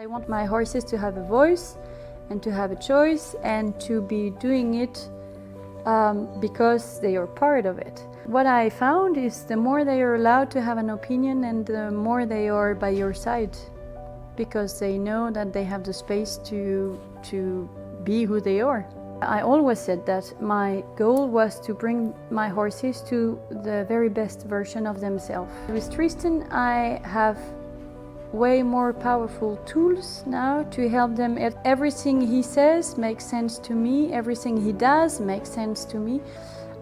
I want my horses to have a voice and to have a choice and to be doing it because they are part of it. What I found is the more they are allowed to have an opinion and the more they are by your side, because they know that they have the space to be who they are. I always said that my goal was to bring my horses to the very best version of themselves. With Tristan, I have way more powerful tools now to help them. Everything he says makes sense to me, everything he does makes sense to me.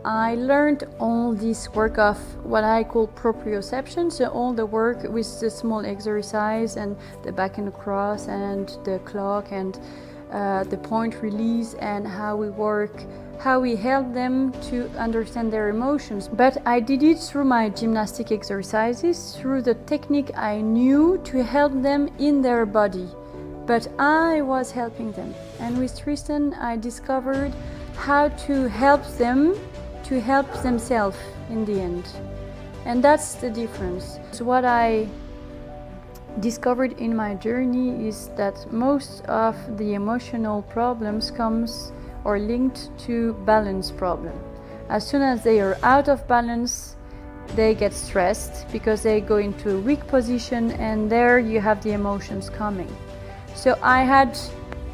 I learned all this work of what I call proprioception, so all the work with the small exercise and the back and across and the clock and the point release and how we work, how we help them to understand their emotions. But I did it through my gymnastic exercises, through the technique I knew to help them in their body. But I was helping them. And with Tristan, I discovered how to help them to help themselves in the end. And that's the difference. So what I discovered in my journey is that most of the emotional problems comes or linked to balance problem. As soon as they are out of balance, they get stressed because they go into a weak position, and there you have the emotions coming. So I had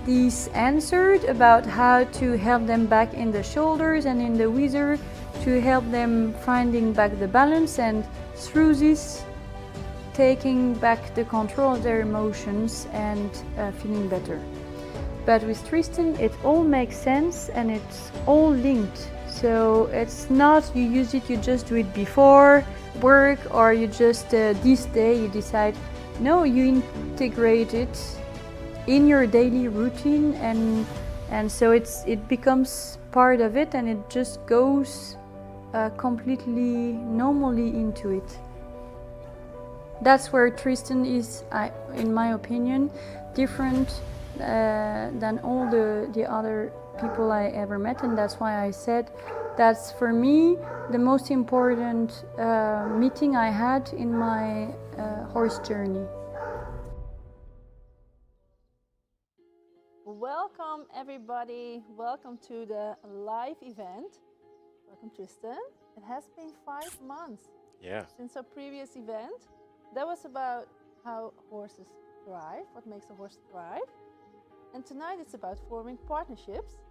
these answered about how to help them back in the shoulders and in the wither, to help them finding back the balance, and through this taking back the control of their emotions and feeling better. But with Tristan, it all makes sense and it's all linked. So it's not you use it, you just do it before work, or you just this day you decide. No, you integrate it in your daily routine, and so it becomes part of it, and it just goes completely normally into it. That's where Tristan is, in my opinion, different than all the other people I ever met, and that's why I said that's for me the most important meeting I had in my horse journey. Welcome everybody, welcome to the live event. Welcome Tristan. It has been 5 months since our previous event. That was about how horses thrive, what makes a horse thrive. And tonight it's about forming partnerships,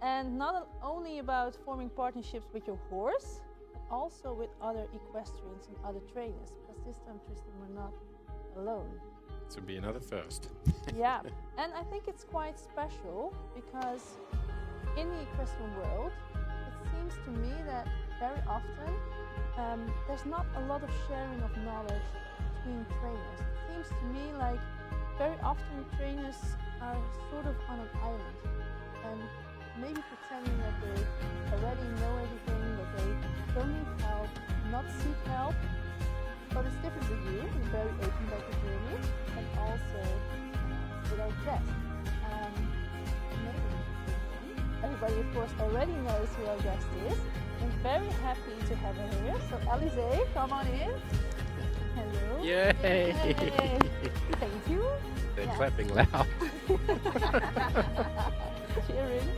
and not only about forming partnerships with your horse, but also with other equestrians and other trainers, because this time, Tristan, we're not alone. To be another first. Yeah, and I think it's quite special because in the equestrian world, it seems to me that very often there's not a lot of sharing of knowledge between trainers. It seems to me like very often trainers are sort of on an island and maybe pretending that they already know everything, that they don't need help, not seek help. But it's different with you. You're very open about the journey, and also with our guest. Everybody, of course, already knows who our guest is. I'm very happy to have her here. So, Alizée, come on in. Hello. Yay! Yay. Thank you. They're clapping loud. Cheering.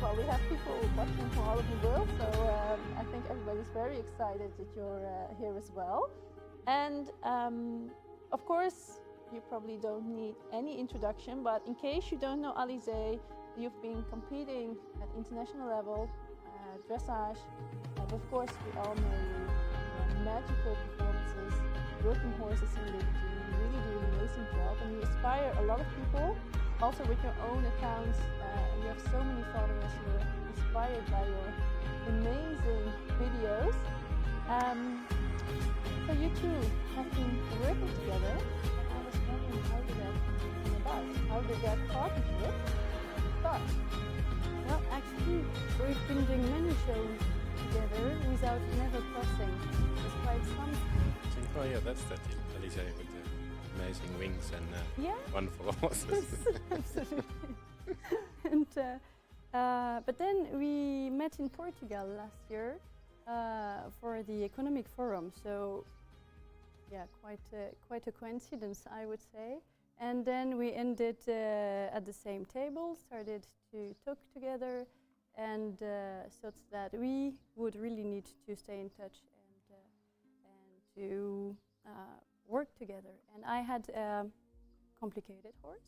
Well, we have people watching from all over the world, so I think everybody's very excited that you're here as well. And of course, you probably don't need any introduction, but in case you don't know Alizée, you've been competing at international level, dressage, and of course we all know you, magical performances, working horses in liberty, you really do an amazing job, and you inspire a lot of people, also with your own accounts, you have so many followers, you're inspired by your amazing videos. So you two have been working together, and I was wondering how did that come about? How did that partnership start? Well, actually, we've been doing many shows together without never crossing, despite some. Oh yeah, that's that Alizée with the amazing wings and wonderful horses. Absolutely. And, but then we met in Portugal last year for the Economic Forum. So, yeah, quite a coincidence, I would say. And then we ended at the same table, started to talk together, and thought that we would really need to stay in touch and to work together. And I had a complicated horse,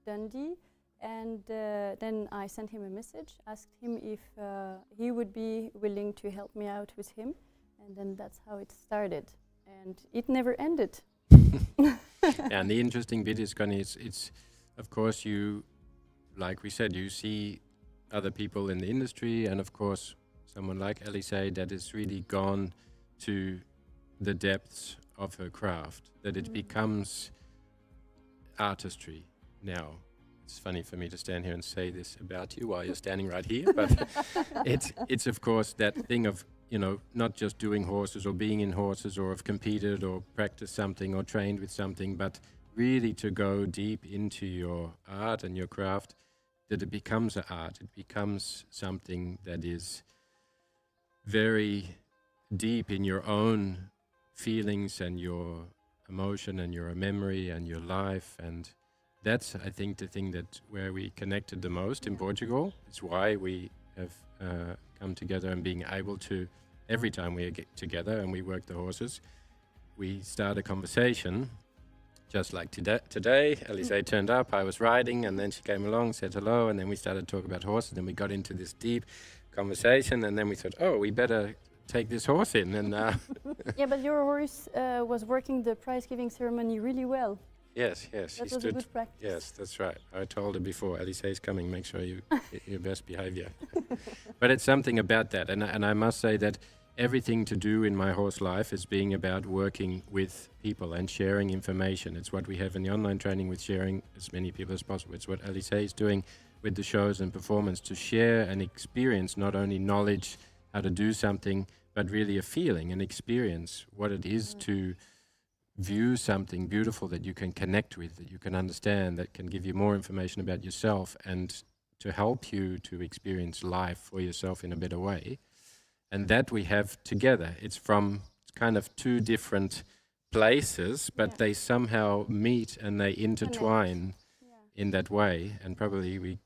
Dundee, and then I sent him a message, asked him if he would be willing to help me out with him, and then that's how it started. And it never ended. Yeah, and the interesting bit is, Connie, it's of course you, like we said, you see other people in the industry, and of course someone like Alizée that is really gone to the depths of her craft, that it becomes artistry now. It's funny for me to stand here and say this about you while you're standing right here, but it's of course that thing of, you know, not just doing horses or being in horses or have competed or practiced something or trained with something, but really to go deep into your art and your craft, that it becomes an art. It becomes something that is very deep in your own feelings and your emotion and your memory and your life. And that's, I think, the thing that where we connected the most in Portugal. It's why we have come together and being able to, every time we get together and we work the horses, we start a conversation. Just like today, Alizée turned up, I was riding, and then she came along, said hello, and then we started to talk about horses, and we got into this deep conversation, and then we thought, oh, we better take this horse in. And yeah, but your horse was working the prize-giving ceremony really well. Yes, That she was a stood. good practice. Yes, that's right. I told her before, Alizé's coming, make sure you your best behavior. But it's something about that, and I must say that everything to do in my horse life is being about working with people and sharing information. It's what we have in the online training with sharing as many people as possible. It's what Alizée is doing with the shows and performance, to share and experience not only knowledge how to do something, but really a feeling, an experience, what it is to view something beautiful that you can connect with, that you can understand, that can give you more information about yourself and to help you to experience life for yourself in a better way. And that we have together. It's from kind of two different places, but they somehow meet and they intertwine in that way. And probably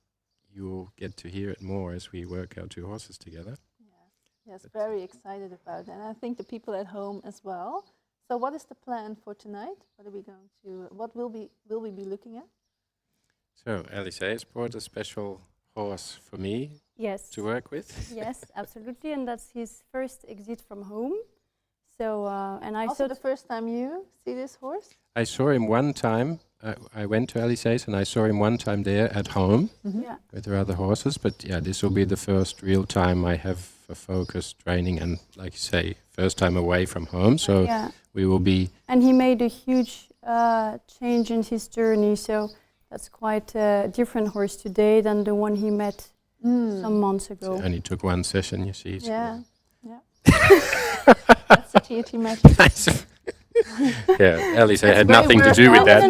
you'll get to hear it more as we work our two horses together. Yeah. Yes, very excited about that. And I think the people at home as well. So what is the plan for tonight? What will we be looking at? So Alizée has brought a special horse for me to work with. Yes, absolutely, and that's his first exit from home. So, and I also the first time you see this horse? I saw him one time. I went to Alizé's and I saw him one time there at home with her other horses. But yeah, this will be the first real time I have a focused training and, like you say, first time away from home. So we will be. And he made a huge change in his journey. So that's quite a different horse today than the one he met some months ago. So only took one session, you see. Yeah. That's the TRT magic. Nice. Yeah, Alizée had nothing to do with that.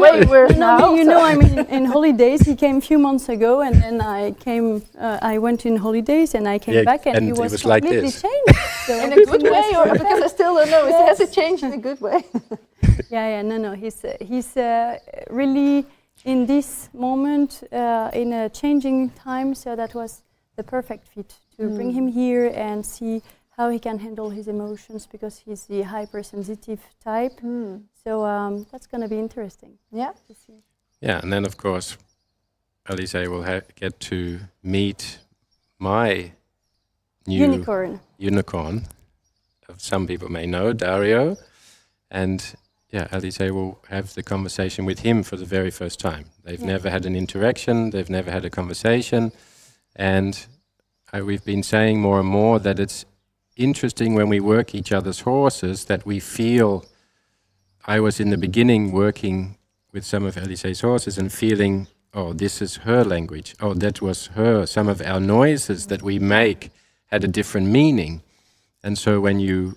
You know, I'm in holidays. He came a few months ago, and then I went in holidays, and I came back, and he was like completely this. changed. So in a good way, or because I still don't know, has it changed in a good way? No. He's really in this moment in a changing time. So that was the perfect fit to bring him here and see how he can handle his emotions, because he's the hypersensitive type. So that's going to be interesting. Yeah. To see. Yeah, and then of course, Alizée will get to meet my new unicorn. Some people may know, Dario. And yeah, Alizée will have the conversation with him for the very first time. They've never had an interaction, they've never had a conversation. And we've been saying more and more that it's interesting when we work each other's horses that we feel. I was in the beginning working with some of Alizé's horses and feeling, oh, this is her language. Oh, that was her. Some of our noises that we make had a different meaning. And so when you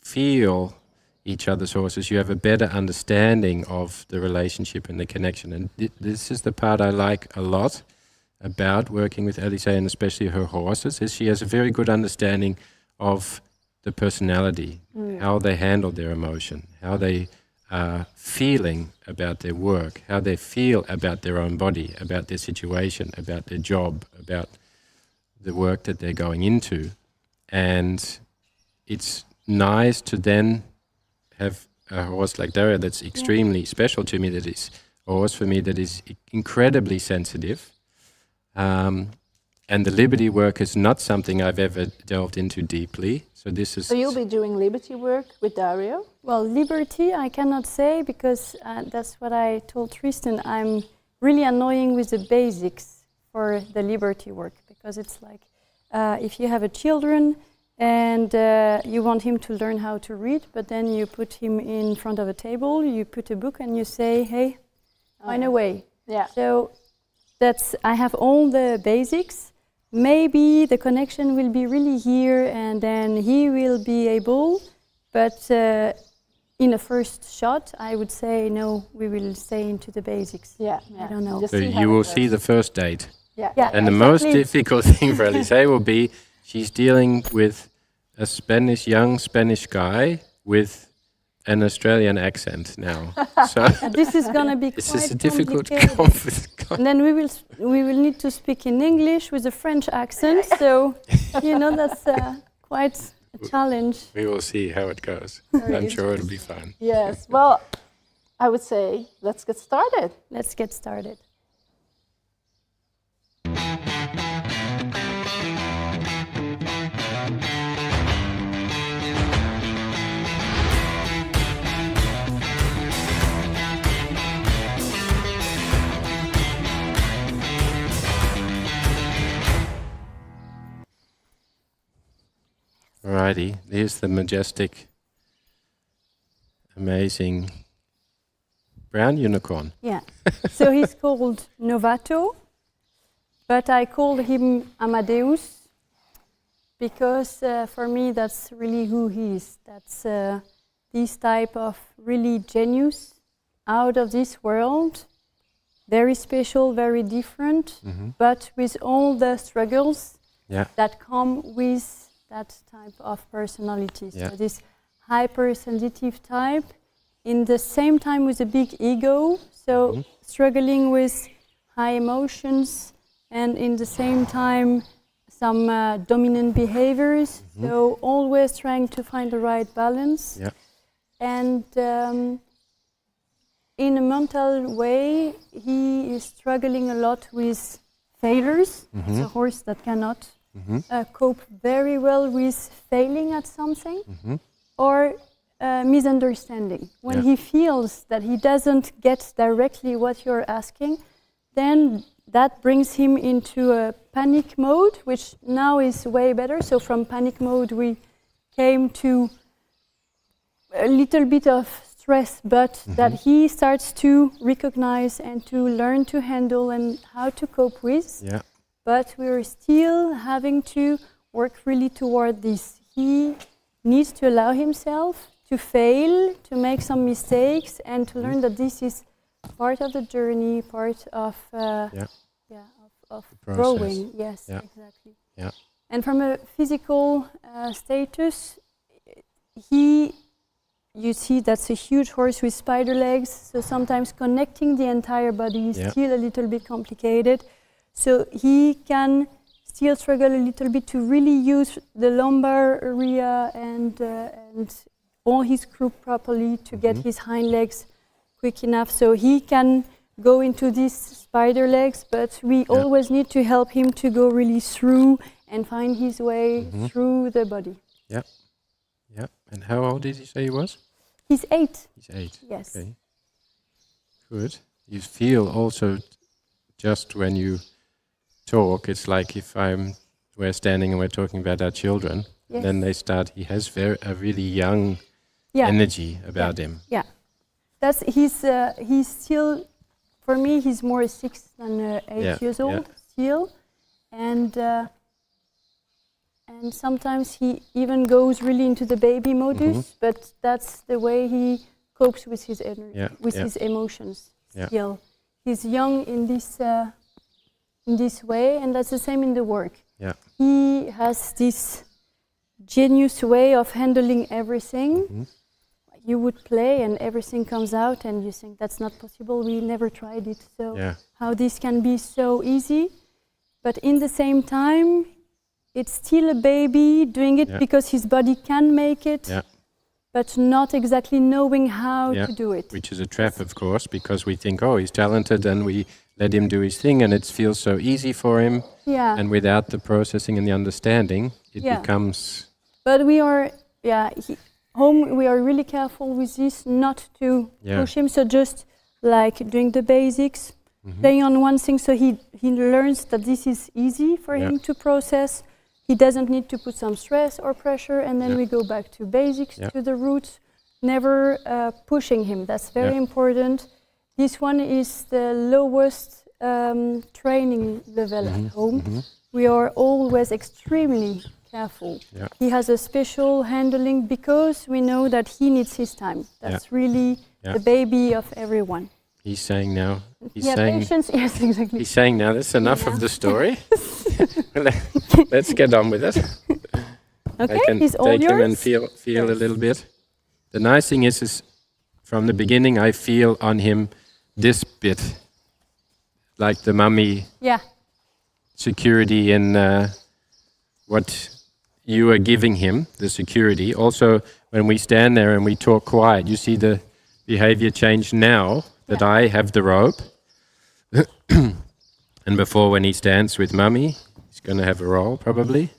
feel each other's horses, you have a better understanding of the relationship and the connection. And this is the part I like a lot about working with Alizée, and especially her horses, is she has a very good understanding of the personality, how they handle their emotion, how they feeling about their work, how they feel about their own body, about their situation, about their job, about the work that they're going into. And it's nice to then have a horse like Daria that's extremely special to me, that is a horse for me that is incredibly sensitive. And the liberty work is not something I've ever delved into deeply. So this is... So you'll be doing liberty work with Dario? Well, liberty I cannot say, because that's what I told Tristan. I'm really annoying with the basics for the liberty work, because it's like if you have a children and you want him to learn how to read, but then you put him in front of a table, you put a book and you say, hey, find a way. Yeah. So that's, I have all the basics. Maybe the connection will be really here and then he will be able, but in a first shot, I would say, no, we will stay into the basics. Yeah. I don't know. So you will see the first date. Yeah. And the most difficult thing for Alizée will be, she's dealing with a young Spanish guy with an Australian accent now. So this is going to be this quite is a difficult complicated. And then we will need to speak in English with a French accent. So that's quite a challenge. We will see how it goes. I'm sure it'll be fun. Yes. Well, I would say let's get started. Let's get started. Alrighty, here's the majestic, amazing brown unicorn. Yeah. So he's called Novato, but I called him Amadeus because for me that's really who he is. That's this type of really genius, out of this world, very special, very different, but with all the struggles that come with that type of personality. So this hypersensitive type, in the same time with a big ego, so struggling with high emotions, and in the same time some dominant behaviors, so always trying to find the right balance. And in a mental way, he is struggling a lot with failures. It's a horse that cannot cope very well with failing at something or misunderstanding. When he feels that he doesn't get directly what you're asking, then that brings him into a panic mode, which now is way better. So from panic mode we came to a little bit of stress, but that he starts to recognize and to learn to handle and how to cope with. But we're still having to work really toward this. He needs to allow himself to fail, to make some mistakes, and to learn that this is part of the journey, part of growing. Yes, exactly. And from a physical status, you see that's a huge horse with spider legs, so sometimes connecting the entire body is still a little bit complicated. So he can still struggle a little bit to really use the lumbar area and all his croup properly to get his hind legs quick enough. So he can go into these spider legs, but we always need to help him to go really through and find his way through the body. And how old did you say he was? He's 8. He's 8. Yes. Okay. Good. You feel also, just when you talk, it's like if we're standing and we're talking about our children, then they start, he has a really young energy about him. That's he's still, for me, he's more 6 than 8 years old still, and sometimes he even goes really into the baby modus, but that's the way he copes with his energy, his emotions. Still, he's young in this way, and that's the same in the work. He has this genius way of handling everything. you would play and everything comes out and you think that's not possible, we never tried it, so how this can be so easy. But in the same time, it's still a baby doing it because his body can make it, but not exactly knowing how to do it. Which is a trap, of course, because we think, oh, he's talented, and we let him do his thing, and it feels so easy for him. Yeah. And without the processing and the understanding, it becomes... But we are, home, we are really careful with this, not to push him, so just like doing the basics, playing on one thing, so he learns that this is easy for him to process. He doesn't need to put some stress or pressure, and then we go back to basics, to the roots, never pushing him. That's very important. This one is the lowest training level at home. We are always extremely careful. He has a special handling because we know that he needs his time. That's really the baby of everyone. He's saying now. He's saying, patience. Yes, exactly. He's saying now. That's enough of the story. Let's get on with it. Okay, I can he's all take yours. him and feel a little bit. The nice thing is from the beginning I feel on him this bit, like the mummy security in what you are giving him, the security. Also, when we stand there and we talk quiet, you see the behavior change now that I have the rope. And before, when he stands with mummy, he's going to have a roll, probably.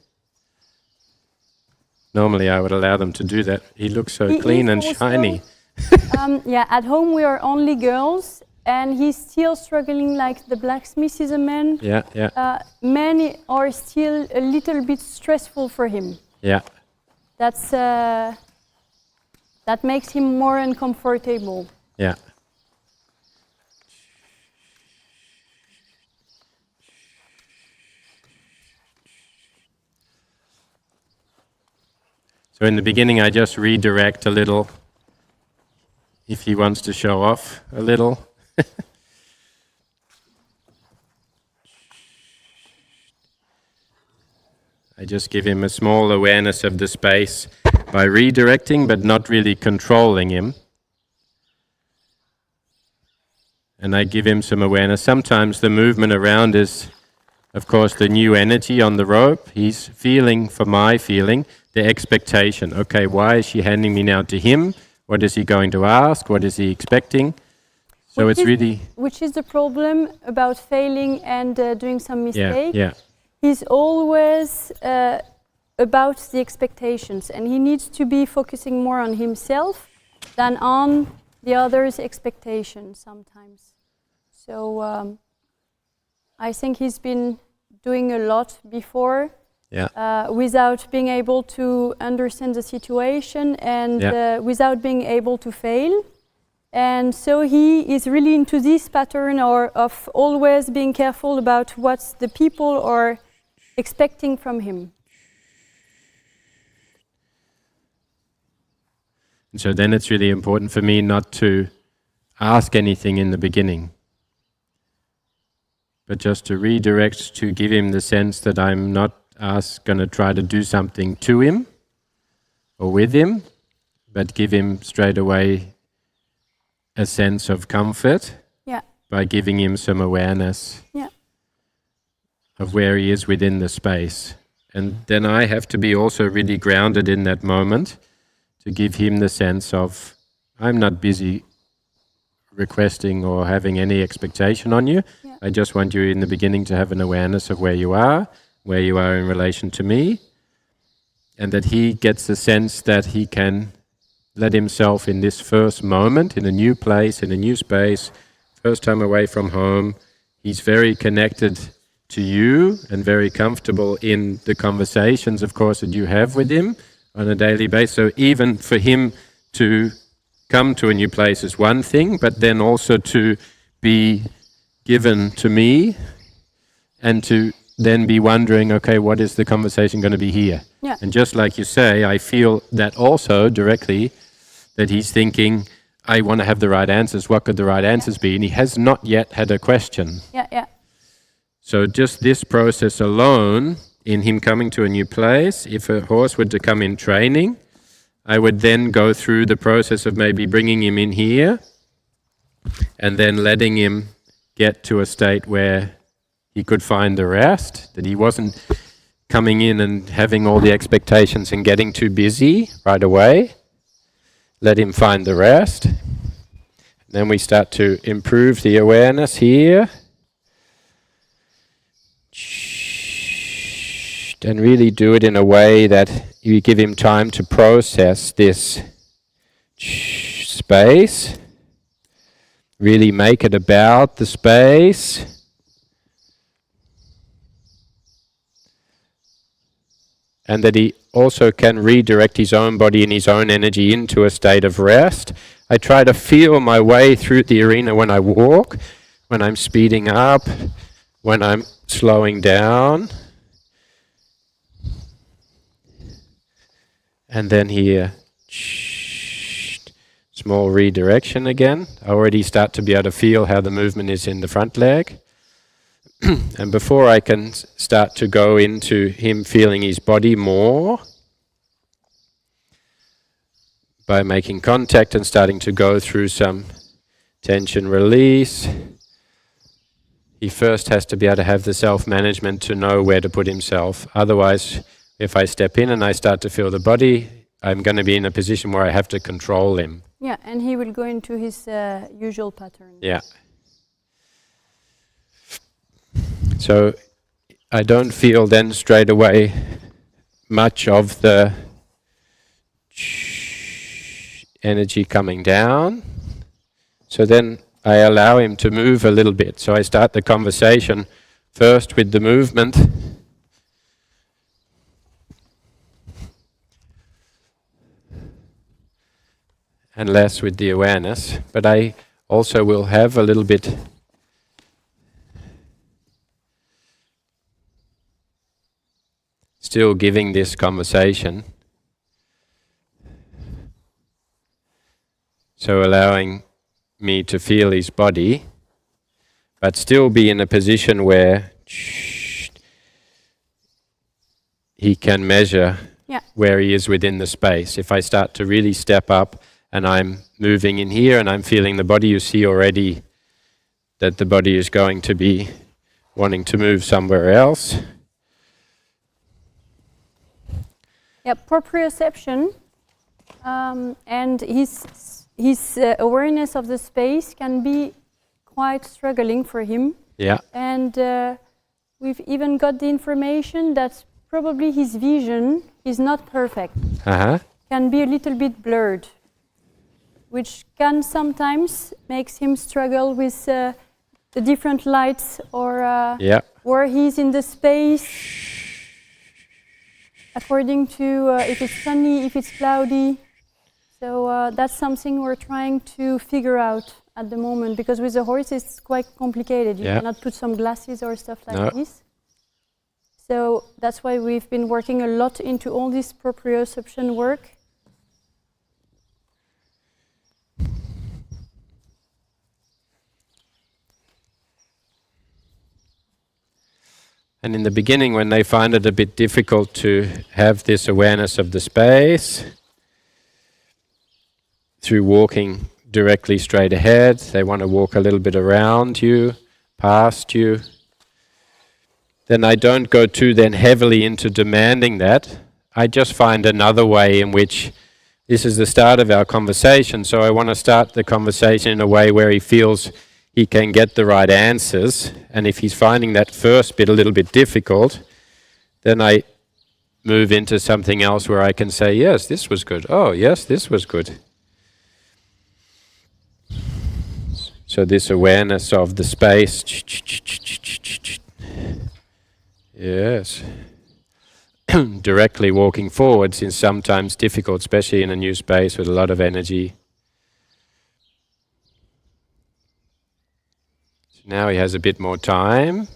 Normally, I would allow them to do that. He looks so clean and shiny. At home we are only girls, and he's still struggling. Like the blacksmith is a man. Men are still a little bit stressful for him. That's that makes him more uncomfortable. So in the beginning, I just redirect a little, if he wants to show off a little. I just give him a small awareness of the space by redirecting, but not really controlling him. And I give him some awareness. Sometimes the movement around is, of course, the new energy on the rope. He's feeling, for my feeling, the expectation. Okay, why is she handing me now to him? What is he going to ask? What is he expecting? So it's really... Which is the problem about failing and doing some mistake. He's always about the expectations, and he needs to be focusing more on himself than on the other's expectations sometimes. So I think he's been doing a lot before without being able to understand the situation and without being able to fail. And so he is really into this pattern of always being careful about what the people are expecting from him. And so then it's really important for me not to ask anything in the beginning, but just to redirect, to give him the sense that I'm not going to try to do something to him or with him, but give him straight away a sense of comfort by giving him some awareness of where he is within the space. And then I have to be also really grounded in that moment to give him the sense of, I'm not busy requesting or having any expectation on you. I just want you in the beginning to have an awareness of where you are in relation to me, and that he gets the sense that he can let himself in this first moment, in a new place, in a new space, first time away from home. He's very connected to you and very comfortable in the conversations, of course, that you have with him on a daily basis. So even for him to come to a new place is one thing, but then also to be given to me and to then be wondering, okay, what is the conversation going to be here? And just like you say, I feel that also directly, that he's thinking, I want to have the right answers. What could the right answers be? And he has not yet had a question. So just this process alone, in him coming to a new place, if a horse were to come in training, I would then go through the process of maybe bringing him in here and then letting him get to a state where he could find the rest, that he wasn't coming in and having all the expectations and getting too busy right away. Let him find the rest. Then we start to improve the awareness here. And really do it in a way that you give him time to process this space. Really make it about the space. And that he also can redirect his own body and his own energy into a state of rest. I try to feel my way through the arena when I walk, when I'm speeding up, when I'm slowing down. And then here, small redirection again. I already start to be able to feel how the movement is in the front leg. And before I can start to go into him feeling his body more, by making contact and starting to go through some tension release, he first has to be able to have the self-management to know where to put himself. Otherwise, if I step in and I start to feel the body, I'm going to be in a position where I have to control him. Yeah, and he will go into his usual pattern. Yeah. So I don't feel then straight away much of the energy coming down. So then I allow him to move a little bit. So I start the conversation first with the movement. And less with the awareness. But I also will have a little bit still giving this conversation. So allowing me to feel his body, but still be in a position where he can measure where he is within the space. If I start to really step up and I'm moving in here and I'm feeling the body, you see already that the body is going to be wanting to move somewhere else. Yeah, proprioception and his awareness of the space can be quite struggling for him. Yeah. And we've even got the information that probably his vision is not perfect. Can be a little bit blurred, which can sometimes makes him struggle with the different lights or where he's in the space, according to if it's sunny, if it's cloudy. So that's something we're trying to figure out at the moment, because with the horse it's quite complicated. You cannot put some glasses or stuff like this. So that's why we've been working a lot into all this proprioception work. And in the beginning, when they find it a bit difficult to have this awareness of the space, through walking directly straight ahead, they want to walk a little bit around you, past you, then I don't go too then heavily into demanding that. I just find another way in which this is the start of our conversation, so I want to start the conversation in a way where he feels he can get the right answers, and if he's finding that first bit a little bit difficult, then I move into something else where I can say, yes, this was good. Oh, yes, this was good. So this awareness of the space. Yes. Directly walking forwards is sometimes difficult, especially in a new space with a lot of energy. So now he has a bit more time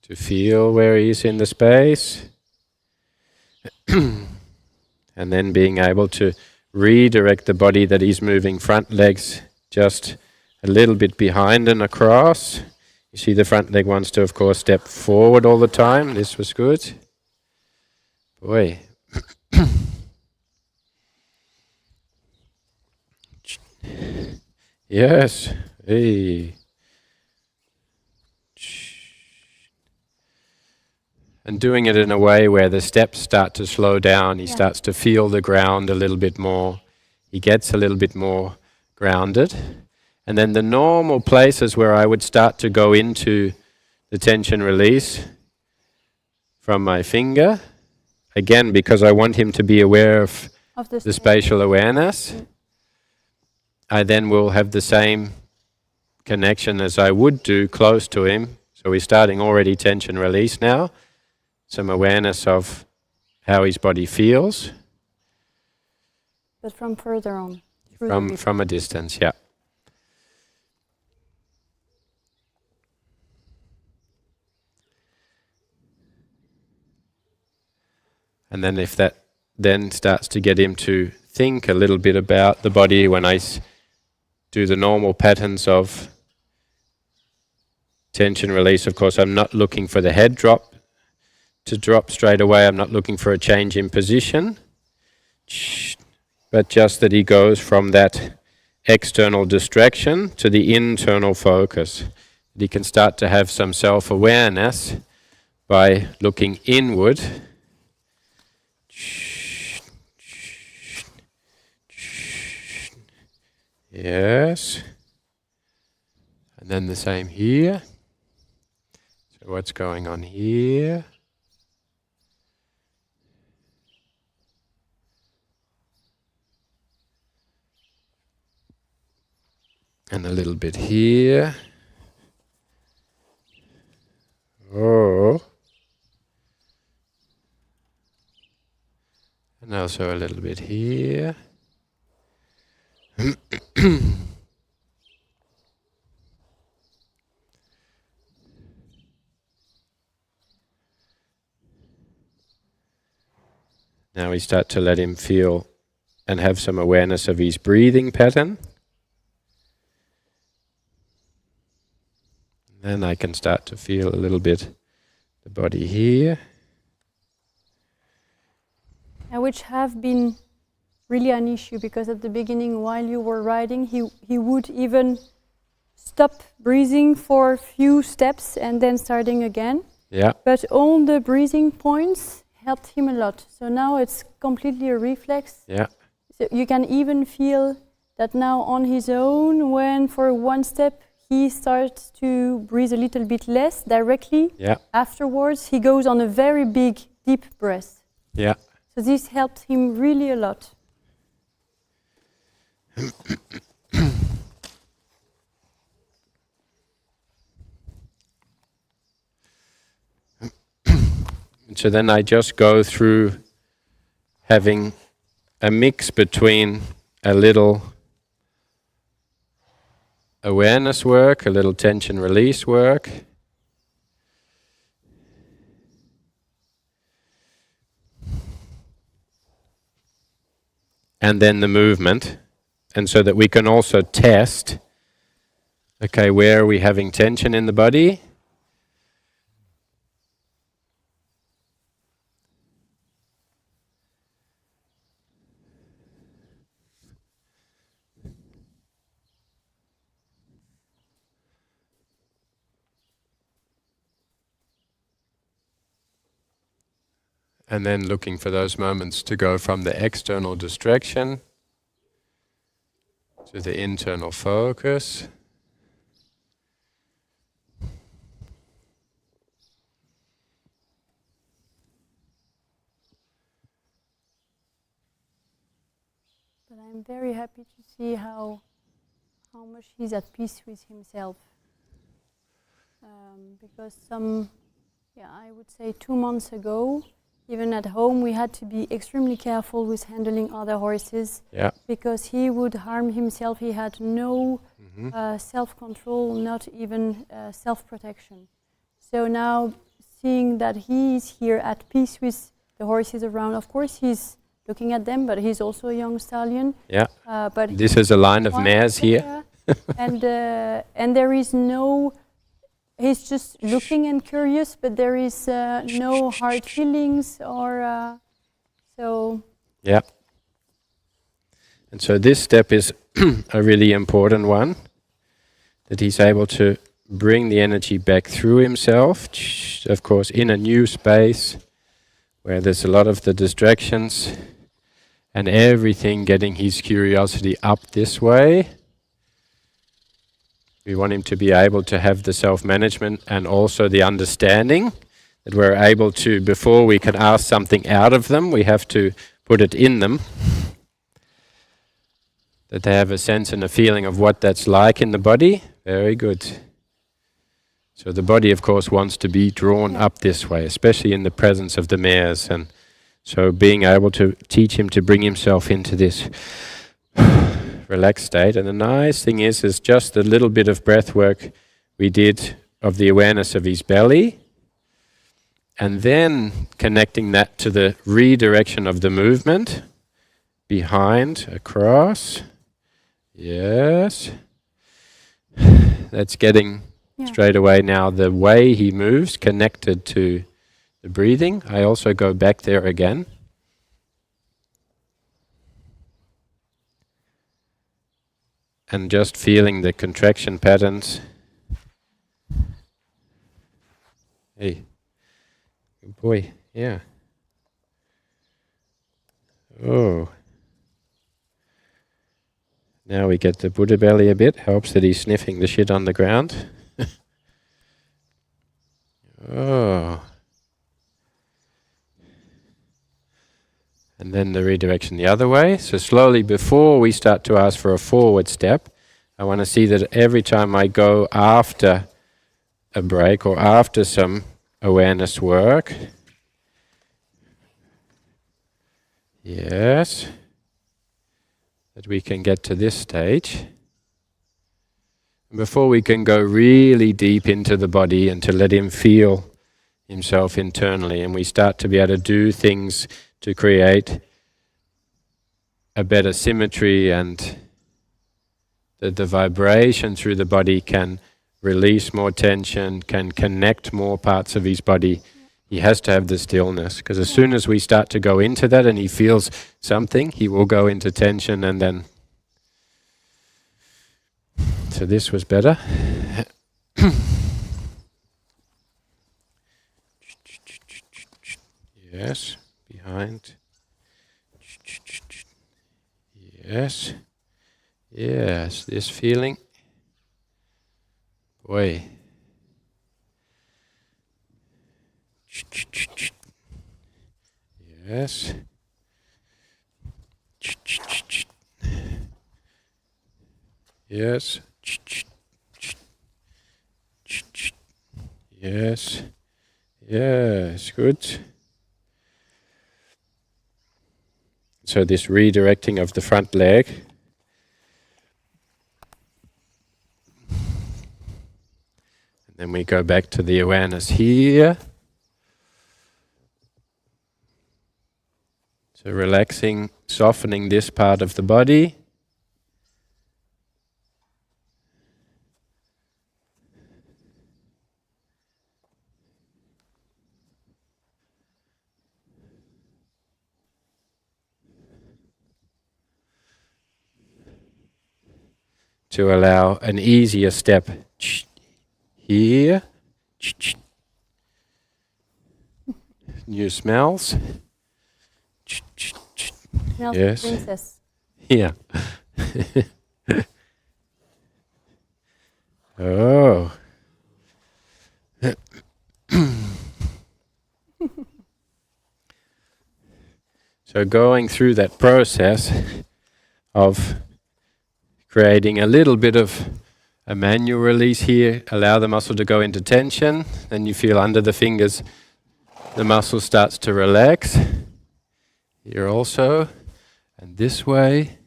to feel where he is in the space. And then being able to redirect the body that he's moving, front legs just a little bit behind and across. You see the front leg wants to, of course, step forward all the time. This was good. Boy, Yes. Hey. And doing it in a way where the steps start to slow down. He starts to feel the ground a little bit more. He gets a little bit more grounded. And then the normal places where I would start to go into the tension release from my finger, again, because I want him to be aware of the spatial awareness, I then will have the same connection as I would do close to him. So we're starting already tension release now. Some awareness of how his body feels. But from further on. From a distance, yeah. And then if that then starts to get him to think a little bit about the body when I do the normal patterns of tension release, of course I'm not looking for the head to drop straight away. I'm not looking for a change in position, but just that he goes from that external distraction to the internal focus. That he can start to have some self-awareness by looking inward. Yes. And then the same here. So what's going on here? And a little bit here. Oh. And also a little bit here. Now we start to let him feel and have some awareness of his breathing pattern. Then I can start to feel a little bit the body here. Which have been really an issue, because at the beginning while you were riding he would even stop breathing for a few steps and then starting again. Yeah. But all the breathing points helped him a lot. So now it's completely a reflex. Yeah. So you can even feel that now on his own, when for one step he starts to breathe a little bit less directly. Yeah. Afterwards he goes on a very big deep breath. Yeah. So this helped him really a lot. So then I just go through having a mix between a little awareness work, a little tension release work, and then the movement, and so that we can also test, okay, where are we having tension in the body? And then looking for those moments to go from the external distraction to the internal focus. But I'm very happy to see how much he's at peace with himself. Because I would say 2 months ago, even at home, we had to be extremely careful with handling other horses. Yeah. Because he would harm himself. He had no self-control, not even self-protection. So now, seeing that he's here at peace with the horses around, of course he's looking at them, but he's also a young stallion. Yeah. But this is a line of mares here. And there is no. He's just looking and curious, but there is no hard feelings or. So Yeah. And so this step is a really important one, that he's able to bring the energy back through himself, of course in a new space where there's a lot of the distractions and everything, getting his curiosity up this way. We want him to be able to have the self-management and also the understanding that we're able to, before we can ask something out of them, we have to put it in them. That they have a sense and a feeling of what that's like in the body. Very good. So the body, of course, wants to be drawn up this way, especially in the presence of the mares. And so being able to teach him to bring himself into this relaxed state. And the nice thing is just a little bit of breath work we did of the awareness of his belly, and then connecting that to the redirection of the movement, behind, across. Yes. That's getting straight away now the way he moves connected to the breathing. I also go back there again. And just feeling the contraction patterns. Hey, good boy, yeah. Oh. Now we get the Buddha belly a bit. Helps that he's sniffing the shit on the ground. Oh. And then the redirection the other way. So slowly, before we start to ask for a forward step, I want to see that every time I go after a break or after some awareness work, yes, that we can get to this stage. And before we can go really deep into the body and to let him feel himself internally, and we start to be able to do things to create a better symmetry, and that the vibration through the body can release more tension, can connect more parts of his body. He has to have the stillness, because as soon as we start to go into that and he feels something, he will go into tension, and then... So this was better. Yes, behind. Yes. Yes, this feeling. Boy. Yes. Yes. Yes. Yes, good. So this redirecting of the front leg. And then we go back to the awareness here. So relaxing, softening this part of the body. To allow an easier step here. New smells. smells Yes. princess. Yeah. Oh. So going through that process of creating a little bit of a manual release here, allow the muscle to go into tension, then you feel under the fingers the muscle starts to relax. Here also, and this way.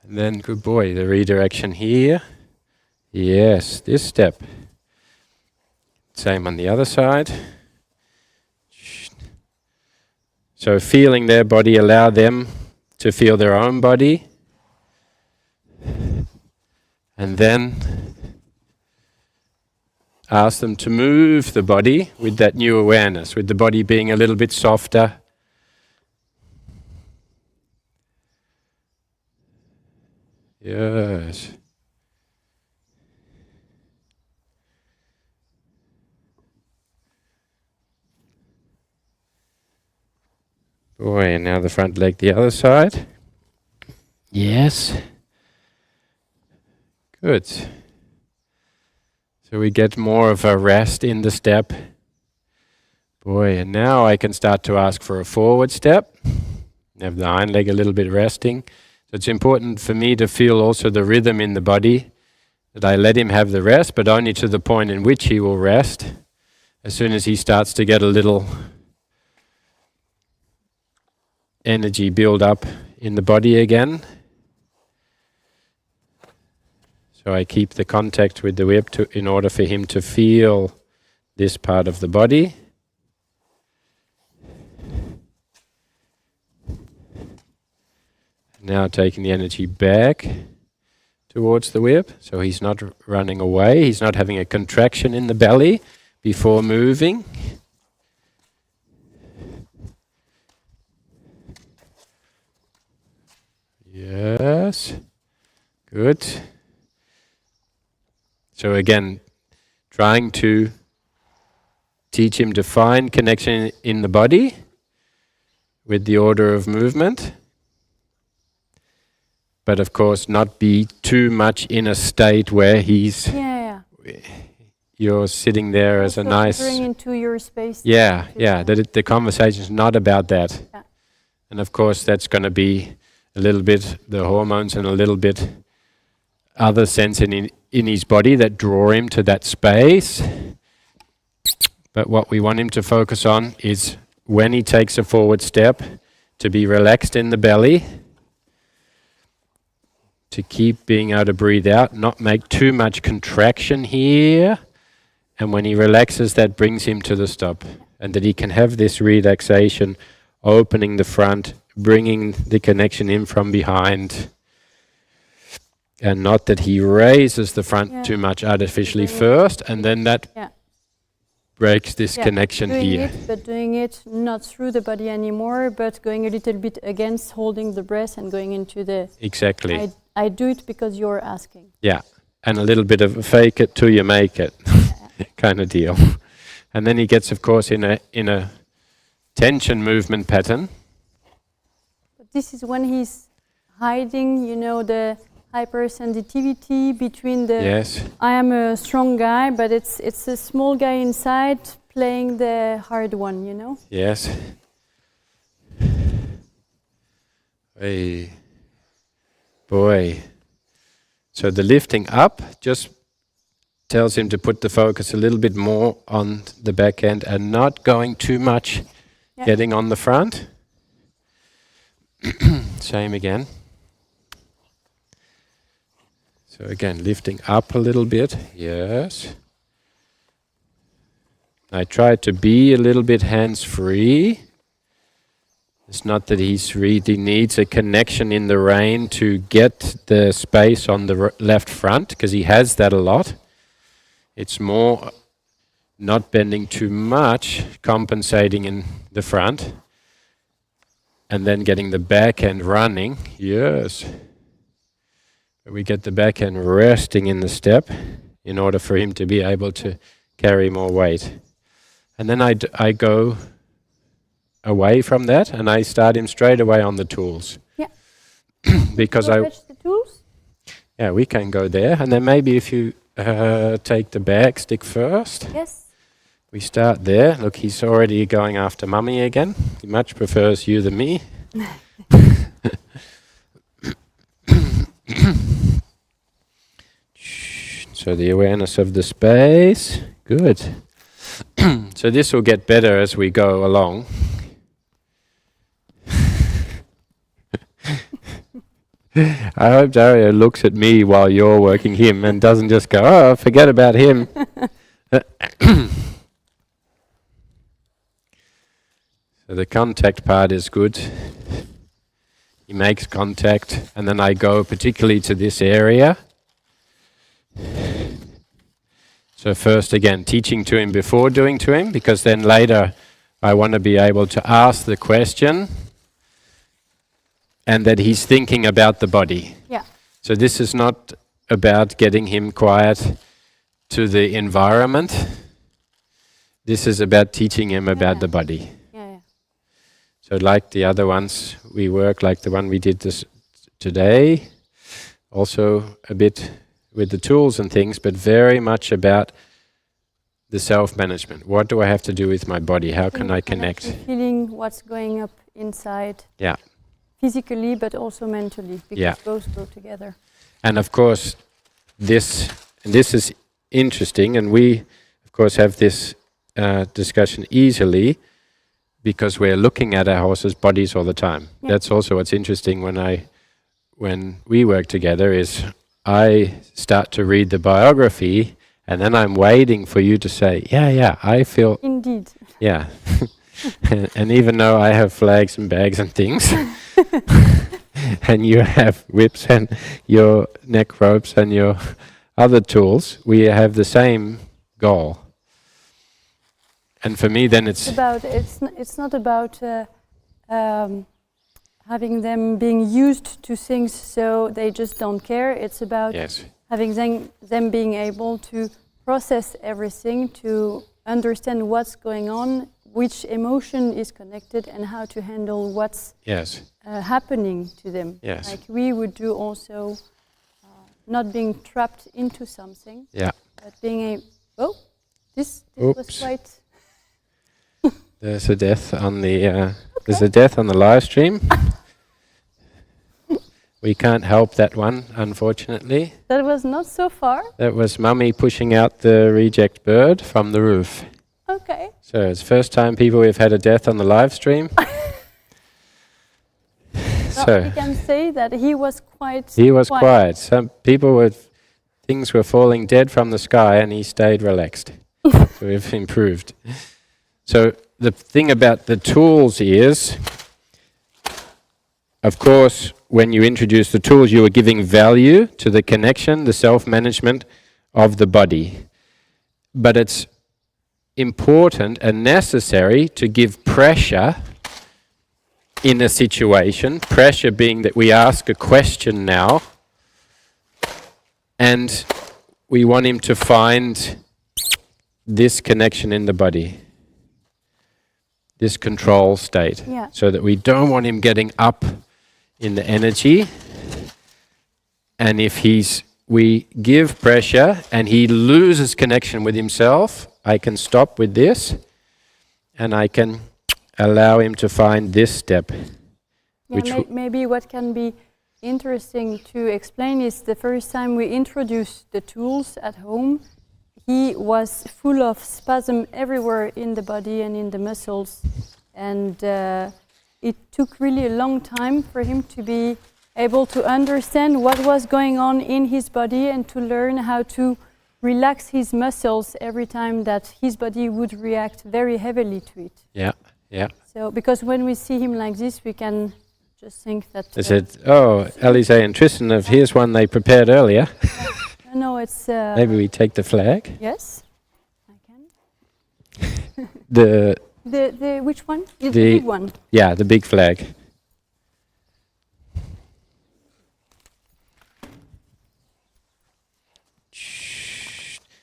And then, good boy, the redirection here. Yes, this step. Same on the other side. So feeling their body, allow them to feel their own body. And then ask them to move the body with that new awareness, with the body being a little bit softer. Yes. Boy, and now the front leg the other side. Yes. Good. So we get more of a rest in the step. Boy, and now I can start to ask for a forward step. Have the hind leg a little bit resting. So it's important for me to feel also the rhythm in the body, that I let him have the rest, but only to the point in which he will rest. As soon as he starts to get a little energy build up in the body again. So I keep the contact with the whip in order for him to feel this part of the body. Now taking the energy back towards the whip, so he's not running away, he's not having a contraction in the belly before moving. Yes, good. So again, trying to teach him to find connection in the body with the order of movement. But of course not be too much in a state where he's... You're sitting there as a nice... Bring into your space. Yeah, the conversation is not about that. Yeah. And of course that's going to be a little bit the hormones and a little bit other sense in his body that draw him to that space. But what we want him to focus on is when he takes a forward step, to be relaxed in the belly, to keep being able to breathe out, not make too much contraction here. And when he relaxes, that brings him to the stop. And that he can have this relaxation, opening the front, bringing the connection in from behind. And not that he raises the front too much artificially first, and then that breaks this connection here. But doing it not through the body anymore, but going a little bit against holding the breath and going into the... Exactly. I do it because you're asking. Yeah, and a little bit of a fake it till you make it kind of deal. And then he gets, of course, in a tension movement pattern. But this is when he's hiding, the hypersensitivity between the... Yes. I am a strong guy, but it's a small guy inside playing the hard one, Yes. Hey. Boy. So the lifting up just tells him to put the focus a little bit more on the back end and not going too much getting on the front. Same again. So again, lifting up a little bit. Yes. I try to be a little bit hands-free. It's not that he really needs a connection in the rein to get the space on the left front, because he has that a lot. It's more not bending too much, compensating in the front, and then getting the back end running. Yes. We get the back end resting in the step in order for him to be able to carry more weight. And then I go away from that, and I start him straight away on the tools. Yeah. Because fetch the tools? Yeah, we can go there, and then maybe if you take the bag stick first. Yes. We start there. Look, he's already going after mummy again. He much prefers you than me. So the awareness of the space. Good. So this will get better as we go along. I hope Dario looks at me while you're working him and doesn't just go, oh, forget about him. So the contact part is good. He makes contact, and then I go particularly to this area. So first, again, teaching to him before doing to him, because then later I want to be able to ask the question and that he's thinking about the body. Yeah. So this is not about getting him quiet to the environment. This is about teaching him about the body. Yeah. So like the other ones we work, like the one we did this today, also a bit with the tools and things, but very much about the self-management. What do I have to do with my body? How can I connect? Feeling what's going up inside. Yeah. Physically, but also mentally, because Yeah. both go together. And of course, this is interesting, and we, of course, have this discussion easily because we're looking at our horses' bodies all the time. Yeah. That's also what's interesting when we work together is I start to read the biography, and then I'm waiting for you to say, yeah, I feel... Indeed. Yeah. and even though I have flags and bags and things, and you have whips and your neck ropes and your other tools, we have the same goal. And for me, then it's not about having them being used to things so they just don't care. It's about having them being able to process everything, to understand what's going on, which emotion is connected, and how to handle what's happening to them. Yes. Like we would do also, not being trapped into something, but being this was quite... There's a death on the there's a death on the live stream. We can't help that one, unfortunately. That was not so far. That was Mummy pushing out the reject bird from the roof. Okay. So it's the first time we've had a death on the live stream. So we can say that he was quiet. He was quiet. Some people things were falling dead from the sky, and he stayed relaxed. So we've improved. So the thing about the tools is, of course, when you introduce the tools, you are giving value to the connection, the self-management of the body. But it's important and necessary to give pressure in a situation, pressure being that we ask a question now, and we want him to find this connection in the body, this control state, so that we don't want him getting up in the energy. And if we give pressure and he loses connection with himself, I can stop with this and I can allow him to find this step. Maybe what can be interesting to explain is the first time we introduced the tools at home, he was full of spasm everywhere in the body and in the muscles, and it took really a long time for him to be able to understand what was going on in his body and to learn how to relax his muscles every time that his body would react very heavily to it. Yeah. So, because when we see him like this, we can just think that... I said, Alizée and Tristan, here's one they prepared earlier. No, it's... Maybe we take the flag. Yes, I can. The which one? The big one. Yeah, the big flag.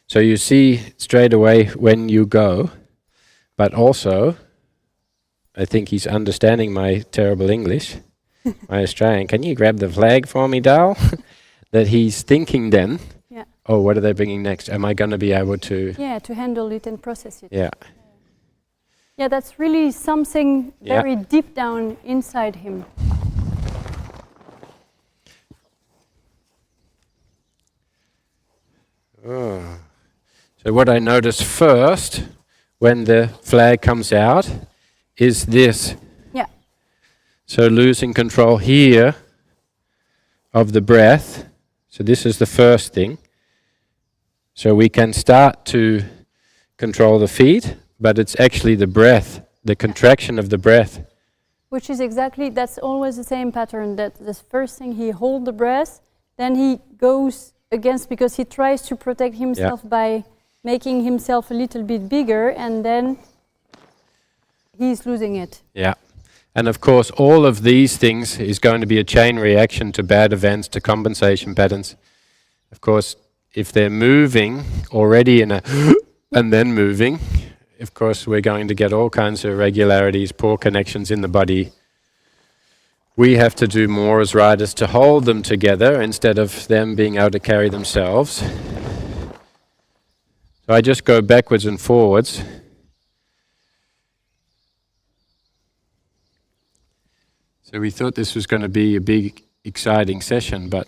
So you see straight away when you go, but also, I think he's understanding my terrible English, my Australian. Can you grab the flag for me, Dal? That he's thinking then, oh, what are they bringing next? Am I going to be able to... Yeah, to handle it and process it. Yeah. Yeah, that's really something very deep down inside him. Oh. So what I notice first when the flag comes out is this. Yeah. So losing control here of the breath. So this is the first thing. So we can start to control the feet, but it's actually the breath, the contraction of the breath. Which is exactly, that's always the same pattern, that the first thing he holds the breath, then he goes against, because he tries to protect himself by making himself a little bit bigger, and then he's losing it. Yeah. And of course, all of these things is going to be a chain reaction to bad events, to compensation patterns. Of course, if they're moving already in a and then moving, of course, we're going to get all kinds of irregularities, poor connections in the body. We have to do more as riders to hold them together instead of them being able to carry themselves. So I just go backwards and forwards. So we thought this was going to be a big, exciting session, but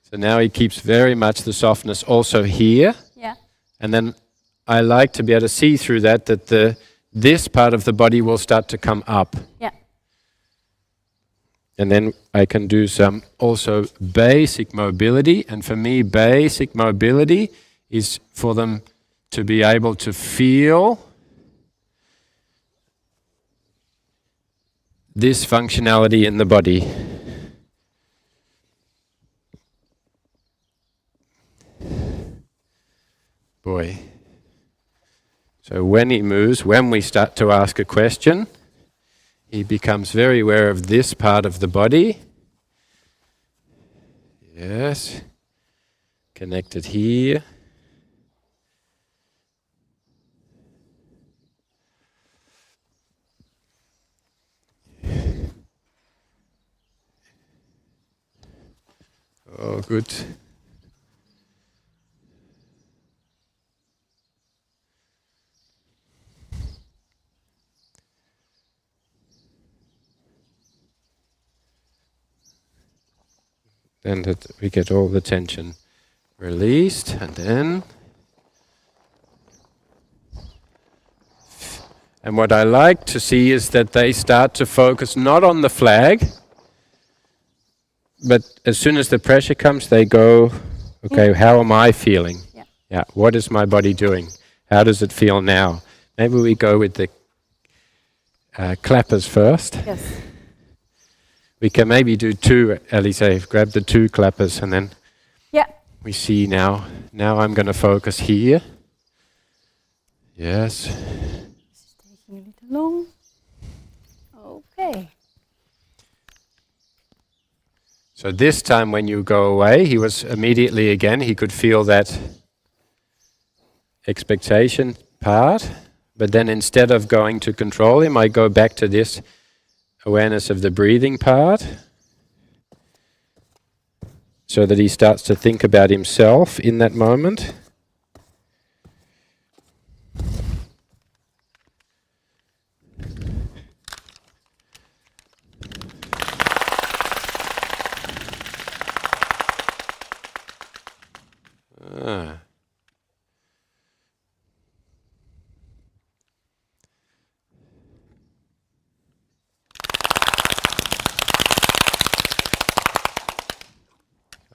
so now he keeps very much the softness also here. Yeah. And then I like to be able to see through that this part of the body will start to come up. Yeah. And then I can do some also basic mobility. And for me, basic mobility is for them to be able to feel this functionality in the body. Boy. So when he moves, when we start to ask a question, he becomes very aware of this part of the body. Yes. Connected here. Oh, good. Then that we get all the tension released, and then... And what I like to see is that they start to focus not on the flag, but as soon as the pressure comes, they go, okay, how am I feeling? Yeah, what is my body doing? How does it feel now? Maybe we go with the clappers first. Yes. We can maybe do two, Alizée, grab the two clappers, and then we see now. Now I'm going to focus here. Yes. This is taking a little long. Okay. So this time when you go away, he was immediately again, he could feel that expectation part. But then instead of going to control him, I go back to this awareness of the breathing part, so that he starts to think about himself in that moment.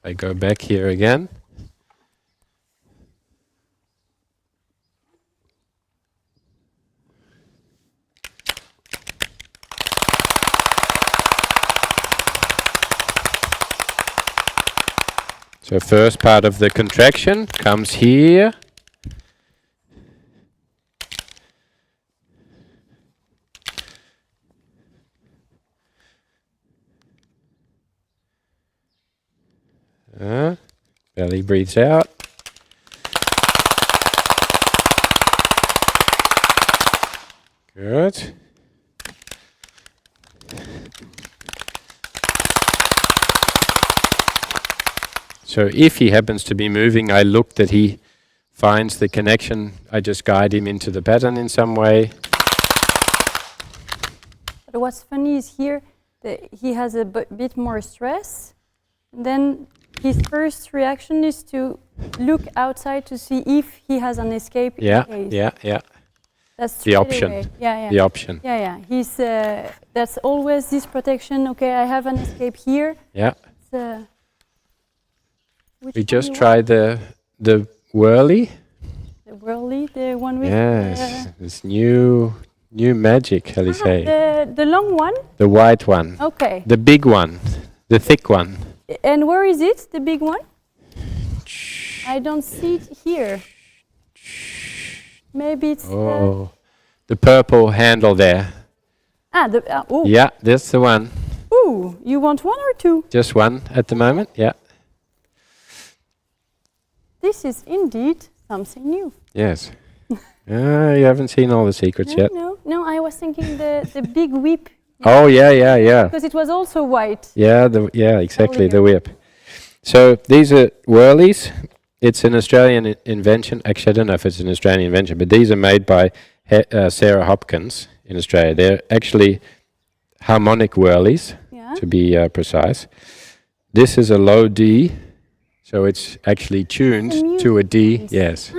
I go back here again. So first part of the contraction comes here. Belly breathes out. Good. So if he happens to be moving, I look that he finds the connection. I just guide him into the pattern in some way. But what's funny is here that he has a bit more stress. And then his first reaction is to look outside to see if he has an escape. Yeah. That's the option. away. Yeah. The option. Yeah. He's that's always this protection. Okay, I have an escape here. Yeah. Which we just try the whirly. The whirly, the one with this new magic, Alizée. The long one. The white one. Okay. The big one. The thick one. And where is it, the big one? I don't see it here. Maybe it's Oh, the purple handle there. oh. Yeah, that's the one. Ooh, you want one or two? Just one at the moment, yeah. This is indeed something new. Yes. You haven't seen all the secrets yet. No, I was thinking the big whip. Oh, yeah. Because it was also white. Yeah, exactly, Oh, the whip. So these are whirlies. It's an Australian invention. Actually, I don't know if it's an Australian invention, but these are made by Sarah Hopkins in Australia. They're actually harmonic whirlies, to be precise. This is a low D, so it's actually tuned to a D. Yes.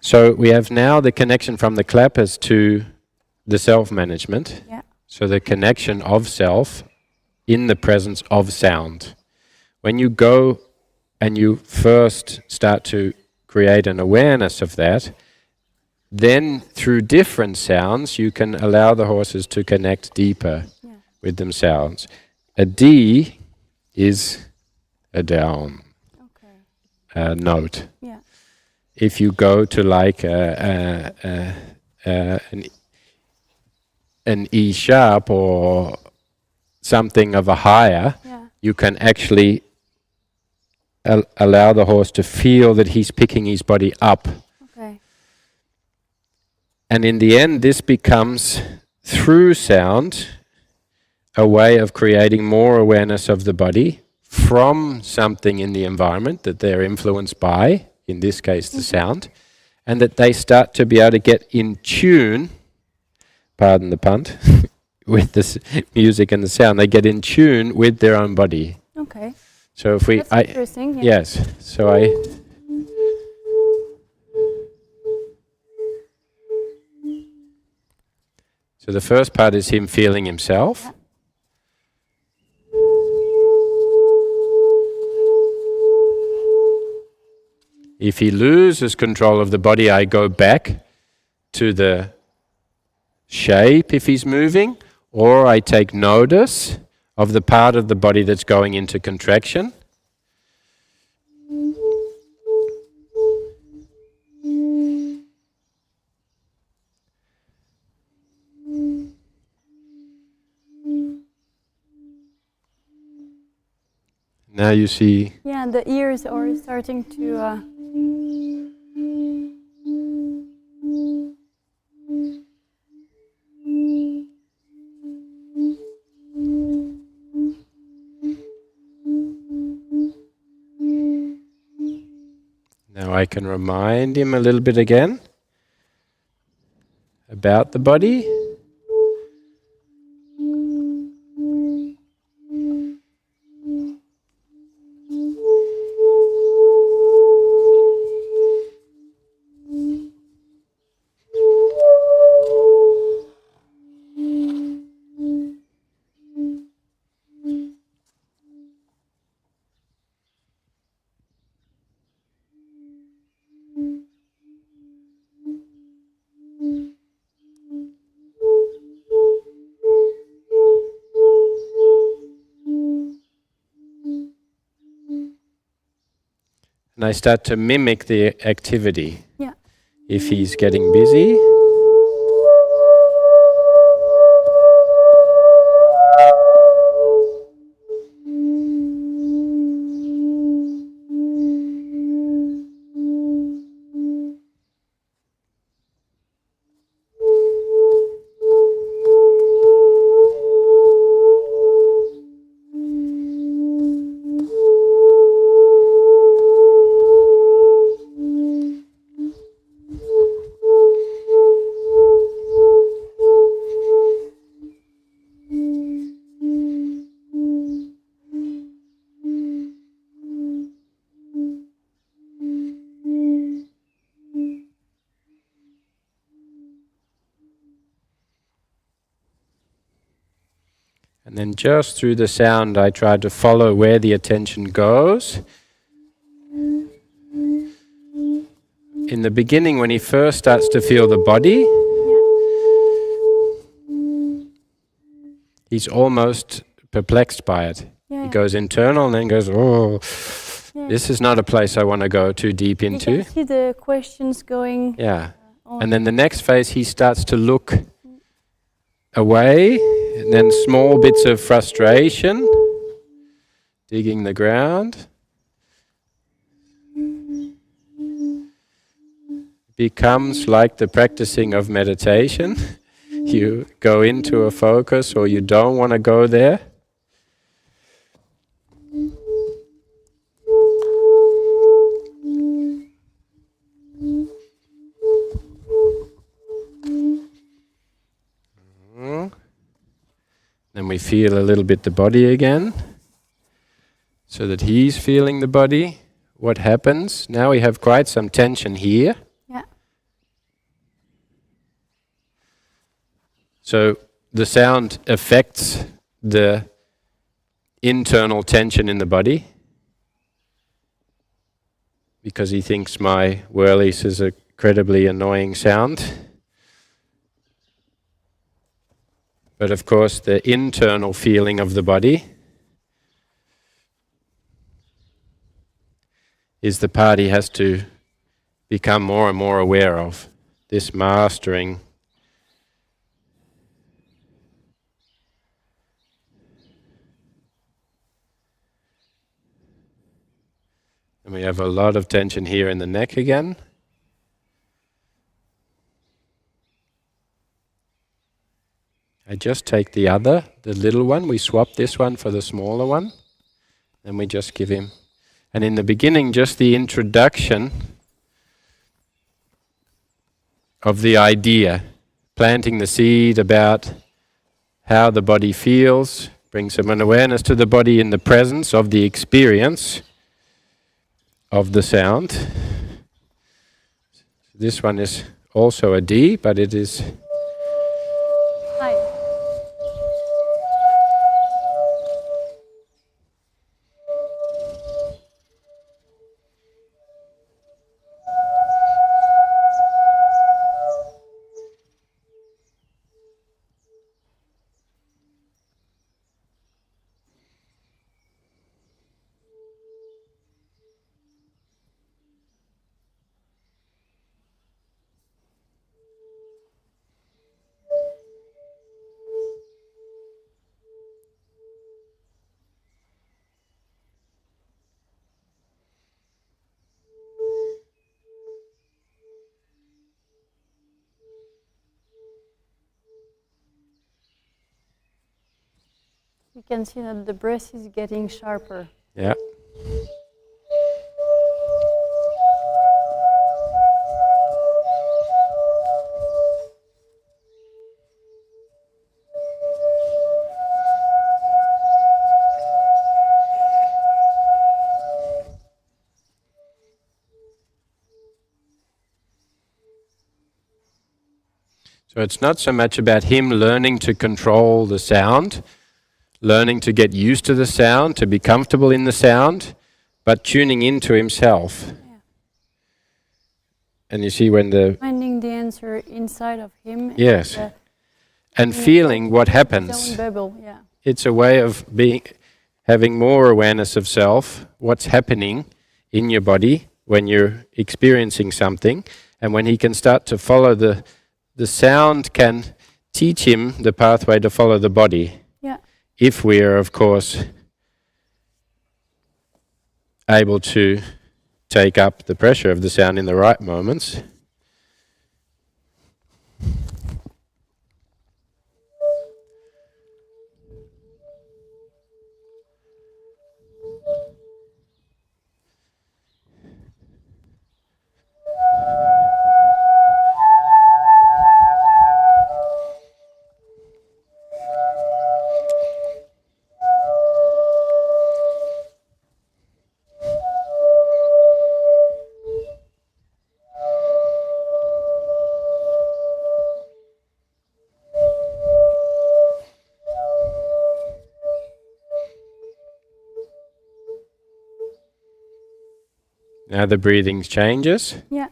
So we have now the connection from the clappers to the self-management. Yeah. So the connection of self in the presence of sound. When you go and you first start to create an awareness of that, then through different sounds you can allow the horses to connect deeper with themselves. A D is a down note. Yeah. If you go to like an E sharp or something of a higher, you can actually allow the horse to feel that he's picking his body up. Okay. And in the end, this becomes, through sound, a way of creating more awareness of the body from something in the environment that they're influenced by, in this case the sound, and that they start to be able to get in tune, pardon the pun, with the music and the sound. They get in tune with their own body. Okay. So if we, That's interesting. yes. So So the first part is him feeling himself. Yeah. If he loses control of the body, I go back to the shape if he's moving, or I take notice of the part of the body that's going into contraction. Now you see. Yeah, and the ears are starting to. Now I can remind him a little bit again about the body. And I start to mimic the activity. Yeah. If he's getting busy. And then just through the sound, I try to follow where the attention goes. In the beginning, when he first starts to feel the body, he's almost perplexed by it. Yeah. He goes internal and then goes, oh, Yeah. this is not a place I want to go too deep You into. can see the questions going. Yeah. On. And then the next phase, he starts to look away, and then small bits of frustration, digging the ground. Becomes like the practicing of meditation. You go into a focus or you don't want to go there. Then we feel a little bit the body again, so that he's feeling the body. What happens? Now we have quite some tension here. Yeah. So the sound affects the internal tension in the body, because he thinks my whirlies is a incredibly annoying sound. But of course the internal feeling of the body is the part he has to become more and more aware of. This mastering. And we have a lot of tension here in the neck again. I just take the little one, we swap this one for the smaller one, then we just give him. And in the beginning, just the introduction of the idea, planting the seed about how the body feels, bring some awareness to the body in the presence of the experience of the sound. This one is also a D, but it is... Hi. You can see that the breath is getting sharper. Yeah. So it's not so much about him learning to control the sound, learning to get used to the sound, to be comfortable in the sound, but tuning into himself. Yeah. And you see when the... Finding the answer inside of him. Yes. And feeling what happens. His own bubble, yeah. It's a way of having more awareness of self, what's happening in your body when you're experiencing something, and when he can start to follow the sound can teach him the pathway to follow the body. Yeah. If we are, of course, able to take up the pressure of the sound in the right moments. Now the breathing changes. Yeah.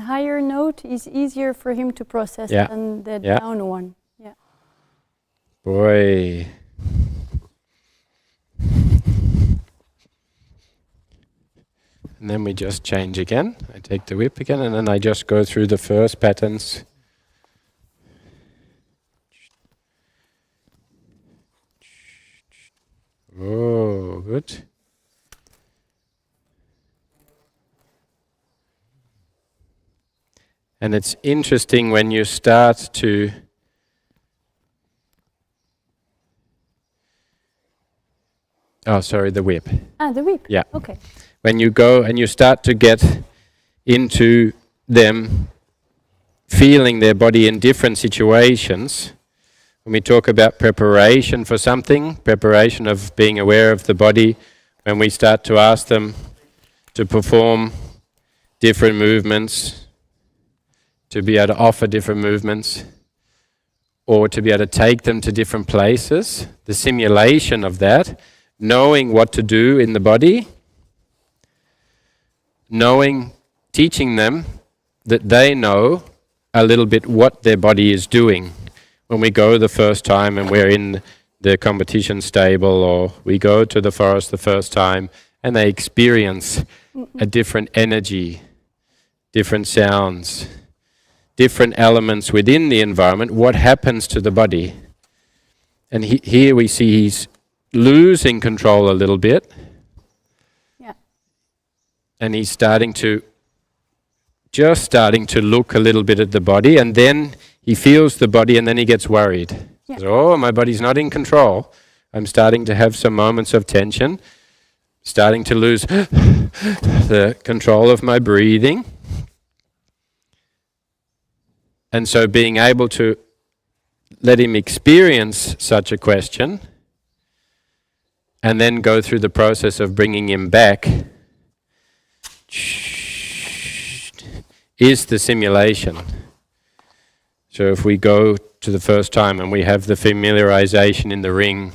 higher note is easier for him to process than the down one. Yeah. Boy. And then we just change again. I take the whip again, and then I just go through the first patterns. Oh, good. And it's interesting when you start to the whip. The whip. Yeah. Okay. When you go and you start to get into them feeling their body in different situations, when we talk about preparation for something, preparation of being aware of the body, when we start to ask them to perform different movements, to be able to offer different movements, or to be able to take them to different places, the simulation of that, knowing what to do in the body, teaching them that they know a little bit what their body is doing. When we go the first time and we're in the competition stable, or we go to the forest the first time and they experience a different energy, different sounds, different elements within the environment, what happens to the body? And here we see he's losing control a little bit. Yeah. And he's starting to look a little bit at the body, and then he feels the body, and then he gets worried. Yeah. Says, oh, my body's not in control. I'm starting to have some moments of tension, starting to lose the control of my breathing. And so being able to let him experience such a question and then go through the process of bringing him back is the simulation. So if we go to the first time and we have the familiarization in the ring,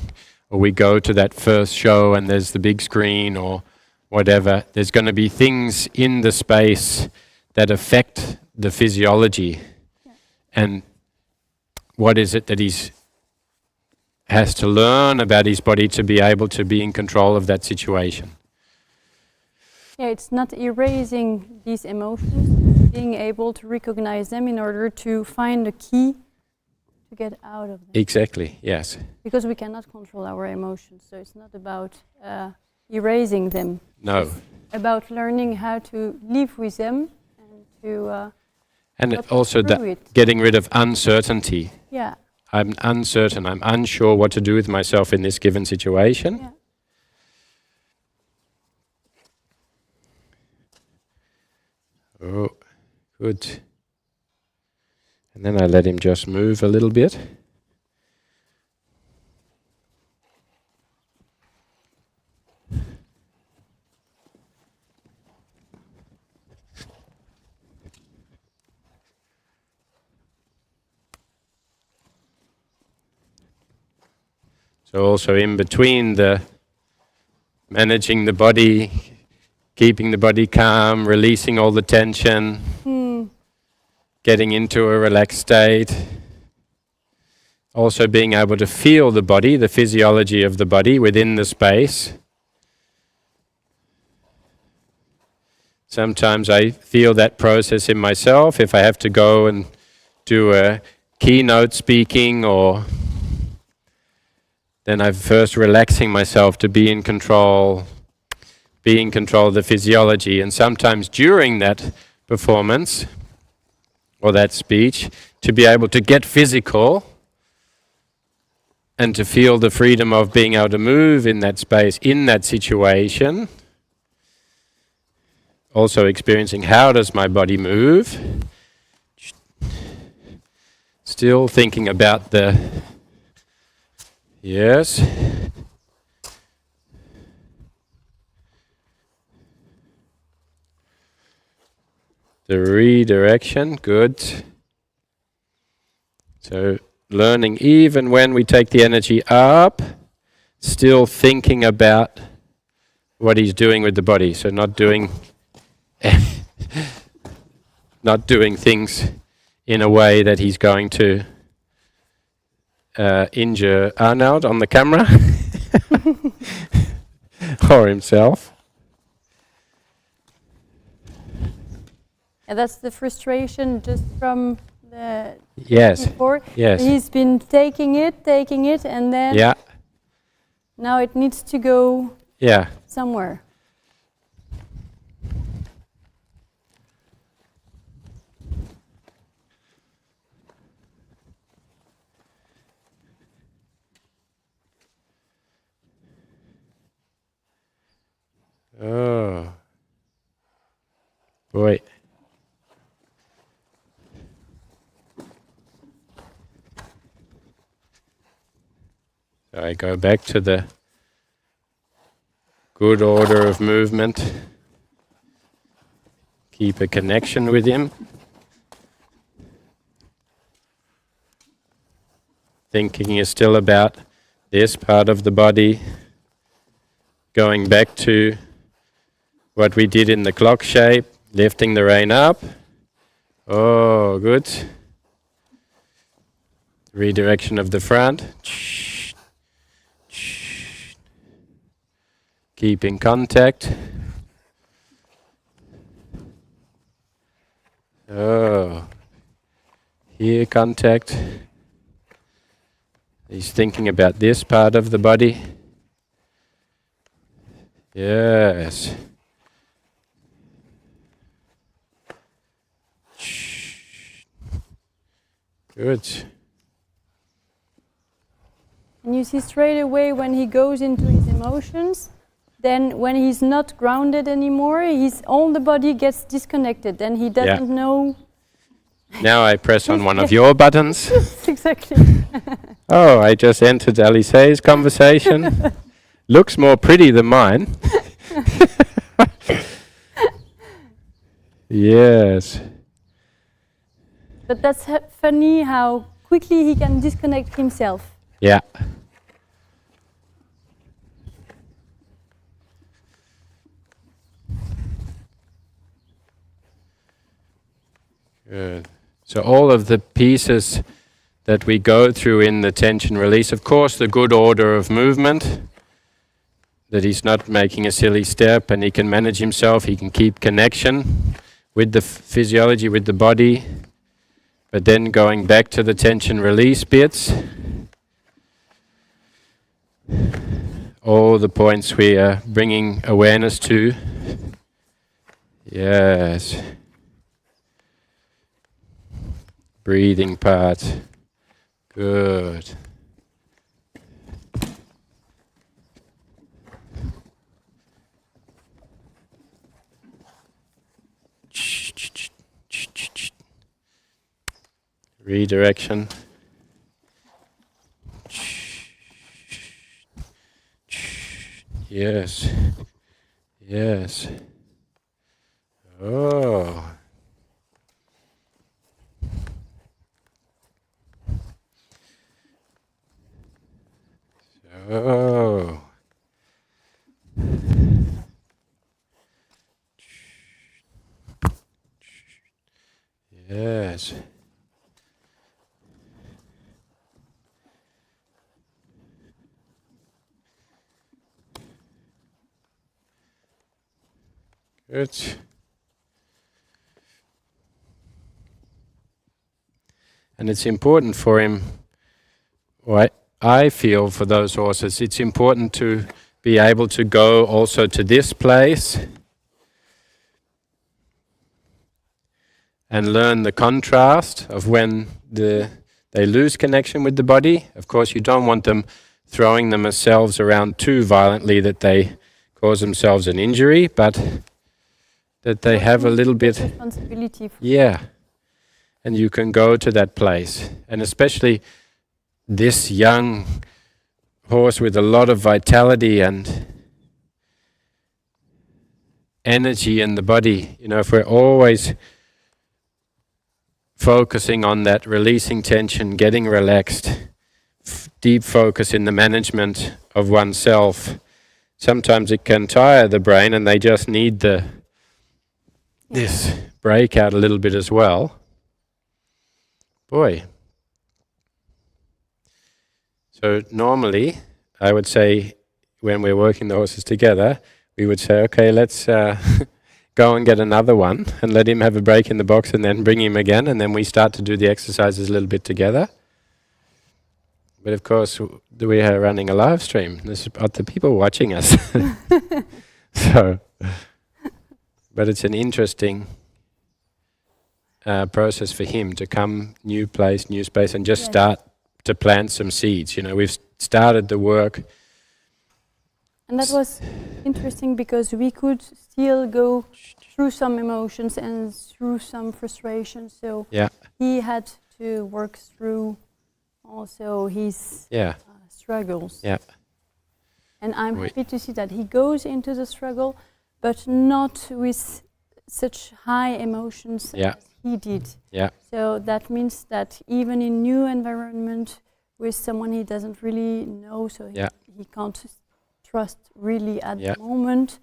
or we go to that first show and there's the big screen or whatever, there's going to be things in the space that affect the physiology. Yeah. And what is it that he's has to learn about his body to be able to be in control of that situation? Yeah, it's not erasing these emotions, being able to recognize them in order to find the key to get out of them. Exactly, yes. Because we cannot control our emotions, so it's not about erasing them. No. It's about learning how to live with them and to and also getting rid of uncertainty. Yeah. I'm uncertain, I'm unsure what to do with myself in this given situation. Yeah. Oh, good. And then I let him just move a little bit. So also in between the managing the body, keeping the body calm, releasing all the tension, getting into a relaxed state. Also being able to feel the body, the physiology of the body within the space. Sometimes I feel that process in myself if I have to go and do a keynote speaking, or then I'm first relaxing myself to be in control of the physiology. And sometimes during that performance or that speech, to be able to get physical and to feel the freedom of being able to move in that space, in that situation. Also experiencing, how does my body move? Still thinking about the, yes. The redirection, good. So learning even when we take the energy up, still thinking about what he's doing with the body. So not doing not doing things in a way that he's going to injure Arnoud on the camera or himself. And that's the frustration just from the Yes. before. Yes. He's been taking it, and then Yeah. now it needs to go Yeah. somewhere. Oh. Boy. So I go back to the good order of movement. Keep a connection with him. Thinking is still about this part of the body. Going back to what we did in the clock shape, lifting the rein up. Oh, good. Redirection of the front. Keeping contact. Oh, here contact. He's thinking about this part of the body. Yes. Good. And you see straight away when he goes into his emotions, then when he's not grounded anymore, all the body gets disconnected and he doesn't know. Now I press on one of your buttons. Exactly. Oh, I just entered Alisée's conversation. Looks more pretty than mine. Yes. But that's funny how quickly he can disconnect himself. Yeah. Good. So all of the pieces that we go through in the tension release, of course, the good order of movement, that he's not making a silly step and he can manage himself, he can keep connection with the physiology, with the body, but then going back to the tension release bits, all the points we are bringing awareness to. Yes. Breathing part. Good. Redirection. Yes. Yes. Oh. Oh. Yes. Good. And it's important for him, I feel for those horses, it's important to be able to go also to this place and learn the contrast of when they lose connection with the body. Of course, you don't want them throwing themselves around too violently that they cause themselves an injury, but that they have a little bit responsibility. Yeah. And you can go to that place. And especially this young horse with a lot of vitality and energy in the body. You know, if we're always focusing on that, releasing tension, getting relaxed, deep focus in the management of oneself, sometimes it can tire the brain and they just need this break out a little bit as well. Boy. So normally, I would say, when we're working the horses together, we would say, okay, let's go and get another one and let him have a break in the box and then bring him again, and then we start to do the exercises a little bit together. But of course, we are running a live stream. There's other people watching us. So, but it's an interesting process for him to come, new place, new space, and just start to plant some seeds. You know, we've started the work. And that was interesting because we could still go through some emotions and through some frustrations. So he had to work through also his struggles. Yeah. And I'm happy to see that he goes into the struggle, but not with such high emotions as he did. Yeah. So that means that even in new environment with someone he doesn't really know, so he can't trust really at the moment.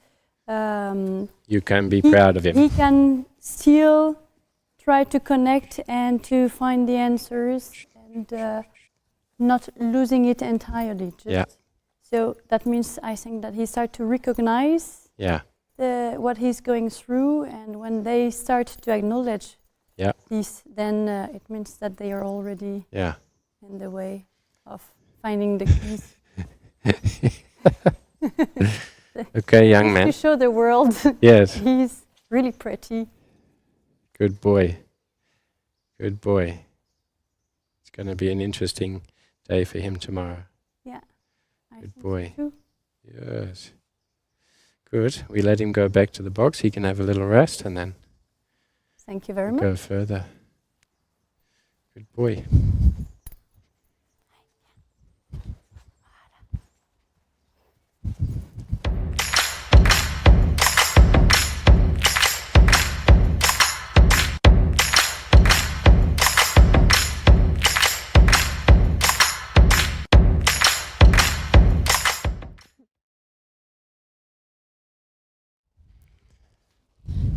You can be proud of him. He can still try to connect and to find the answers and not losing it entirely. So that means I think that he starts to recognize what he's going through, and when they start to acknowledge this, then it means that they are already in the way of finding the keys. Okay, young man. To show the world. Yes. He's really pretty. Good boy. Good boy. It's going to be an interesting day for him tomorrow. Yeah. Good boy. So yes. Good. We let him go back to the box. He can have a little rest and then thank you very much. Go further. Good boy.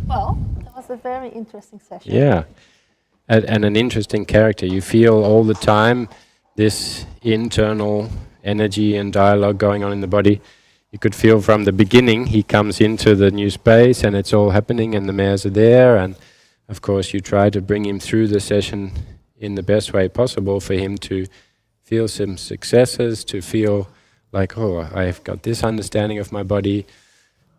Well, that was a very interesting session. Yeah, and an interesting character. You feel all the time this internal energy and dialogue going on in the body. You could feel from the beginning he comes into the new space and it's all happening and the mares are there, and of course you try to bring him through the session in the best way possible for him to feel some successes, to feel like, oh, I've got this understanding of my body.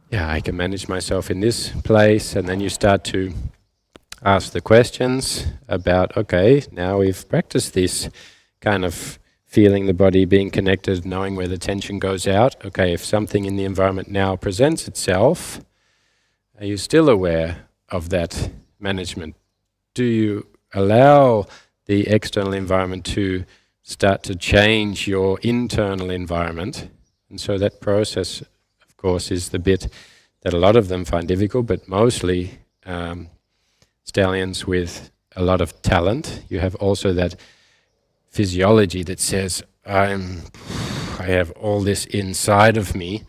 Yeah, I can manage myself in this place, and then you start to ask the questions about, okay, now we've practiced this kind of feeling the body, being connected, knowing where the tension goes out. Okay, if something in the environment now presents itself, are you still aware of that management? Do you allow the external environment to start to change your internal environment? And so that process, of course, is the bit that a lot of them find difficult, but mostly stallions with a lot of talent. You have also that physiology that says, I have all this inside of me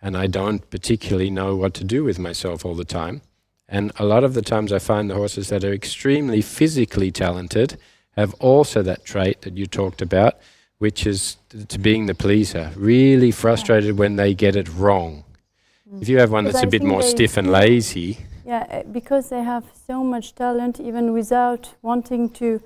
and I don't particularly know what to do with myself all the time. And a lot of the times I find the horses that are extremely physically talented have also that trait that you talked about, which is to being the pleaser, really frustrated when they get it wrong. If you have one that's a bit more stiff and lazy. Yeah, because they have so much talent, even without wanting to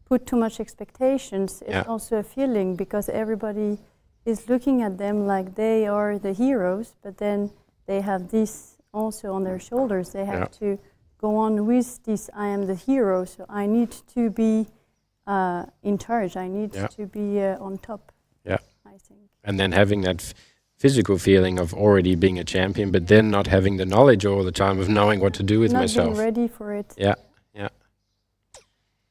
put too much expectations, it's also a feeling, because everybody is looking at them like they are the heroes, but then they have this also on their shoulders. They have to go on with this, I am the hero, so I need to be in charge, I need to be on top, I think. And then having that physical feeling of already being a champion, but then not having the knowledge all the time of knowing what to do with myself. Not being ready for it. Yeah.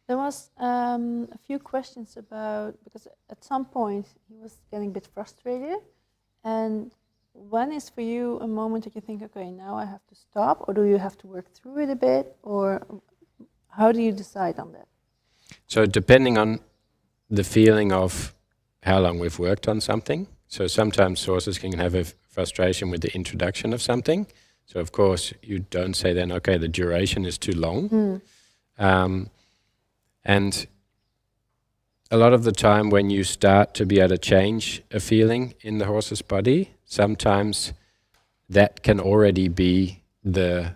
There was a few questions about, because at some point he was getting a bit frustrated, and when is for you a moment that you think, okay, now I have to stop, or do you have to work through it a bit, or how do you decide on that? So depending on the feeling of how long we've worked on something, so sometimes horses can have a frustration with the introduction of something, So of course you don't say then, okay, the duration is too long. And a lot of the time when you start to be able to change a feeling in the horse's body, sometimes that can already be the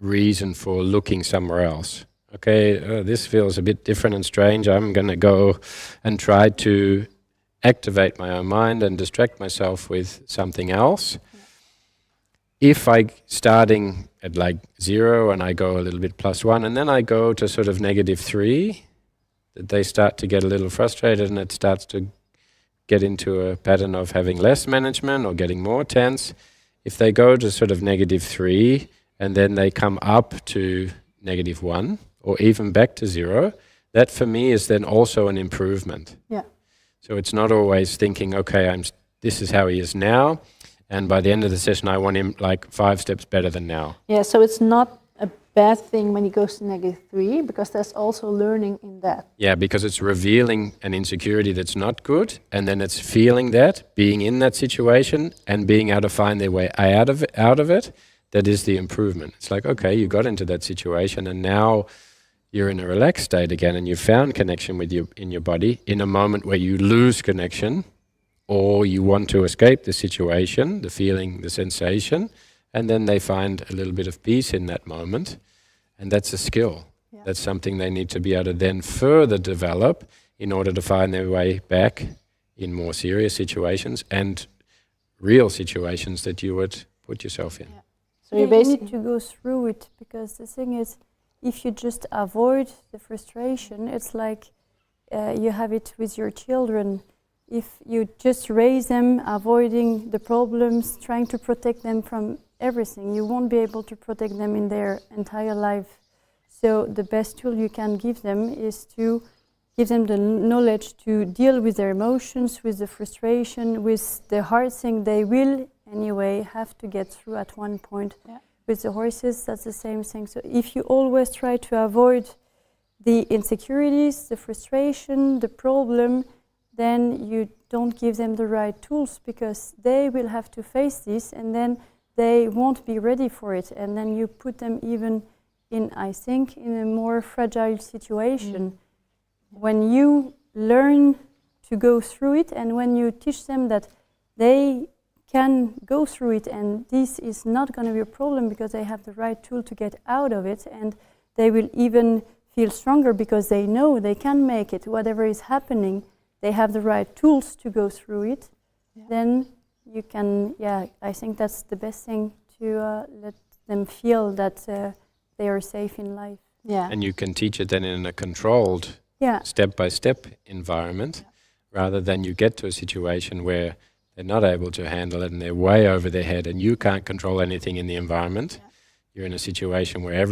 reason for looking somewhere else. Okay, this feels a bit different and strange. I'm going to go and try to activate my own mind and distract myself with something else. If I starting at like 0 and I go a little bit +1 and then I go to sort of -3, that they start to get a little frustrated and it starts to get into a pattern of having less management or getting more tense. If they go to sort of -3 and then they come up to -1 or even back to 0, that for me is then also an improvement. Yeah. So it's not always thinking, okay, this is how he is now, and by the end of the session I want him like 5 steps better than now. Yeah, so it's not a bad thing when he goes to -3, because there's also learning in that. Yeah, because it's revealing an insecurity that's not good, and then it's feeling that, being in that situation, and being able to find their way out of it. That is the improvement. It's like, okay, you got into that situation, and now you're in a relaxed state again, and you found connection with in your body. In a moment where you lose connection, or you want to escape the situation, the feeling, the sensation, and then they find a little bit of peace in that moment. And that's a skill. Yeah. That's something they need to be able to then further develop in order to find their way back in more serious situations and real situations that you would put yourself in. Yeah. So you need to go through it, because the thing is, if you just avoid the frustration, it's like you have it with your children. If you just raise them, avoiding the problems, trying to protect them from everything, you won't be able to protect them in their entire life. So the best tool you can give them is to give them the knowledge to deal with their emotions, with the frustration, with the hard thing they will anyway have to get through at one point. Yeah. With the horses, that's the same thing. So if you always try to avoid the insecurities, the frustration, the problem, then you don't give them the right tools, because they will have to face this and then they won't be ready for it. And then you put them even in, I think, in a more fragile situation. When you learn to go through it, and when you teach them that they can go through it and this is not going to be a problem because they have the right tool to get out of it, and they will even feel stronger because they know they can make it, whatever is happening, they have the right tools to go through it. Yeah. Then you can, I think that's the best thing, to let them feel that they are safe in life. Yeah. And you can teach it then in a controlled, step-by-step environment, rather than you get to a situation where they're not able to handle it and they're way over their head and you can't control anything in the environment. Yeah. You're in a situation where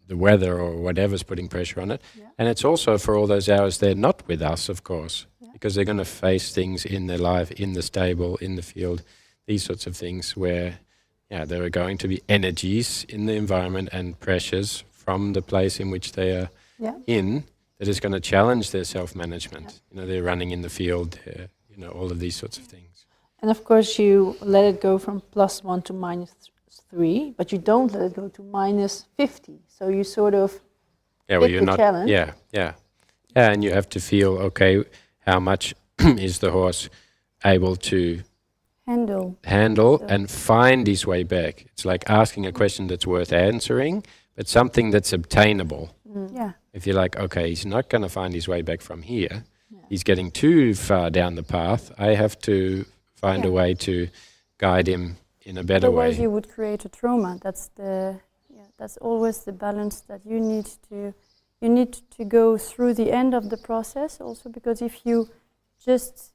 the weather or whatever's putting pressure on it. Yeah. And it's also for all those hours they're not with us, of course, because they're going to face things in their life, in the stable, in the field, these sorts of things where there are going to be energies in the environment and pressures from the place in which they are in that is going to challenge their self-management. Yeah. You know, they're running in the field, all of these sorts of things. And of course you let it go from +1 to -3, but you don't let it go to -50. So you sort of challenge. Yeah, and you have to feel, okay, how much is the horse able to handle and find his way back. It's like asking a question that's worth answering, but something that's obtainable. Yeah. If you're like, okay, he's not going to find his way back from here. Yeah. He's getting too far down the path. I have to find a way to guide him in a better way. Otherwise you would create a trauma. That's always the balance that you need to go through the end of the process also, because if you just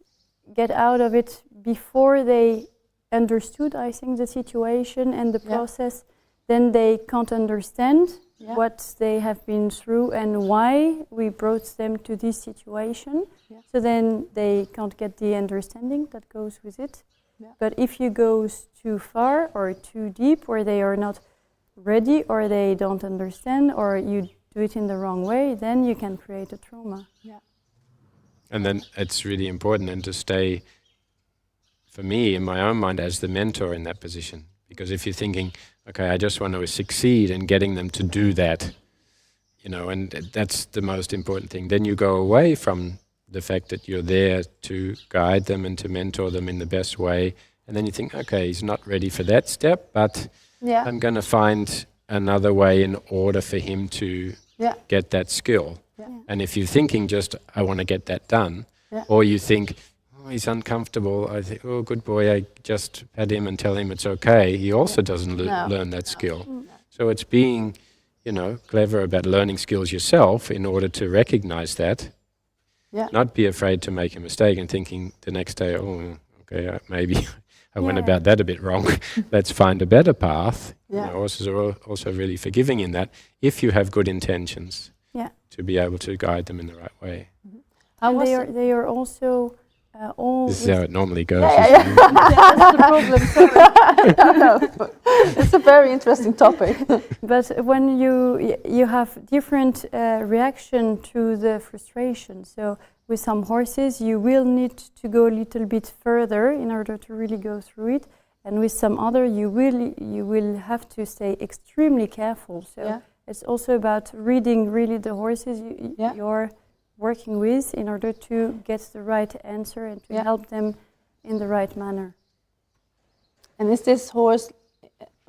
get out of it before they understood, I think, the situation and the process, then they can't understand what they have been through and why we brought them to this situation. Yeah. So then they can't get the understanding that goes with it. Yeah. But if you go too far or too deep, or they are not ready, or they don't understand, or you do it in the wrong way, then you can create a trauma. Yeah. And then it's really important then to stay, for me, in my own mind, as the mentor in that position. Because if you're thinking, okay, I just want to succeed, and getting them to do that, you know, and that's the most important thing. Then you go away from the fact that you're there to guide them and to mentor them in the best way, and then you think, okay, he's not ready for that step, but I'm going to find another way in order for him to get that skill. And if you're thinking just, I want to get that done, or you think, oh, he's uncomfortable, I think, oh, good boy, I just pat him and tell him it's okay, he also doesn't learn that skill. So it's being, you know, clever about learning skills yourself in order to recognize that, not be afraid to make a mistake and thinking the next day, oh, okay, maybe I went about that a bit wrong. Let's find a better path. You know, also really forgiving in that, if you have good intentions, to be able to guide them in the right way. And they are also all... This is how it normally goes. That's the problem, sorry. No, it's a very interesting topic. But when you have different reaction to the frustration, so with some horses you will need to go a little bit further in order to really go through it, and with some other you will have to stay extremely careful. So it's also about reading really the horses you're working with in order to get the right answer and to help them in the right manner. And is this horse,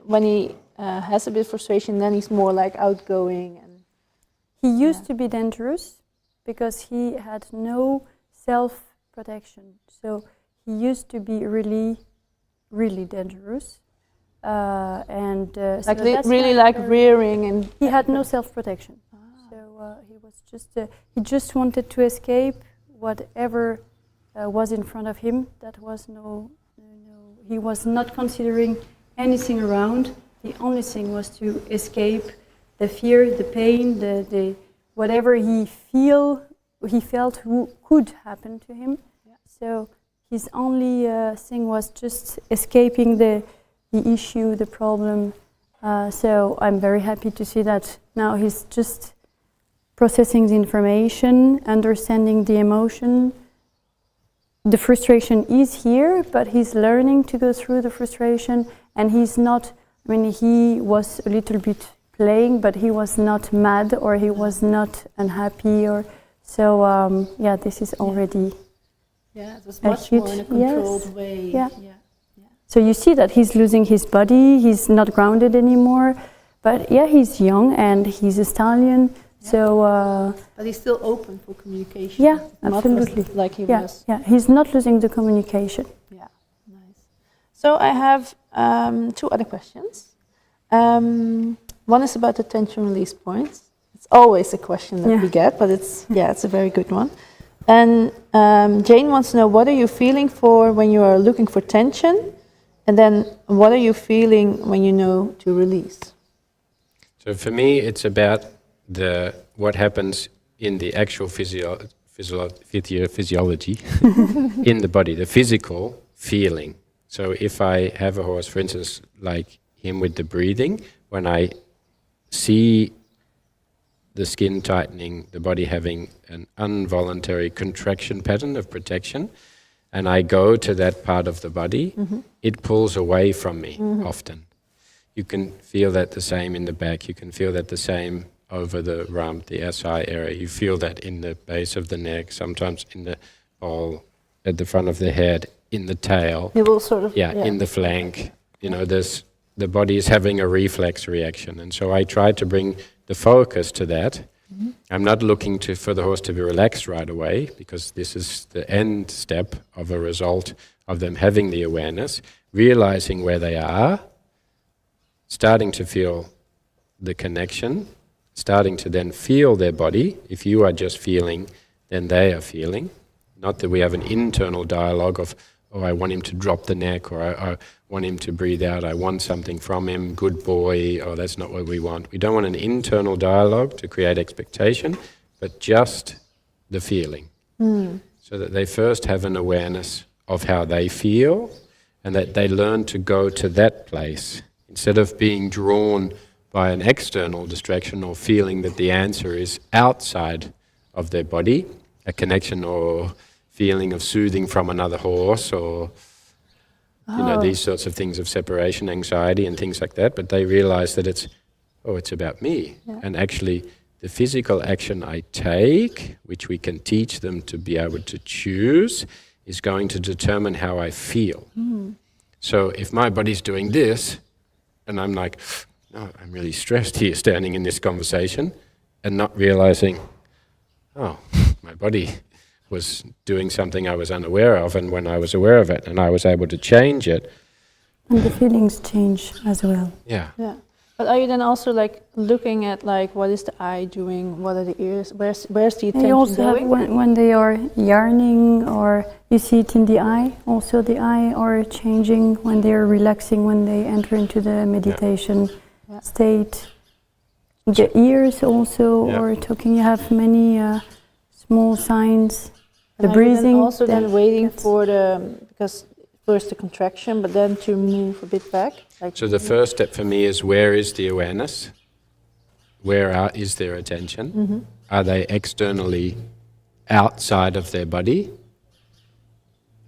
when he has a bit of frustration, then he's more like outgoing? And he used to be dangerous because he had no self-protection. So he used to be really, really dangerous. And like really like rearing, and he had no self-protection. So he was he just wanted to escape whatever was in front of him. That was he was not considering anything around. The only thing was to escape the fear, the pain, the whatever he felt could happen to him. So his only thing was just escaping the issue, the problem. So I'm very happy to see that now he's just processing the information, understanding the emotion. The frustration is here, but he's learning to go through the frustration, and he's not, I mean, he was a little bit playing, but he was not mad or he was not unhappy, or so this is already it was much more in a controlled way. So you see that he's losing his body, he's not grounded anymore, but he's young and he's a stallion. So, but he's still open for communication. Yeah, absolutely. Like he was. Yeah, he's not losing the communication. Yeah, nice. So I have 2 other questions. One is about the tension release points. It's always a question that we get, but it's a very good one. And Jane wants to know, what are you feeling for when you are looking for tension? And then what are you feeling when you know to release? So for me, it's about what happens in the actual physiology in the body, the physical feeling. So if I have a horse, for instance, like him with the breathing, when I see the skin tightening, the body having an involuntary contraction pattern of protection, and I go to that part of the body, it pulls away from me often. You can feel that the same in the back, you can feel that the same over the rump, the SI area. You feel that in the base of the neck, sometimes in the bowl, at the front of the head, in the tail. It will sort of... in the flank. You know, the body is having a reflex reaction. And so I try to bring the focus to that. I'm not looking for the horse to be relaxed right away, because this is the end step of a result of them having the awareness, realizing where they are, starting to feel the connection, starting to then feel their body. If you are just feeling, then they are feeling. Not that we have an internal dialogue of, oh, I want him to drop the neck, or I want him to breathe out, I want something from him, good boy, oh, that's not what we want. We don't want an internal dialogue to create expectation, but just the feeling. So that they first have an awareness of how they feel, and that they learn to go to that place, instead of being drawn by an external distraction or feeling that the answer is outside of their body, a connection or feeling of soothing from another horse, or you know, these sorts of things of separation anxiety and things like that, but they realize that it's about me. Yeah. And actually the physical action I take, which we can teach them to be able to choose, is going to determine how I feel. So if my body's doing this, and I'm like, no, I'm really stressed here standing in this conversation, and not realizing, oh, my body was doing something I was unaware of, and when I was aware of it and I was able to change it. And the feelings change as well. Yeah. Yeah. But are you then also like looking at like what is the eye doing, what are the ears, where's the attention They also going? have when they are yarning, or you see it in the eye, also the eye are changing when they are relaxing, when they enter into the meditation state. The ears also are talking, you have many small signs, the And breathing. Are you then also then waiting for because first the contraction, but then to move a bit back? Like So the first step for me is, where is the awareness? Where is their attention? Are they externally outside of their body,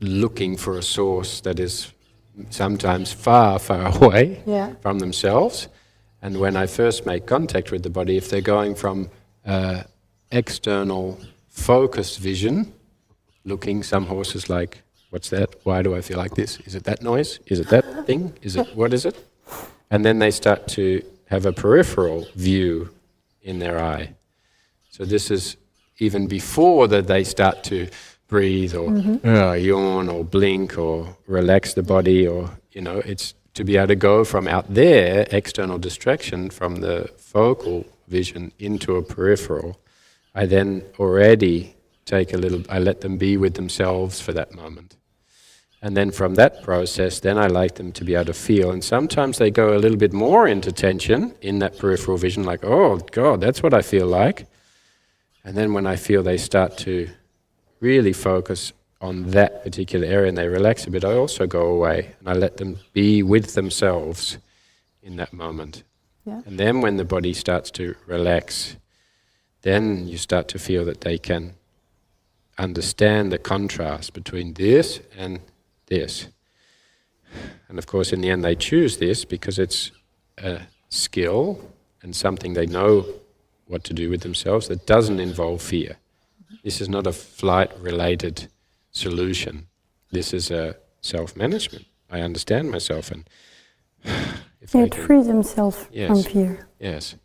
looking for a source that is sometimes far, far away from themselves? And when I first make contact with the body, if they're going from external focused vision, looking, some horses like, what's that? Why do I feel like this? Is it that noise? Is it that thing? Is it, what is it? And then they start to have a peripheral view in their eye. So this is even before that they start to breathe or yawn or blink or relax the body, or, you know, it's to be able to go from out there, external distraction, from the focal vision into a peripheral. I then already I let them be with themselves for that moment. And then from that process, then I like them to be able to feel. And sometimes they go a little bit more into tension in that peripheral vision, like, oh God, that's what I feel like. And then when I feel they start to really focus on that particular area and they relax a bit, I also go away and I let them be with themselves in that moment. Yeah. And then when the body starts to relax, then you start to feel that they can understand the contrast between this and this. And of course, in the end, they choose this because it's a skill and something they know what to do with themselves that doesn't involve fear. This is not a flight-related solution. This is a self-management. I understand myself, and if They free themselves from fear. Yes,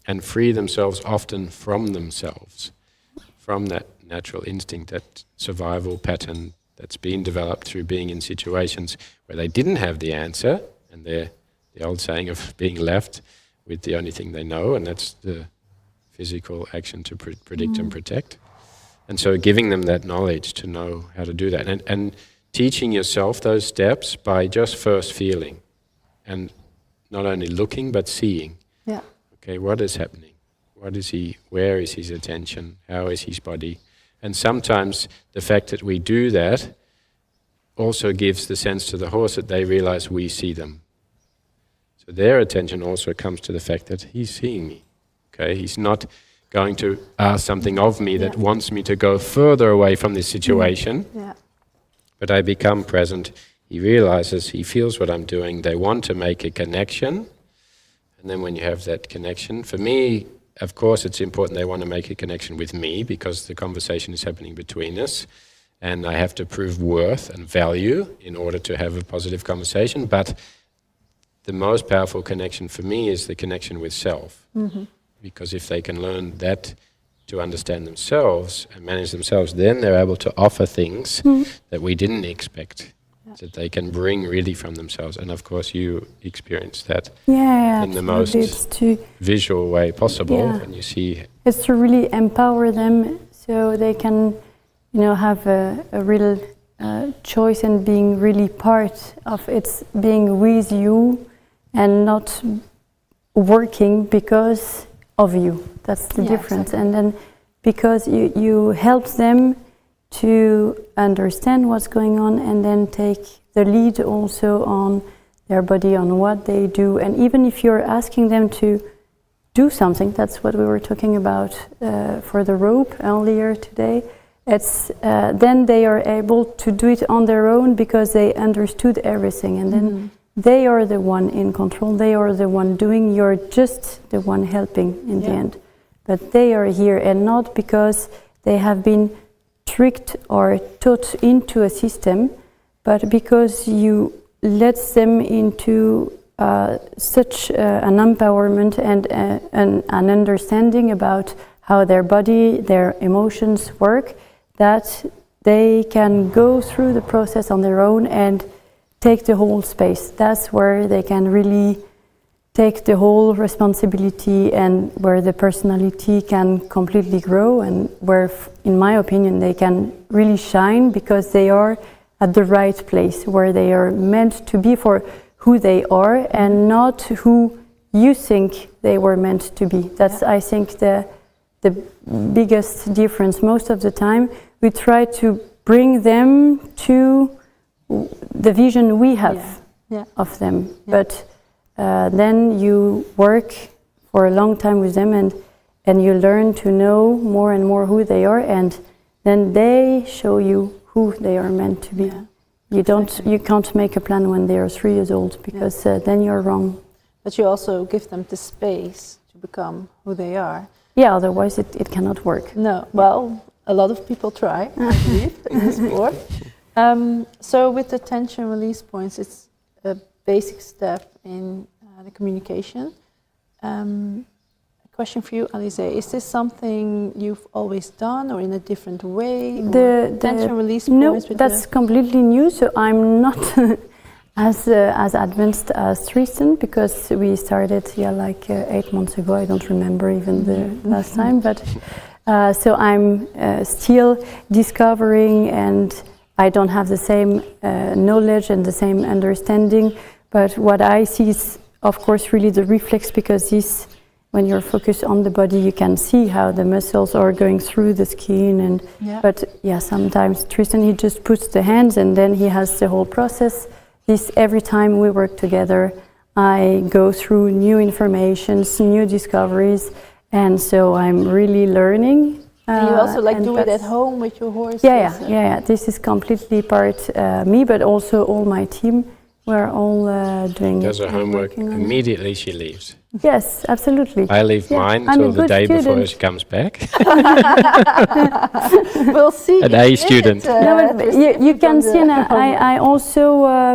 and free themselves often from themselves, from that natural instinct, that survival pattern that's been developed through being in situations where they didn't have the answer, and the old saying of being left with the only thing they know, and that's the physical action to predict and protect. And so giving them that knowledge to know how to do that, and teaching yourself those steps by just first feeling, and not only looking but seeing. Yeah. Okay, what is happening? Where is his attention? How is his body? And sometimes the fact that we do that also gives the sense to the horse that they realize we see them. So their attention also comes to the fact that he's seeing me. Okay, he's not going to ask something of me that wants me to go further away from this situation. Yeah. But I become present. He realizes, he feels what I'm doing. They want to make a connection. And then when you have that connection, for me, of course, it's important they want to make a connection with me because the conversation is happening between us. And I have to prove worth and value in order to have a positive conversation. But the most powerful connection for me is the connection with self. Because if they can learn that to understand themselves and manage themselves, then they're able to offer things that we didn't expect, that they can bring really from themselves. And of course you experience that in the most visual way possible. And you see it's to really empower them so they can, you know, have a real choice and being really part of it, being with you and not working because of you. That's the difference. Exactly. And then because you help them to understand what's going on and then take the lead also on their body, on what they do. And even if you're asking them to do something, that's what we were talking about for the rope earlier today, it's then they are able to do it on their own because they understood everything, and then they are the one in control. They are the one doing. You're just the one helping in the end. But they are here, and not because they have been tricked or taught into a system, but because you let them into such an empowerment and an understanding about how their body, their emotions work, that they can go through the process on their own and take the whole space. That's where they can really take the whole responsibility, and where the personality can completely grow, and where, in my opinion, they can really shine, because they are at the right place, where they are meant to be for who they are and not who you think they were meant to be. That's, I think, the biggest difference. Most of the time we try to bring them to the vision we have of them, but then you work for a long time with them, and you learn to know more and more who they are, and then they show you who they are meant to be. You can't make a plan when they are 3 years old, because then you're wrong. But you also give them the space to become who they are. Yeah, otherwise it cannot work. No, well, a lot of people try, I believe, in this sport. So with the tension release points, it's a basic step in the communication. A question for you, Alizée. Is this something you've always done, or in a different way? The tension release no, points? that's completely new. So I'm not as advanced as Tristan, because we started like 8 months ago. I don't remember even the last time, but so I'm still discovering, and I don't have the same knowledge and the same understanding. But what I see is, of course, really the reflex, because this, when you're focused on the body, you can see how the muscles are going through the skin. And but sometimes Tristan, he just puts the hands, and then he has the whole process. This, every time we work together, I go through new informations, new discoveries, and so I'm really learning. And you also do it at home with your horses? Yeah. This is completely part me, but also all my team. We're all doing it. Does her homework immediately she leaves. Yes, absolutely. I leave mine till the day before she comes back. We'll see. An A student. No, but you can see, and I also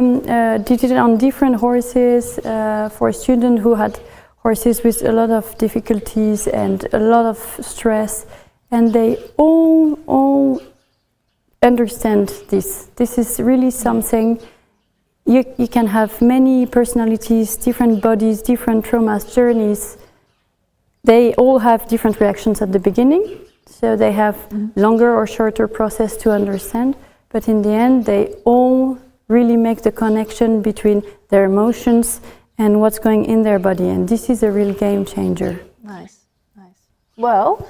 did it on different horses for a student who had horses with a lot of difficulties and a lot of stress, and they all understand this. This is really something. You can have many personalities, different bodies, different traumas, journeys. They all have different reactions at the beginning, so they have longer or shorter process to understand, but in the end they all really make the connection between their emotions and what's going in their body, and this is a real game changer. Nice. Well,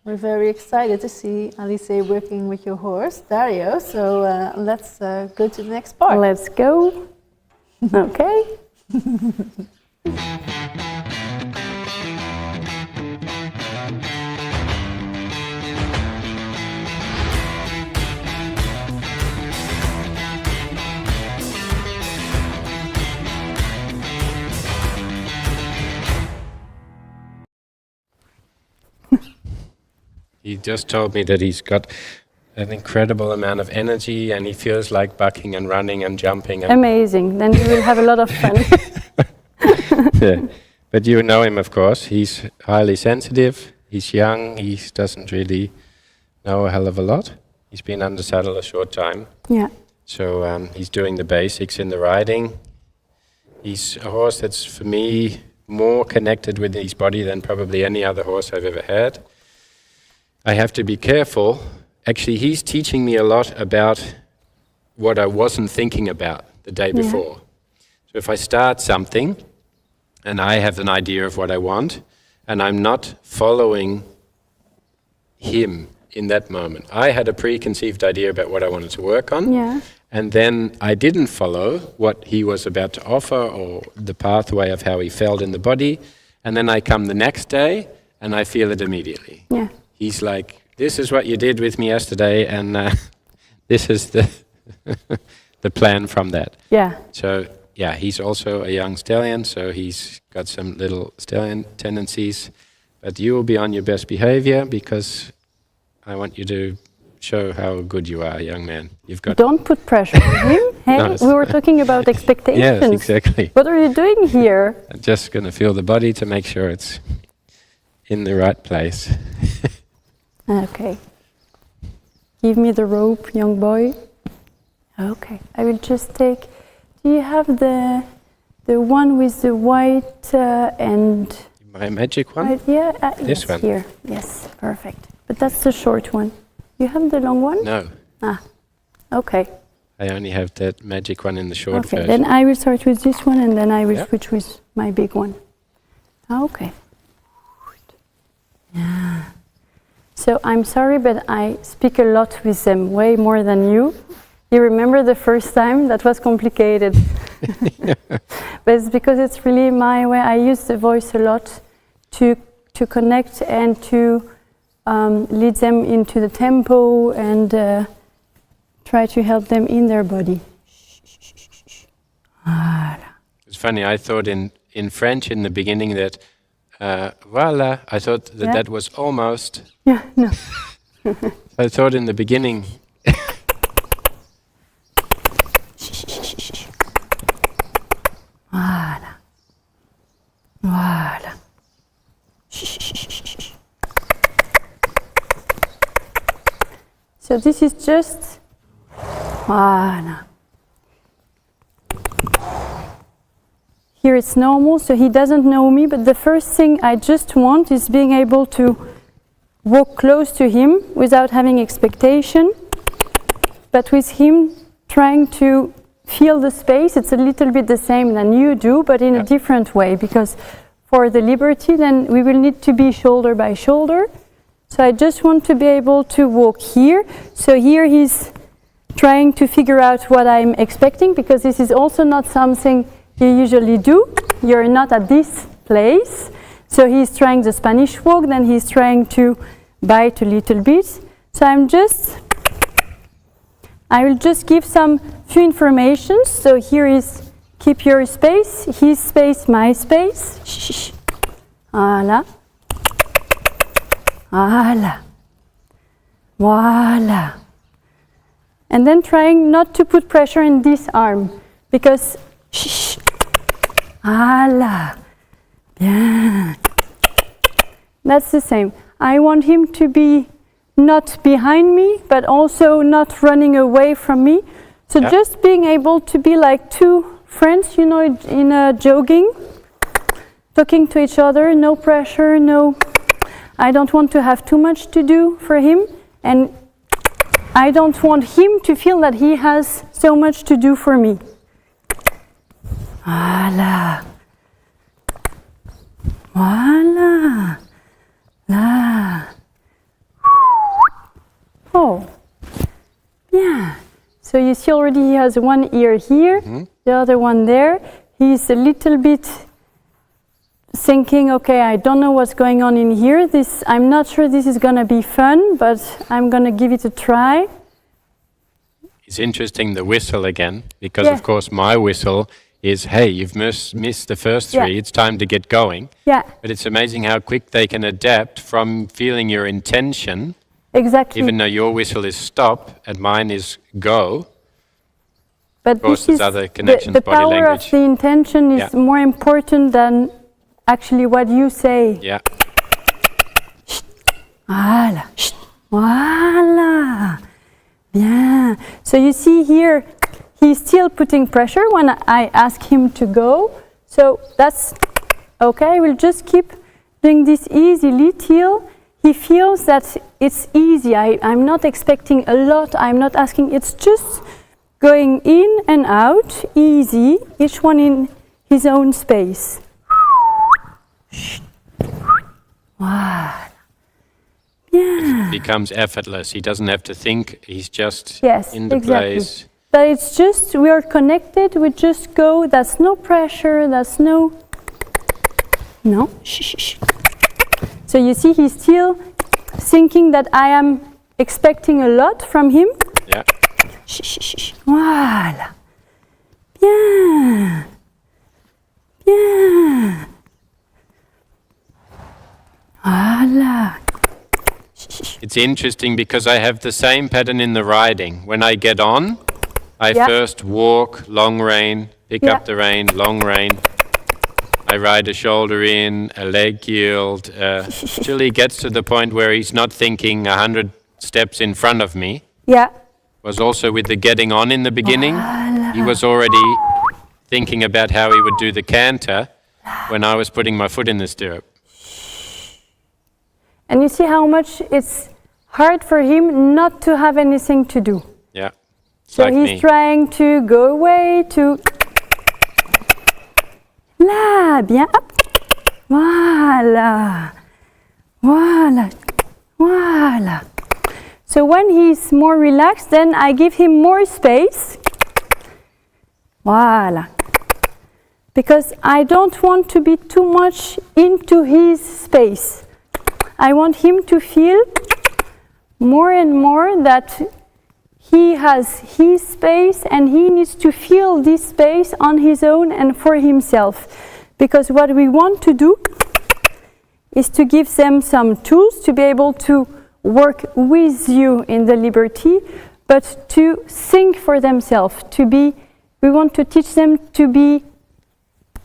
we're very excited to see Alizée working with your horse, Dario. So let's go to the next part. Let's go. Okay. He just told me that he's got an incredible amount of energy, and he feels like bucking and running and jumping. And amazing. Then you will have a lot of fun. yeah. But you know him, of course. He's highly sensitive. He's young. He doesn't really know a hell of a lot. He's been under saddle a short time. Yeah. So he's doing the basics in the riding. He's a horse that's, for me, more connected with his body than probably any other horse I've ever had. I have to be careful. Actually, he's teaching me a lot about what I wasn't thinking about the day before. So if I start something and I have an idea of what I want, and I'm not following him in that moment. I had a preconceived idea about what I wanted to work on, and then I didn't follow what he was about to offer or the pathway of how he felt in the body, and then I come the next day and I feel it immediately. Yeah. He's like this is what you did with me yesterday, and this is the the plan from that. Yeah. So yeah, he's also a young stallion, so he's got some little stallion tendencies. But you will be on your best behavior because I want you to show how good you are, young man. You've got. Don't put pressure on him. Hey, No, we were talking about expectations. Yes, exactly. What are you doing here? I'm just gonna feel the body to make sure it's in the right place. Okay. Give me the rope, young boy. Okay. I will just take. Do you have the one with the white and? My magic one? White, yeah. This yes, one. Here. Yes. Perfect. But that's the short one. You have the long one? No. Ah. Okay. I only have that magic one in the short Okay. version. Then I will start with this one, and then I will Yeah. switch with my big one. Okay. Yeah. So I'm sorry, but I speak a lot with them, way more than you. You remember the first time? That was complicated. But it's because it's really my way. I use the voice a lot to connect and to lead them into the tempo and try to help them in their body. It's funny, I thought in French in the beginning that voilà, I thought that Yeah. that was almost. Yeah, no. I thought in the beginning. Voilà. Voilà. So this is just, voilà. Here it's normal, so he doesn't know me, but the first thing I just want is being able to walk close to him without having expectation, but with him trying to feel the space. It's a little bit the same than you do, but in a different way, because for the liberty, then we will need to be shoulder by shoulder. So I just want to be able to walk here. So here he's trying to figure out what I'm expecting, because this is also not something you usually do. You're not at this place. So he's trying the Spanish walk, then he's trying to bite a little bit. So I will just give some few informations. So here is keep your space, his space, my space. Shh. Voilà. Voilà. Voilà. And then trying not to put pressure in this arm, because shh. Voilà. Bien. That's the same. I want him to be not behind me, but also not running away from me. So just being able to be like two friends, you know, in a jogging, talking to each other, no pressure, no. I don't want to have too much to do for him, and I don't want him to feel that he has so much to do for me. Voilà. Voilà. Là. Oh. Yeah. So you see already he has one ear here, the other one there. He's a little bit thinking, okay, I don't know what's going on in here. I'm not sure this is going to be fun, but I'm going to give it a try. It's interesting, the whistle again, because of course my whistle is, hey, you've missed the first three, it's time to get going. Yeah. But it's amazing how quick they can adapt from feeling your intention, Exactly. even though your whistle is stop and mine is go. But Of course, this there's is other connections, the body power language. of the intention is more important than actually what you say. Yeah. Voilà. Voilà. Bien. So you see here, he's still putting pressure when I ask him to go. So that's okay. We'll just keep doing this easily till he feels that it's easy. I'm not expecting a lot. I'm not asking. It's just going in and out, easy, each one in his own space. Wow. Yeah. It becomes effortless. He doesn't have to think. He's just Yes, in the exactly. place. But it's just, we are connected, we just go, that's no pressure, that's no. Shh. So you see he's still thinking that I am expecting a lot from him. Yeah. Voilà. Bien. Bien. Voilà. It's interesting because I have the same pattern in the riding. When I get on, I first walk, long rein, pick up the rein, long rein. I ride a shoulder in, a leg yield, till he gets to the point where he's not thinking 100 steps in front of me. Yeah. Was also with the getting on in the beginning. He was already thinking about how he would do the canter when I was putting my foot in the stirrup. And you see how much it's hard for him not to have anything to do. Yeah. So like he's trying to go away to... Là, bien, hop. Voilà. Voilà. Voilà. So when he's more relaxed, then I give him more space. Voilà. Because I don't want to be too much into his space. I want him to feel more and more that he has his space and he needs to feel this space on his own and for himself. Because what we want to do is to give them some tools to be able to work with you in the liberty, but to think for themselves, we want to teach them to be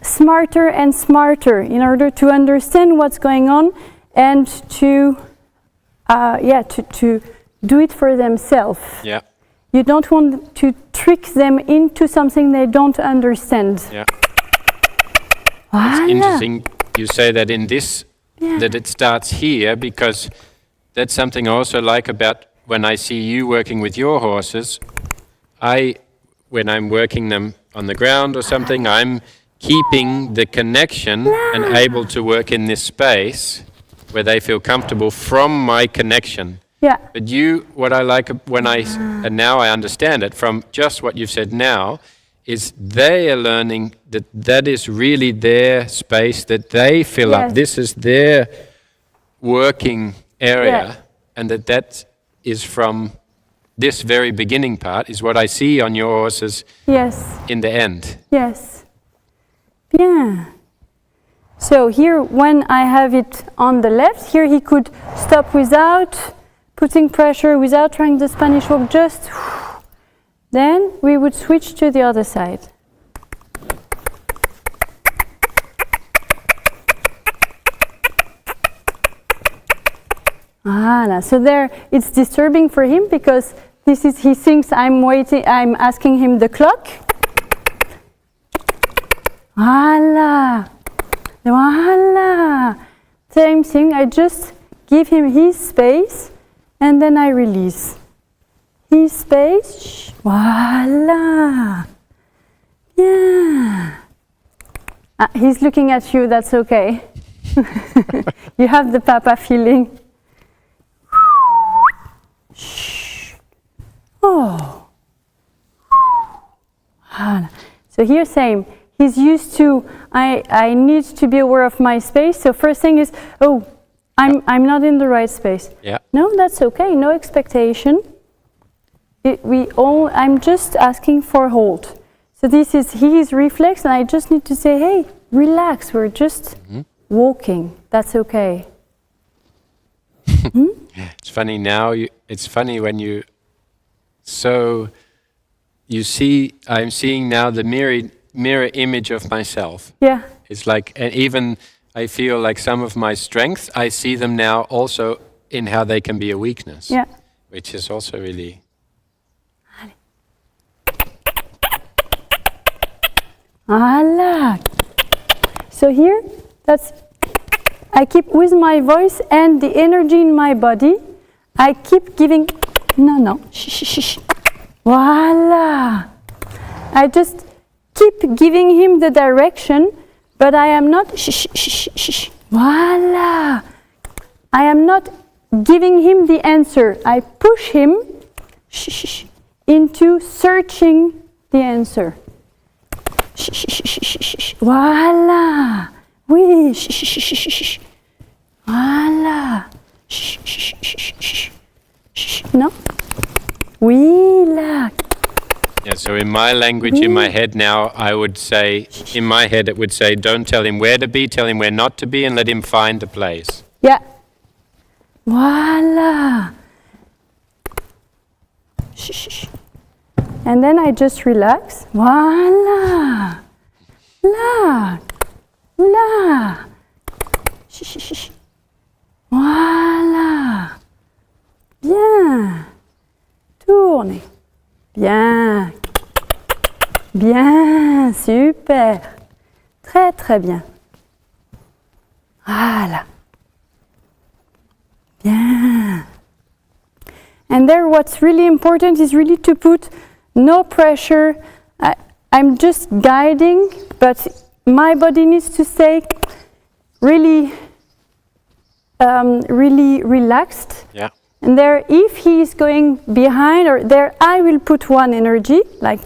smarter and smarter in order to understand what's going on and to do it for themselves. Yeah. You don't want to trick them into something they don't understand. Yeah. Voilà. It's interesting you say that in this, that it starts here, because that's something I also like about when I see you working with your horses. When I'm working them on the ground or something, I'm keeping the connection and able to work in this space where they feel comfortable from my connection. Yeah. But what I like and now I understand it from just what you've said now, is they are learning that is really their space, that they fill up. This is their working area, and that is from this very beginning part, is what I see on your horses in the end. Yes. Bien. So here, when I have it on the left, here he could stop without putting pressure, without trying the Spanish walk, just... Then we would switch to the other side. Voilà. So there, it's disturbing for him because he thinks I'm asking him the clock. Voilà. Voilà. Same thing, I just give him his space and then I release. His space. Voilà. Yeah. He's looking at you, that's okay. You have the papa feeling. Oh. Voilà. So here, same. He's used to, I need to be aware of my space. So first thing is, I'm not in the right space. Yeah. No, that's okay, no expectation. I'm just asking for hold. So this is his reflex and I just need to say, hey, relax, we're just walking. That's okay. It's funny now, it's funny when you see, I'm seeing now the mirror image of myself. Yeah. It's like, and even I feel like some of my strengths, I see them now also in how they can be a weakness. Yeah. Which is also really... Voilà. So here, I keep with my voice and the energy in my body, I keep giving, no, shh. Voilà. I just keep giving him the direction, but I am not, shh. Voilà. I am not giving him the answer. I push him into searching the answer. Voilà. Oui. Voilà. No? Oui, là. Yeah, so in my language, in my head now, I would say, in my head it would say, don't tell him where to be, tell him where not to be, and let him find a place. Yeah. Voilà. Shh, shh, shh. And then I just relax. Voilà. Là. Là. Shh, shh, shh, shh. Voilà. Bien. Tournez. Bien. Bien. Super. Très, très bien. Voilà. Bien. And there what's really important is really to put no pressure. I'm just guiding, but my body needs to stay really, really relaxed. Yeah. And there, if he is going behind or there, I will put one energy, like,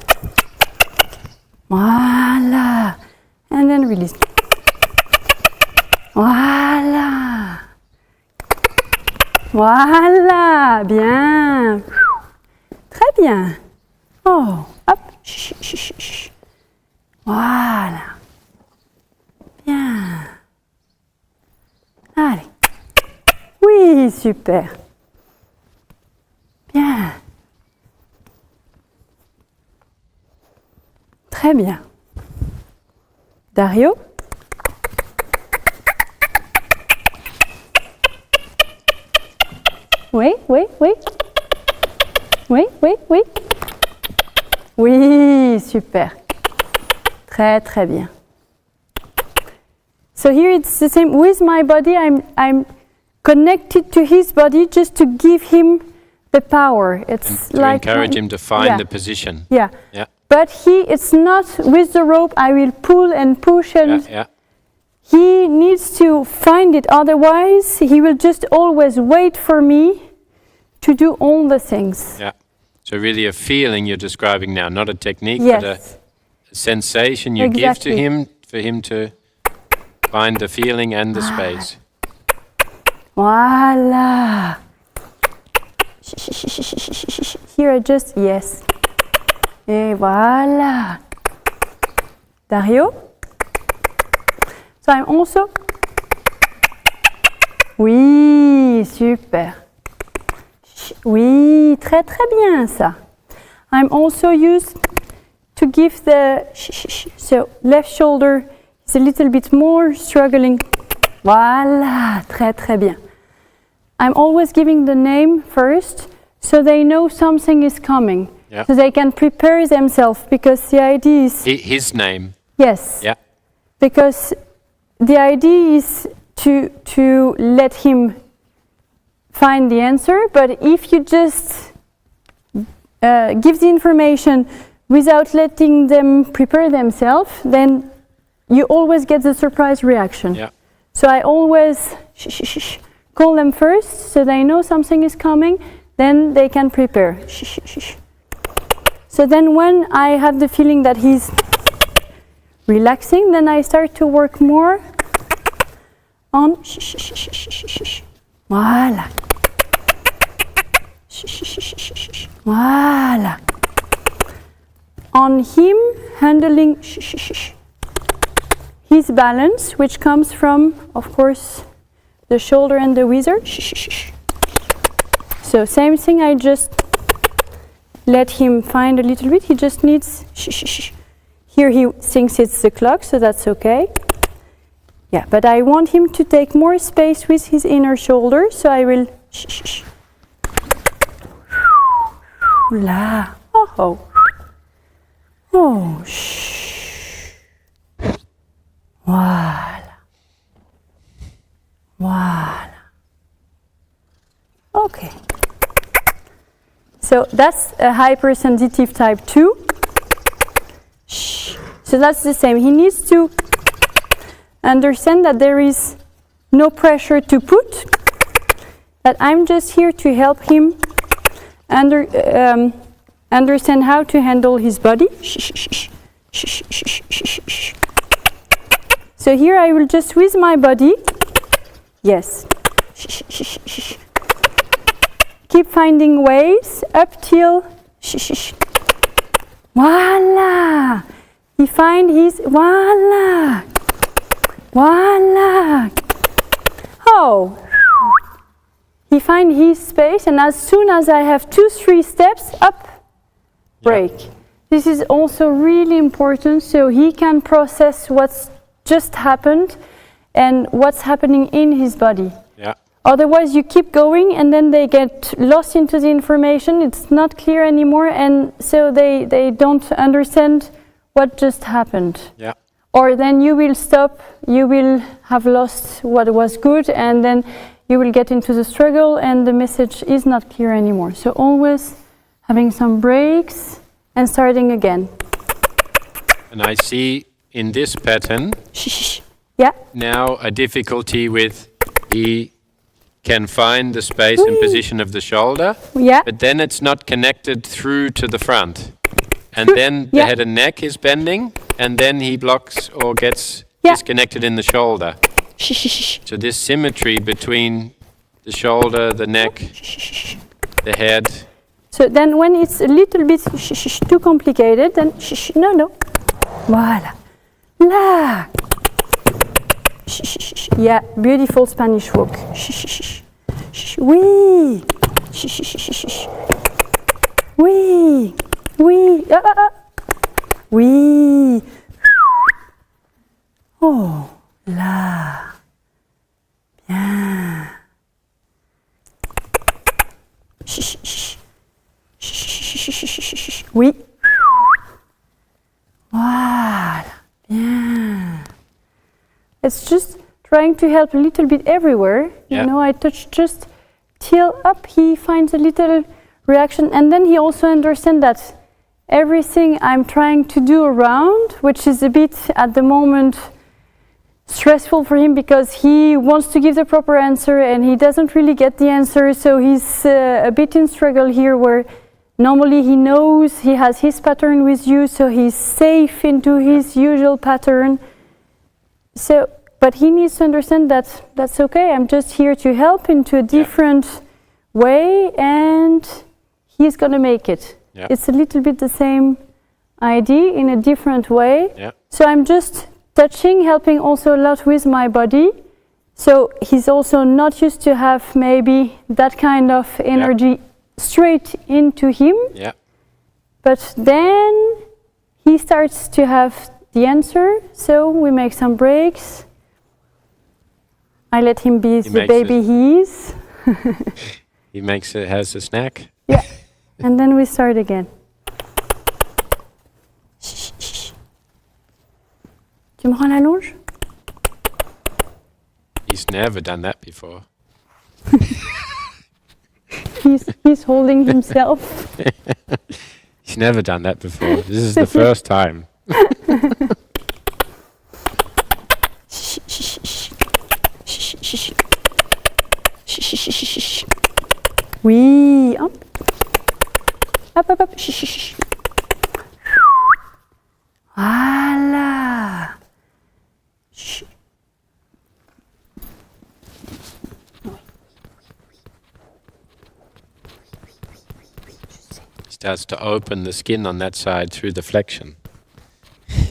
voila, and then release. Voilà. Voilà, bien. Très bien. Oh, hop. Chut, chut, chut, chut. Voilà. Bien. Allez. Oui, super. Bien. Très bien. Dario? Oui, oui, oui. Oui, oui, oui. Oui, super. Très, très bien. So here it's the same. With my body, I'm connected to his body just to give him the power. It's To like encourage him to find yeah. the position. Yeah. Yeah. But it's not with the rope. I will pull and push and Yeah. he needs to find it. Otherwise, he will just always wait for me to do all the things. Yeah. So really a feeling you're describing now, not a technique, Yes. but a sensation you give to him for him to find the feeling and the space. Voila. Here I just, yes. Et voilà. Dario? So I'm also... Oui, super. Oui, très très bien ça. I'm also used to give the... So left shoulder is a little bit more struggling. Voilà, très très bien. I'm always giving the name first so they know something is coming. Yep. So they can prepare themselves because the idea is... His name. Yes. Yeah. Because the idea is to let him find the answer, but if you just give the information without letting them prepare themselves, then you always get the surprise reaction. Yeah. So I always call them first so they know something is coming, then they can prepare. So then when I have the feeling that he's relaxing, then I start to work more on voilà. Voilà. On him handling his balance, which comes from, of course, the shoulder and the wizard. So same thing, I just let him find a little bit. He just needs... Here he thinks it's the clock, so that's okay. Yeah, but I want him to take more space with his inner shoulder, so I will... La. Oh. Oh. Shh. Voilà. Voilà. Okay. So that's a hypersensitive type 2. Shh. So that's the same. He needs to understand that there is no pressure to put, that I'm just here to help him understand how to handle his body. So here I will just with my body, yes, keep finding ways up till voila. He find his voila. Voila. Oh. He find his space, and as soon as I have 2-3 steps up, break. Yeah. This is also really important, so he can process what's just happened and what's happening in his body. Yeah. Otherwise, you keep going, and then they get lost into the information. It's not clear anymore, and so they don't understand what just happened. Yeah. Or then you will stop. You will have lost what was good, and then you will get into the struggle, and the message is not clear anymore. So always having some breaks and starting again. And I see in this pattern yeah. now a difficulty with he can find the space and position of the shoulder, yeah. but then it's not connected through to the front. And then the head and neck is bending, and then he blocks or gets disconnected in the shoulder. So this symmetry between the shoulder, the neck, the head. So then when it's a little bit too complicated, then no. Voila. La. Yeah, beautiful Spanish walk. Oui. Oui. Oui. Oui. Oh. Là. Bien. Oui. Voilà. Bien. It's just trying to help a little bit everywhere. Yeah. You know, I touch just till up, he finds a little reaction, and then he also understands that everything I'm trying to do around, which is a bit at the moment stressful for him because he wants to give the proper answer and he doesn't really get the answer, so he's a bit in struggle here where normally he knows he has his pattern with you, so he's safe into his usual pattern. So, but he needs to understand that that's okay, I'm just here to help into a different way, and he's gonna make it. Yeah. It's a little bit the same idea in a different way. Yeah. So I'm just touching, helping also a lot with my body. So he's also not used to have maybe that kind of energy straight into him. Yeah. But then he starts to have the answer, so we make some breaks. I let him be the baby he is. He has a snack. Yeah. And then we start again. Tu me rends la longe? He's never done that before. He's holding himself. He's never done that before. This is the first time. Oui, hop. Hop, hop, hop. Voilà. Starts to open the skin on that side through the flexion.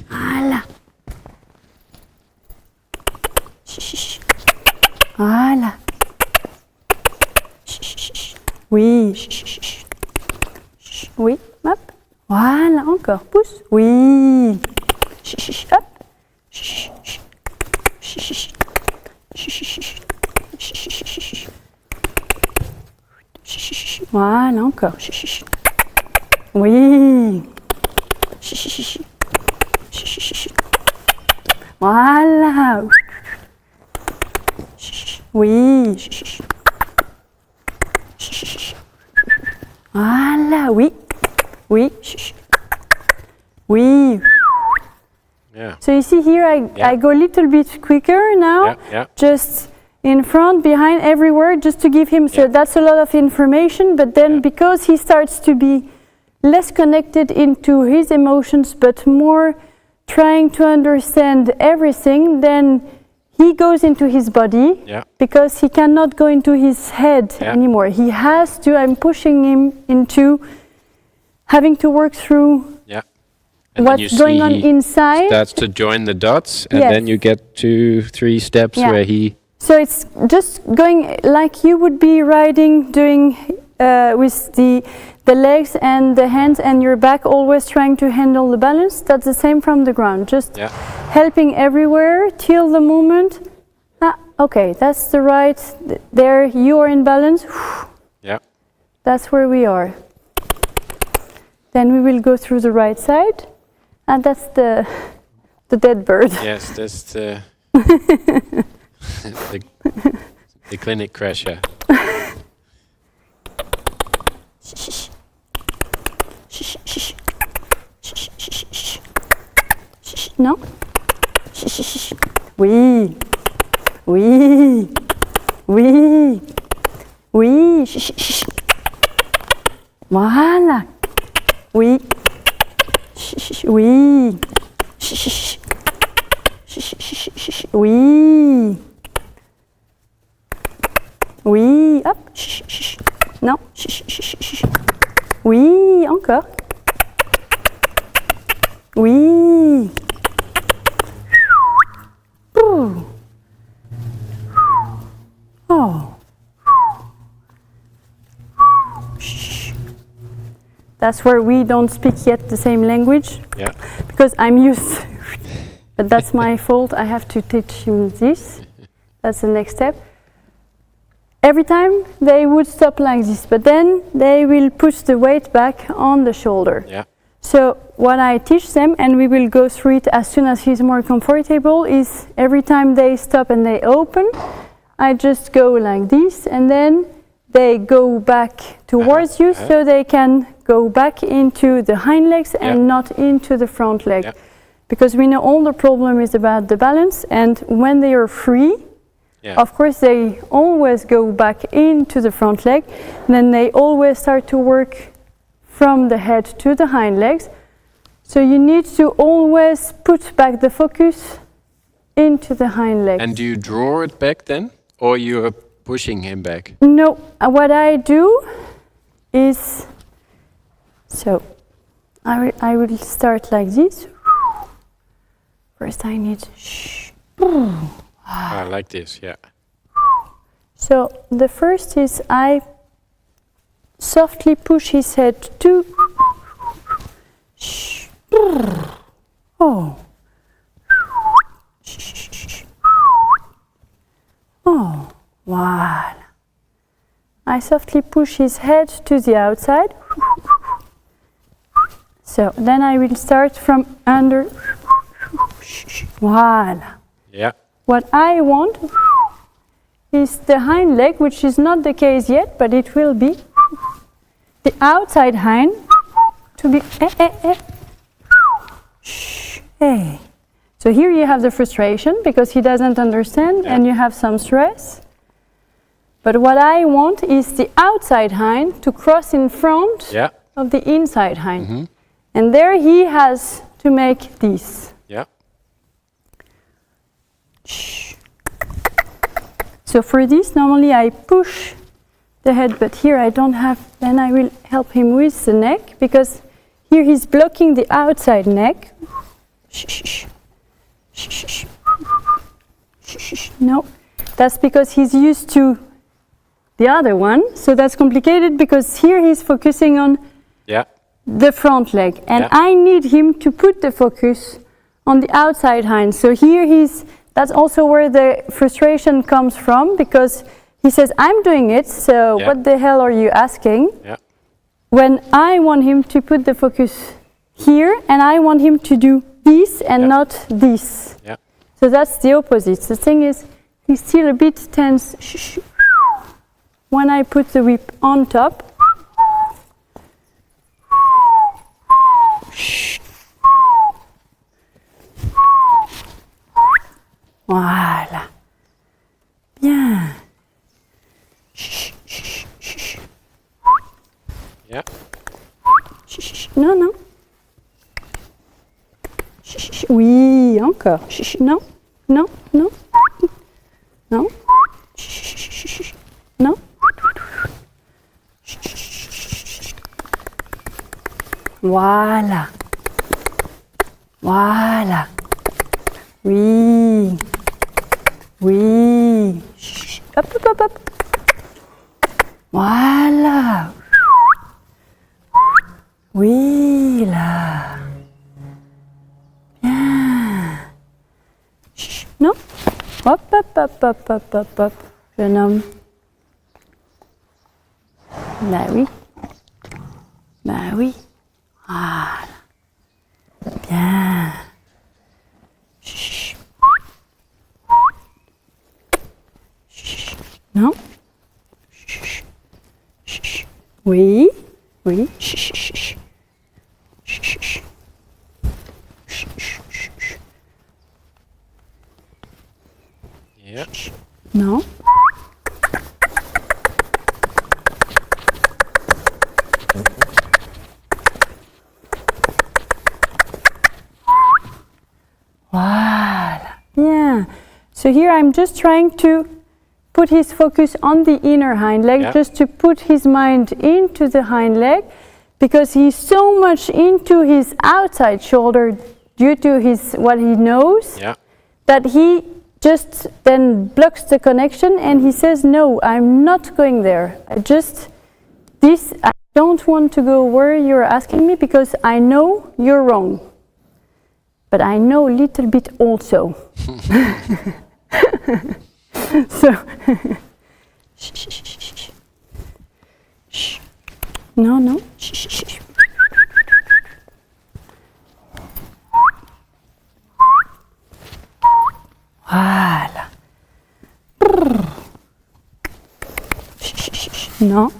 Voilà. Voilà. Oui. Oui, hop. Voilà, encore. Pousse. Oui. Hop. Voilà, encore. Oui. Voilà. Oui. Voilà, oui. Oui. Oui. Yeah. So you see here I go a little bit quicker now. Yeah. Just in front, behind, everywhere, just to give him, so that's a lot of information, but then because he starts to be less connected into his emotions, but more trying to understand everything, then he goes into his body Yeah. because he cannot go into his head Yeah. anymore. He has to, I'm pushing him into having to work through Yeah. And then you what's going see on he inside. starts to join the dots, and Yes. then you get 2-3 steps Yeah. where he. So it's just going like you would be riding, doing with the legs and the hands and your back, always trying to handle the balance. That's the same from the ground, just Yeah. helping everywhere till the moment. Okay, that's the right, there you are in balance. Yeah. That's where we are. Then we will go through the right side, and that's the dead bird. Yes, that's the the clinic crasher. No? Oui. Oui. Oui. Oui. Voilà. Oui. Oui. Oui. Oui. Hop. Non. Oui. Encore. Oui. Ouh. Oh. That's where we don't speak yet the same language. Yeah. Because I'm used. But that's my fault. I have to teach him this. That's the next step. Every time they would stop like this, but then they will push the weight back on the shoulder. Yeah. So what I teach them, and we will go through it as soon as he's more comfortable, is every time they stop and they open, I just go like this, and then they go back towards you, so they can go back into the hind legs and not into the front leg. Yeah. Because we know all the problem is about the balance, and when they are free, of course they always go back into the front leg, then they always start to work from the head to the hind legs. So you need to always put back the focus into the hind legs. And do you draw it back then, or you are pushing him back? No, what I do is, so I will start like this. First I need, Like this, yeah. So the first is I softly push his head to, oh, oh, voila. I softly push his head to the outside. So then I will start from under, voila. Yeah. What I want is the hind leg, which is not the case yet, but it will be. The outside hind to be hey. So here you have the frustration because he doesn't understand and you have some stress. But what I want is the outside hind to cross in front of the inside hind. And there he has to make this. Yeah. So for this, normally I push the head, but here I don't have, then I will help him with the neck, because here he's blocking the outside neck. No, that's because he's used to the other one, so that's complicated because here he's focusing on the front leg, and I need him to put the focus on the outside hind. So here that's also where the frustration comes from, because he says, I'm doing it, so what the hell are you asking? When I want him to put the focus here, and I want him to do this and not this. So that's the opposite. The thing is, he's still a bit tense. When I put the whip on top, voilà. Bien. Non, non. Oui, encore. Non, non, non. No? No? Voilà. Voilà. Oui. Oui. Hop, hop, hop, hop. Voilà. Oui, là. Bien. Non? Hop, hop, hop, hop, hop, hop, hop. Jeune homme. Bah oui. Bah oui. Voilà. Bien. Chut. Chut. Non? Chut. Chut. Oui. Oui. Chut, chut, chut. Chut, chut, chut. Chut, chut, chut, chut. Yeah. Non? Voilà. Yeah. So here I'm just trying to put his focus on the inner hind leg, just to put his mind into the hind leg, because he's so much into his outside shoulder due to his what he knows, that he just then blocks the connection and he says, no, I'm not going there. I don't want to go where you're asking me because I know you're wrong. But I know a little bit also. So, shh, shh, shh, shh, shh. No, no. Shh, shh, shh. Voilà. Shh, shh, shh, shh. Non.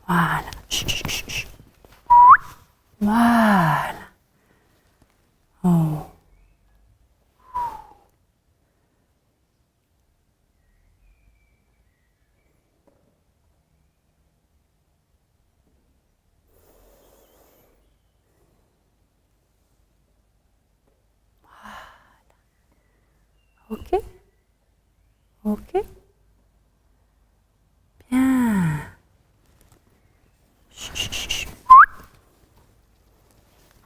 Voilà. Shh, shh, shh, shh. Voilà. Oh. Ok. Ok. Bien. Chut, chut, chut.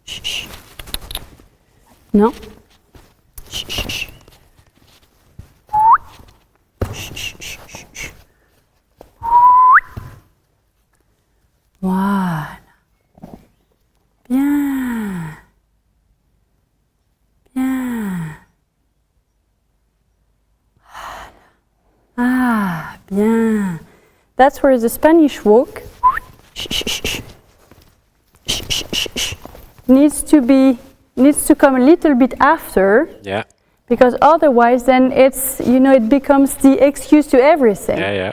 Chut, chut. Non. Chut, chut, chut. Chut, chut, chut, chut, chut. Voilà. Bien. Bien. Ah, bien. That's where the Spanish walk needs to come a little bit after. Yeah. Because otherwise then it becomes the excuse to everything. Yeah, yeah.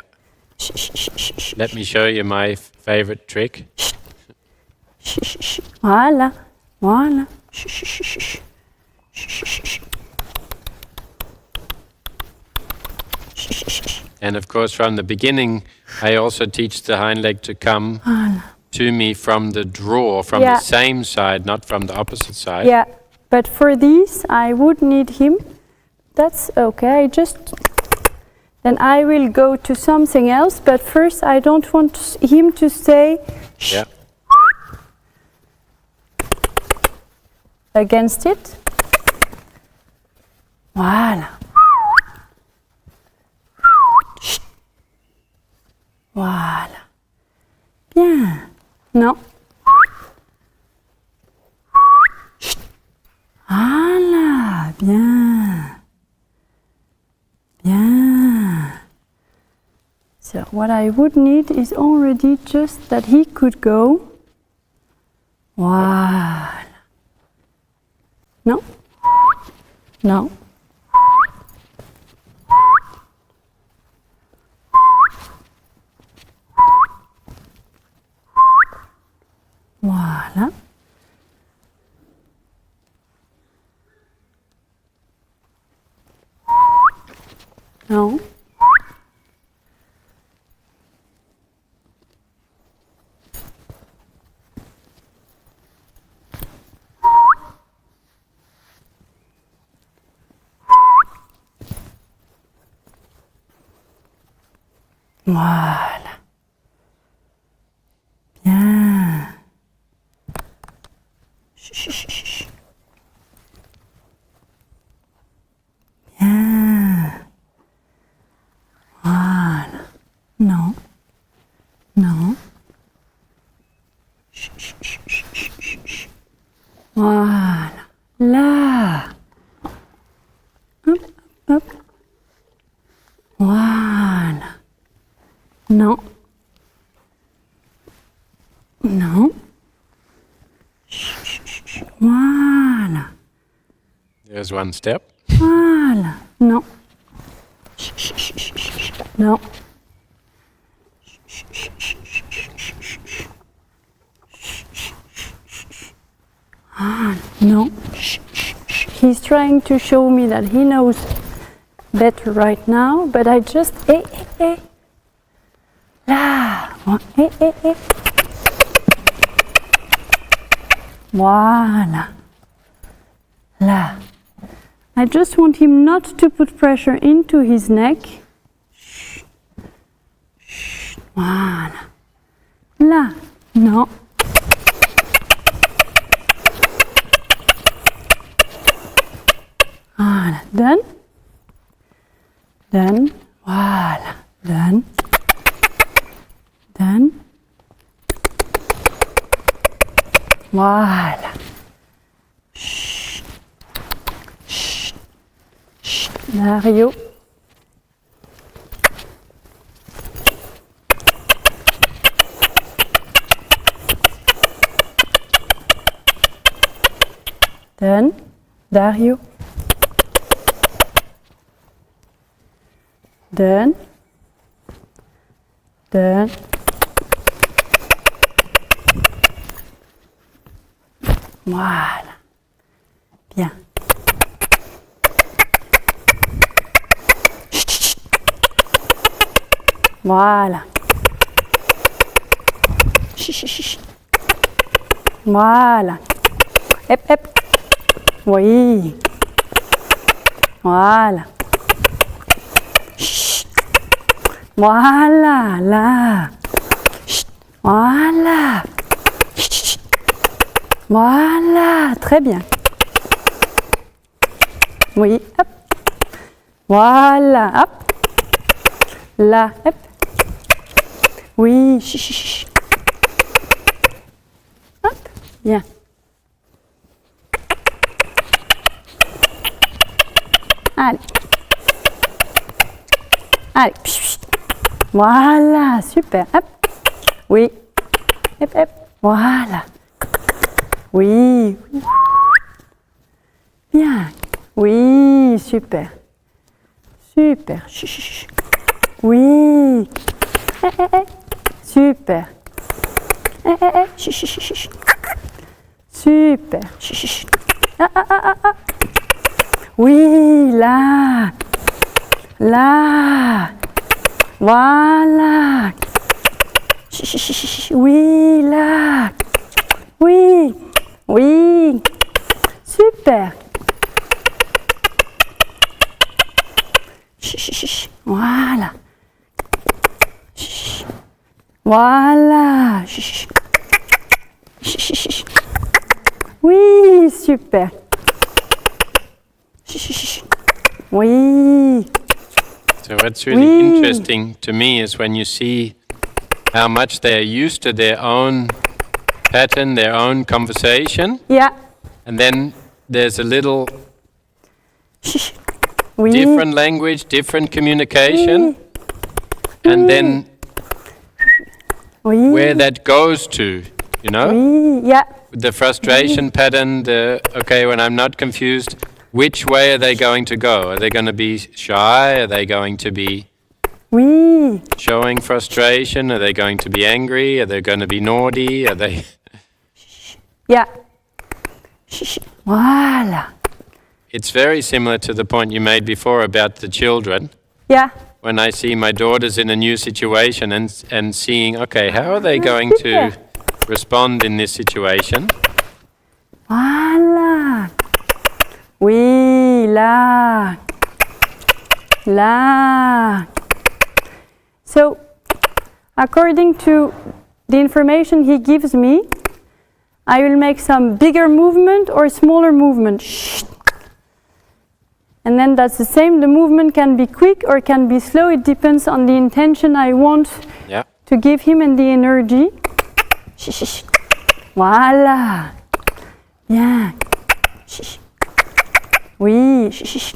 Let me show you my favorite trick. Voilà. Voilà. And of course, from the beginning, I also teach the hind leg to come to me from the draw, from the same side, not from the opposite side. Yeah, but for these, I would need him. That's okay. Then I will go to something else, but first I don't want him to stay against it. Voilà. Voilà. Bien. Non. Voilà. Bien. Bien. So what I would need is already just that he could go. Voilà. No? No. Voilà. No. Voilà. Bien. Chut, chut, chut, chut. Bien. Voilà. Non. Non. Chut, chut, chut, chut, chut, chut. Voilà. Là. Hop, hop. Voilà. Non. Non. Chut, chut, chut, chut. Voilà. There's one step. Voilà. Non. Chut, chut, chut, chut, chut, chut. Non. Chut, chut, chut, chut, chut, chut, chut, chut. Chut, chut, chut, chut, chut. Ah, no. Chut, chut, chut. He's trying to show me that he knows better right now, but I just là. Voilà. Là. I just want him not to put pressure into his neck. Shh. Shh. Voilà. Là. Non. Voilà. Done. Done. Voilà. Done. Done. Voilà. Chut. Chut. Chut. Dario. Done. Dario. Done. Done. Voilà. Bien. Chut, chut, chut. Voilà. Chut, chut, chut. Voilà. Hep, hep. Oui. Voilà. Chut. Voilà, là. Chut. Voilà. Chut, chut. Voilà, très bien. Oui, hop. Voilà, hop. Là, hop. Oui, chut, chut, chut. Hop, bien. Allez. Allez. Voilà, super. Hop. Oui. Hop, hop. Voilà. Oui. Bien. Oui, super. Super. Chut, chut, chut. Oui. Super. Chut, chut, chut, chut. Super. Chut, chut, chut. Ah. Oui, là. Là. Voilà. Chut, chut, chut, chut. Oui, là. Oui. Oui. Super. Chut, chut, chut. Voilà. Chut. Voilà. Chut. Chut, chut, chut. Oui, super. Chut, chut, chut. Oui. So what's really interesting to me is when you see how much they're used to their own pattern, their own conversation. Yeah. And then there's a little Oui. different language, different communication. And then Oui. where that goes to, you know? Oui. Yeah. The frustration pattern, okay, when I'm not confused, which way are they going to go? Are they going to be shy? Are they going to be Oui. showing frustration? Are they going to be angry? Are they going to be naughty? Are they... Yeah. Voilà. It's very similar to the point you made before about the children. Yeah. When I see my daughters in a new situation and seeing, okay, how are they going to respond in this situation? Voilà. Oui, là. Là. So according to the information he gives me, I will make some bigger movement or smaller movement. Shh. And then that's the same. The movement can be quick or can be slow. It depends on the intention I want to give him and the energy. Shh, shh, shh. Voilà. Bien. Shh, shh. Oui. Shh, shh, shh.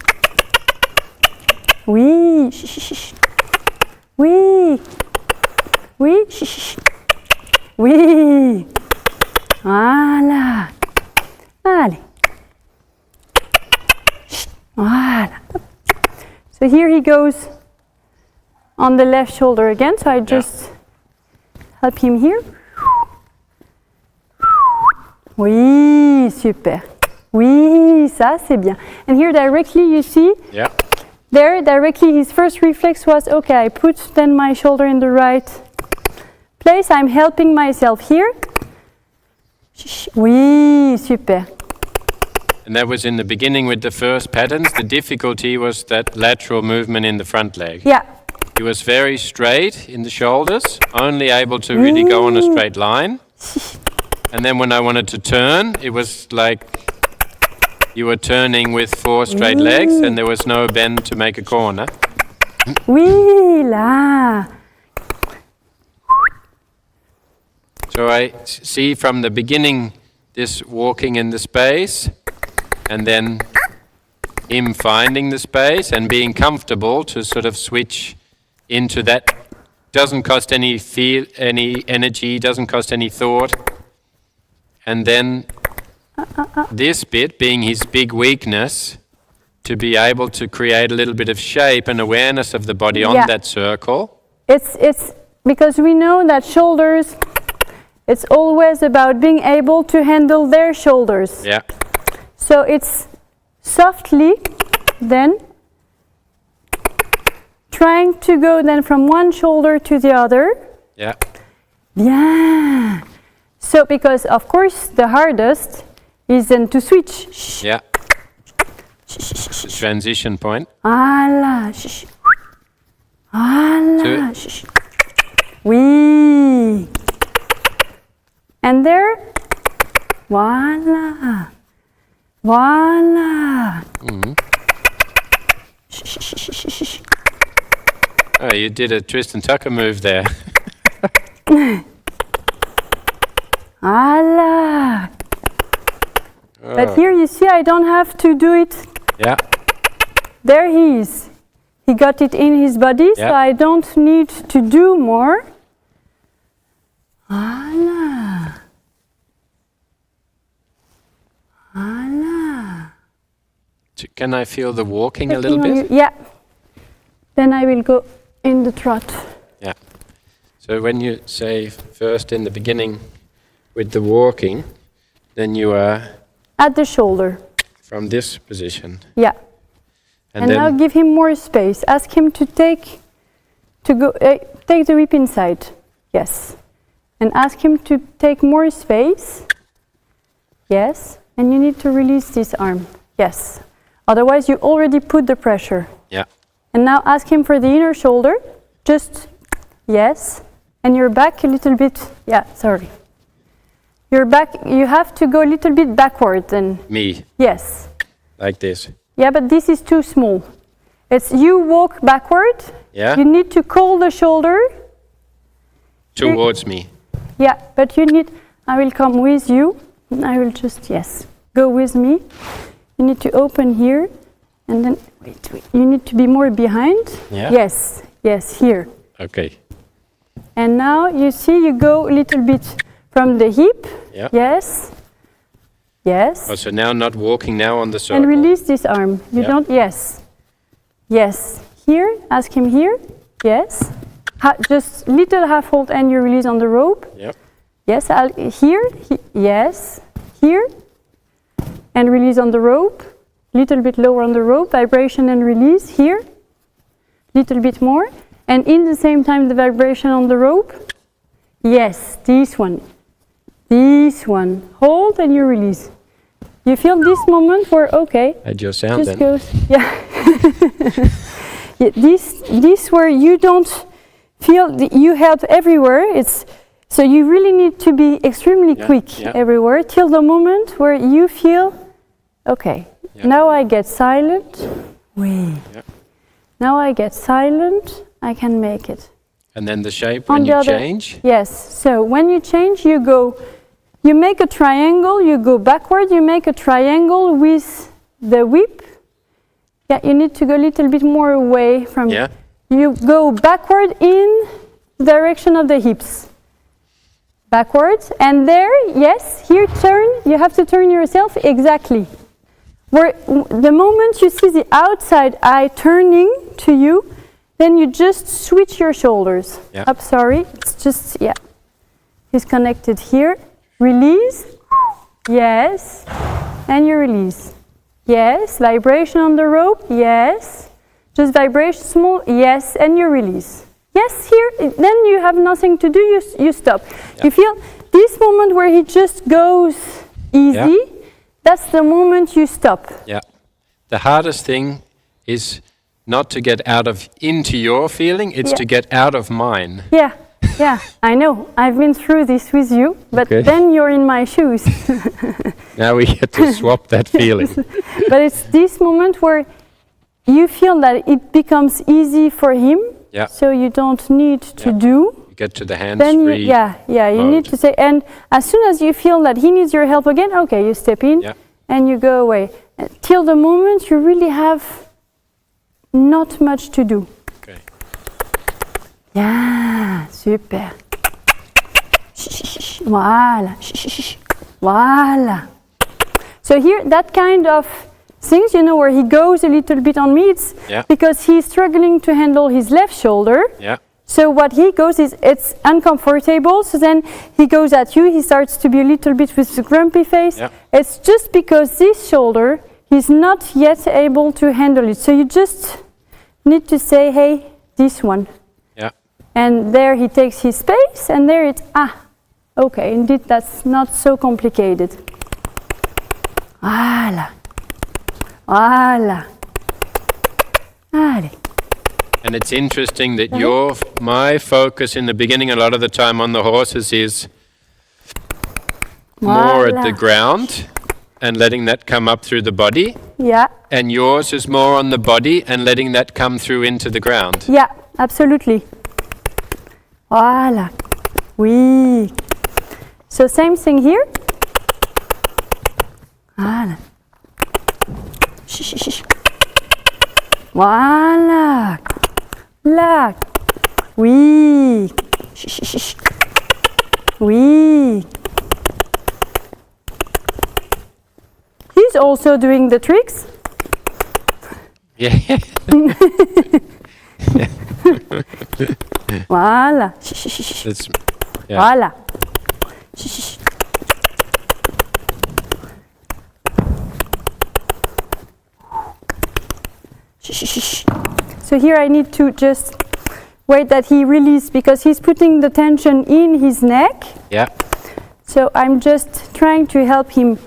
Oui. Shh, shh, shh. Oui. Oui. Shh, shh, shh. Oui. Voilà. Allez. Voilà. So here he goes on the left shoulder again. So I just help him here. Oui, super. Oui, ça c'est bien. And here directly you see, there directly his first reflex was, okay, I put then my shoulder in the right place. I'm helping myself here. Oui, super. And that was in the beginning with the first patterns. The difficulty was that lateral movement in the front leg. Yeah. He was very straight in the shoulders, only able to really go on a straight line. And then when I wanted to turn, it was like you were turning with 4 straight legs and there was no bend to make a corner. Oui, là. So I see from the beginning this walking in the space, and then him finding the space and being comfortable to sort of switch into that. Doesn't cost any energy, doesn't cost any thought. And then this bit being his big weakness, to be able to create a little bit of shape and awareness of the body on that circle. It's because we know that shoulders, it's always about being able to handle their shoulders. Yeah. So it's softly then trying to go then from one shoulder to the other. Yeah. Bien. So because of course the hardest is then to switch. Yeah. The transition point. Voilà. Voilà. Oui. And there. Voilà. Voila! Oh, you did a Tristan Tucker move there. Voila! But here you see I don't have to do it. Yeah. There he is. He got it in his body, so I don't need to do more. Voila! Voila! Can I feel the walking a little bit? Yeah. Then I will go in the trot. Yeah. So when you say first in the beginning with the walking, then you are at the shoulder. From this position. Yeah. And now give him more space. Ask him to take the whip inside. Yes. And ask him to take more space. Yes. And you need to release this arm. Yes. Otherwise, you already put the pressure. Yeah. And now ask him for the inner shoulder. Just, yes. And your back a little bit. Yeah, sorry. Your back, you have to go a little bit backward then. Me? Yes. Like this? Yeah, but this is too small. It's you walk backward. Yeah. You need to call the shoulder. Towards me. Yeah, but you need, I will come with you. I will just, yes, go with me. You need to open here, and then, wait. You need to be more behind. Yeah. Yes, here. Okay. And now you see you go a little bit from the hip. Yeah. Yes. Yes. Oh, so now not walking now on the circle. And release this arm. You don't, yes. Yes. Here, ask him here. Yes. Just little half hold and you release on the rope. Yep. Yes, here, yes, here, and release on the rope, little bit lower on the rope, vibration and release, here, little bit more, and in the same time the vibration on the rope, yes, this one, hold and you release. You feel this moment where, okay, at your sound just then. goes, yeah. Yeah, this where you don't feel you help everywhere. So you really need to be extremely quick everywhere till the moment where you feel, okay, now I get silent. Now I get silent, I can make it. And then the shape when you change? Yes, so when you change, you make a triangle, you go backward, you make a triangle with the whip. Yeah, you need to go a little bit more away from it. You go backward in the direction of the hips. Backwards, and there, yes, here turn, you have to turn yourself exactly. Where the moment you see the outside eye turning to you, then you just switch your shoulders. Up, sorry, it's just, he's connected here. Release, yes, and you release. Yes, vibration on the rope, yes. Just vibration small, yes, and you release. Yes, here, then you have nothing to do, you stop. You feel this moment where he just goes easy, that's the moment you stop. Yeah. The hardest thing is not to get into your feeling, it's to get out of mine. Yeah, I know. I've been through this with you, but then you're in my shoes. Now we get to swap that feeling. But it's this moment where you feel that it becomes easy for him, so you don't need to do. You get to the hands-free you need to say, and as soon as you feel that he needs your help again, okay, you step in and you go away. Till the moment you really have not much to do. Okay. Yeah, super. Voilà. Voilà. So here, that kind of things, you know, where he goes a little bit on me, it's because he's struggling to handle his left shoulder. So what he goes is, it's uncomfortable, so then he goes at you, he starts to be a little bit with the grumpy face. It's just because this shoulder, he's not yet able to handle it. So you just need to say, hey, this one. And there he takes his space, and there it's, okay, indeed that's not so complicated. Voilà. Voilà. Allez. And it's interesting that my focus in the beginning a lot of the time on the horses is more at the ground and letting that come up through the body. And yours is more on the body and letting that come through into the ground. Yeah, absolutely. Voilà. Oui. So same thing here. Voilà. Voilà. Là. Oui. Oui. He's also doing the tricks. Voilà. Voilà. So here I need to just wait that he releases because he's putting the tension in his neck. So I'm just trying to help him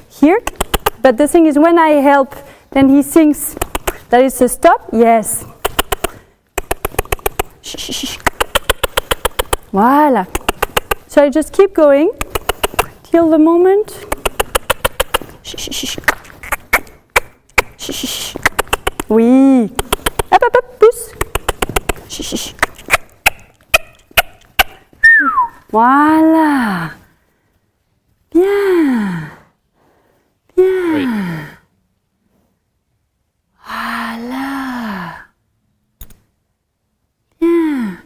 here. But the thing is, when I help, then he thinks that it's a stop. Yes. Voilà. So I just keep going till the moment. Oui. Hop, hop, hop, pousse. Voilà. Bien. Bien. Voilà. Bien.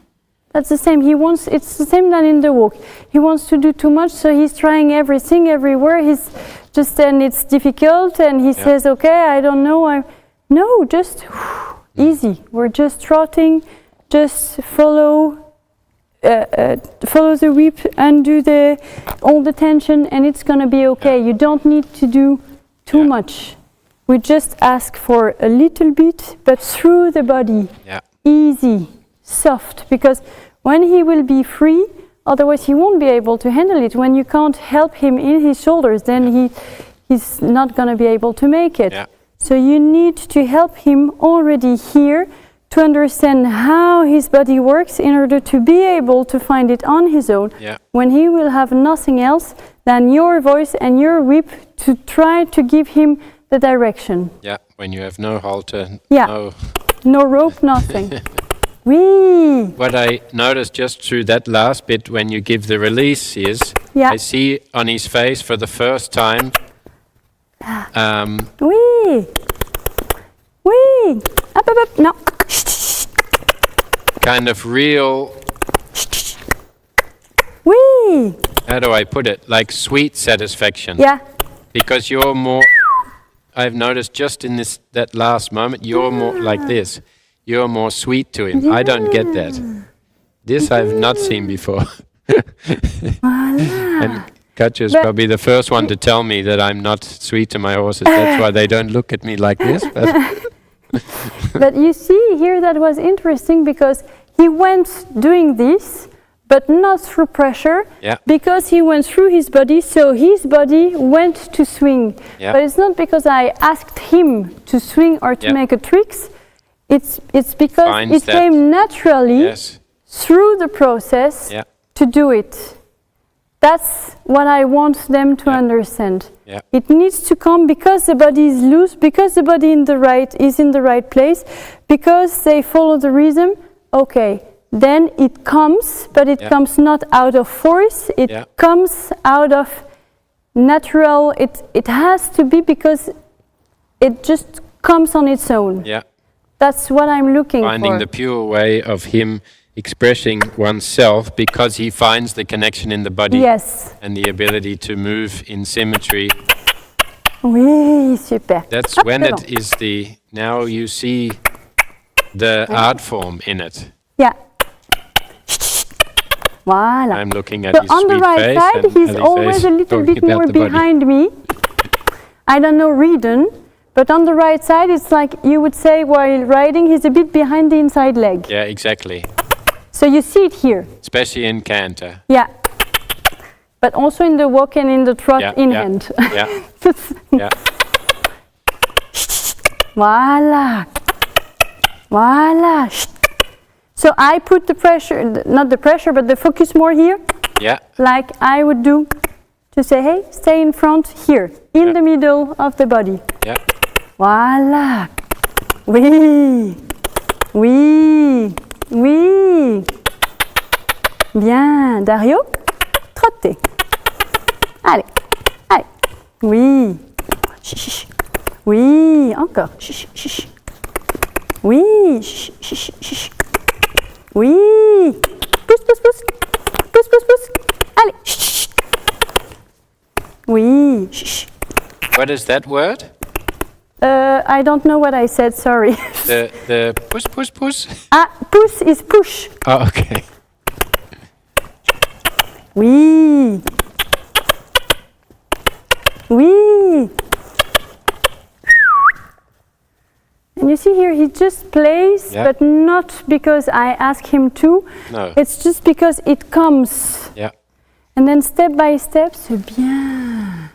That's the same. It's the same than in the walk. He wants to do too much, so he's trying everything everywhere. And it's difficult, and he says, okay, I don't know. No, just easy. We're just trotting. Just follow the whip, undo all the tension, and it's gonna be okay. You don't need to do too much. We just ask for a little bit, but through the body. Easy, soft, because when he will be free, otherwise he won't be able to handle it. When you can't help him in his shoulders, then he's not gonna be able to make it. So you need to help him already here to understand how his body works in order to be able to find it on his own, when he will have nothing else than your voice and your whip to try to give him the direction. Yeah, when you have no halter, no rope, nothing. Whee! What I noticed just through that last bit when you give the release is, I see on his face for the first time, Whee! Whee! Up, up, up, no. kind of real, Whee! how do I put it, like sweet satisfaction. Yeah. Because you're more, I've noticed just in that last moment, you're more like this. You're more sweet to him. I don't get that. This I've not seen before. And Katja is probably the first one to tell me that I'm not sweet to my horses. That's why they don't look at me like this. But you see here that was interesting because he went doing this, but not through pressure, because he went through his body, so his body went to swing. But it's not because I asked him to swing or to make a tricks. It's because it came naturally through the process to do it. That's what I want them to understand. It needs to come because the body is loose, because the body is in the right place, because they follow the rhythm. Okay, then it comes, but it comes not out of force. It comes out of natural. It has to be because it just comes on its own. That's what I'm looking for. Finding the pure way of him expressing oneself because he finds the connection in the body and the ability to move in symmetry. Oui, super. That's when it is the, now you see the art form in it. Yeah. Voilà. I'm looking at so his on the sweet right face side, he's always a little bit more behind me. I don't know Reedon, but on the right side, it's like you would say while riding, he's a bit behind the inside leg. Yeah, exactly. So you see it here. Especially in canter. Yeah. But also in the walk and in the trot in hand. Voila. Voila. So I put the pressure, not the pressure, but the focus more here. Like I would do to say, hey, stay in front here, in the middle of the body. Voila. Oui. Oui. Oui. Bien. Dario, trottez. Allez. Allez. Oui. Chut. Oui. Encore. Chut. Chut. Oui. Chut. Chut. Chut. Oui. Pousse, pousse, pousse. Pousse, pousse, pousse. Allez. Chut. Oui. Chut. What is that word? I don't know what I said, sorry. The push, push, push? Ah, push is push. Oh, okay. Oui. Oui. And you see here, he just plays, but not because I ask him to. No. It's just because it comes. And then step by step, c'est bien.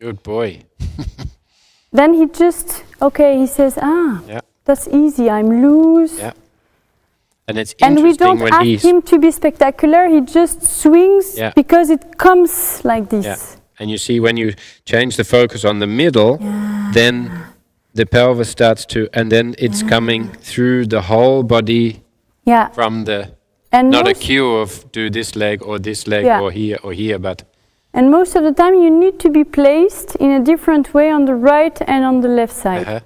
Good boy. Then he just, he says, that's easy, I'm loose. And it's And we interesting don't when ask him to be spectacular, he just swings because it comes like this. And you see when you change the focus on the middle, then the pelvis starts to, and then it's coming through the whole body from the, and not a cue of do this leg or here, but. And most of the time you need to be placed in a different way on the right and on the left side.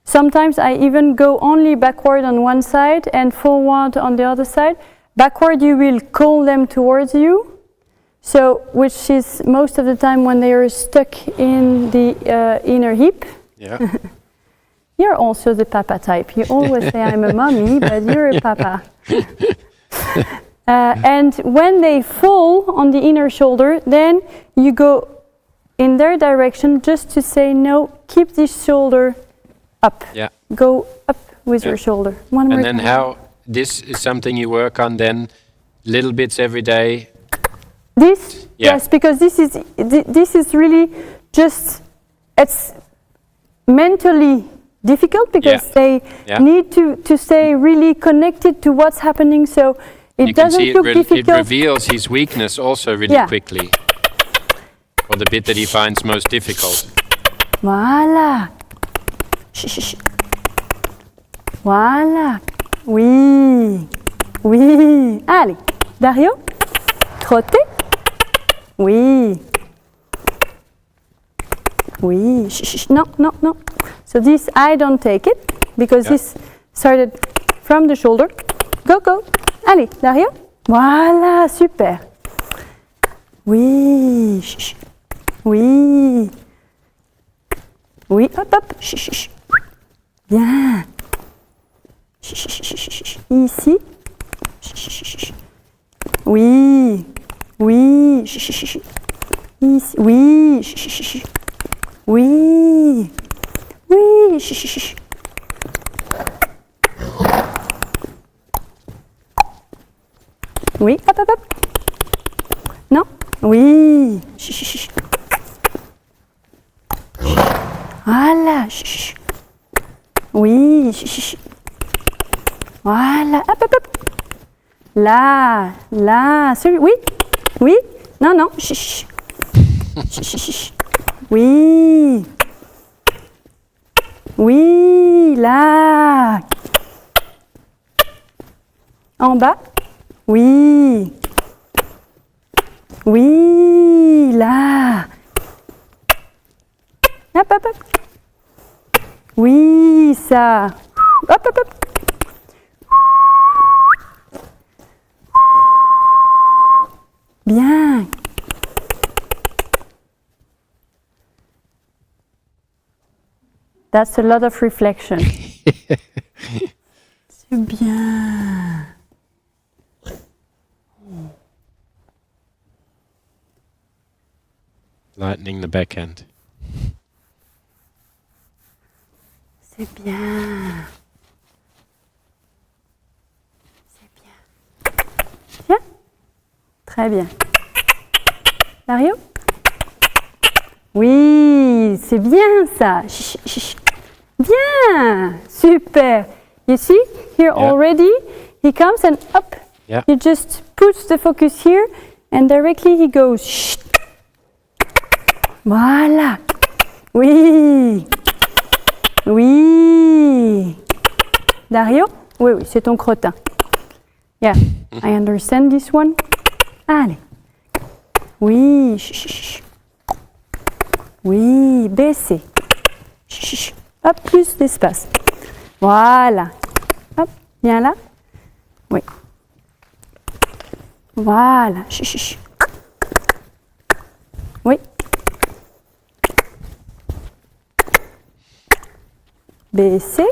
Sometimes I even go only backward on one side and forward on the other side. Backward you will call them towards you, so which is most of the time when they are stuck in the inner hip. You're also the papa type. You always say I'm a mommy, but you're a papa. And when they fall on the inner shoulder, then you go in their direction just to say, no, keep this shoulder up. Go up with your shoulder. One more and then time. how, this is something you work on then, little bits every day? This? Yes, because this is really just, it's mentally difficult because they need to stay really connected to what's happening, so it doesn't look difficult. It reveals his weakness also really quickly, or the bit that he finds most difficult. Voilà. Voilà. Oui. Oui. Allez. Dario, trotter. Oui. Oui. No, no, no. So this, I don't take it, because this started from the shoulder. Go, go. Allez, Dario. Voilà, super. Oui. Oui. Oui, hop, hop. Bien. Ici. Oui. Oui. Ici. Oui. Oui. Oui. Oui, hop, hop, hop. Non. Oui. Voilà. Oui. Voilà. Hop, hop, hop. Là. Là. Celui. Oui. Oui. Non, non. Oui. Oui. Là. En bas. Oui. Oui. Là. Hop, hop, hop. Oui, ça. Hop, hop, hop. Bien. That's a lot of reflection. C'est bien. Lightening the backhand. C'est bien. C'est bien. Bien. Très bien. Dario? Oui, c'est bien ça. Bien. Super. You see, here already, he comes and up. Yeah. He just puts the focus here and directly he goes. Voilà. Oui. Oui. Dario? Oui, oui, c'est ton crottin. Yeah, I understand this one. Allez. Oui. Oui, baissez. Hop, plus d'espace. Voilà. Hop, viens là. Oui. Voilà. Oui. Baissez.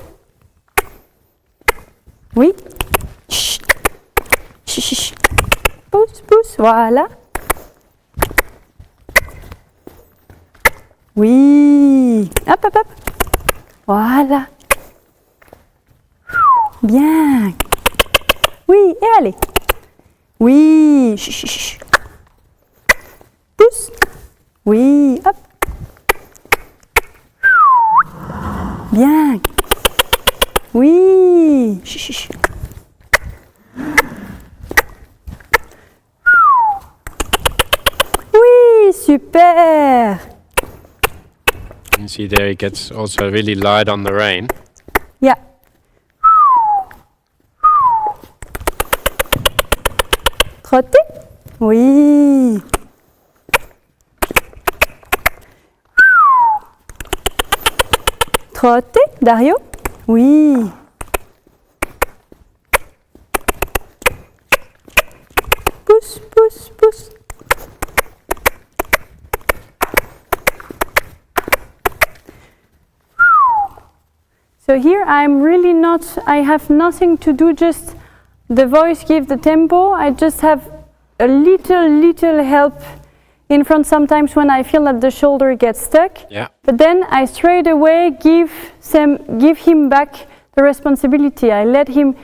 Oui. Pousse, pousse, voilà. Oui. Hop, hop, hop. Voilà. Bien. Oui, et allez. Oui. Pousse. Oui, hop. Bien. Oui. Oui, super. You see there, it gets also really light on the rein. Yeah. Trotter. Oui. Trotter, Dario. Oui. Pousse, pousse, pousse. So here I'm really not, I have nothing to do, just the voice gives the tempo. I just have a little help in front sometimes when I feel that the shoulder gets stuck. Yeah. But then I straight away give him back the responsibility. I let him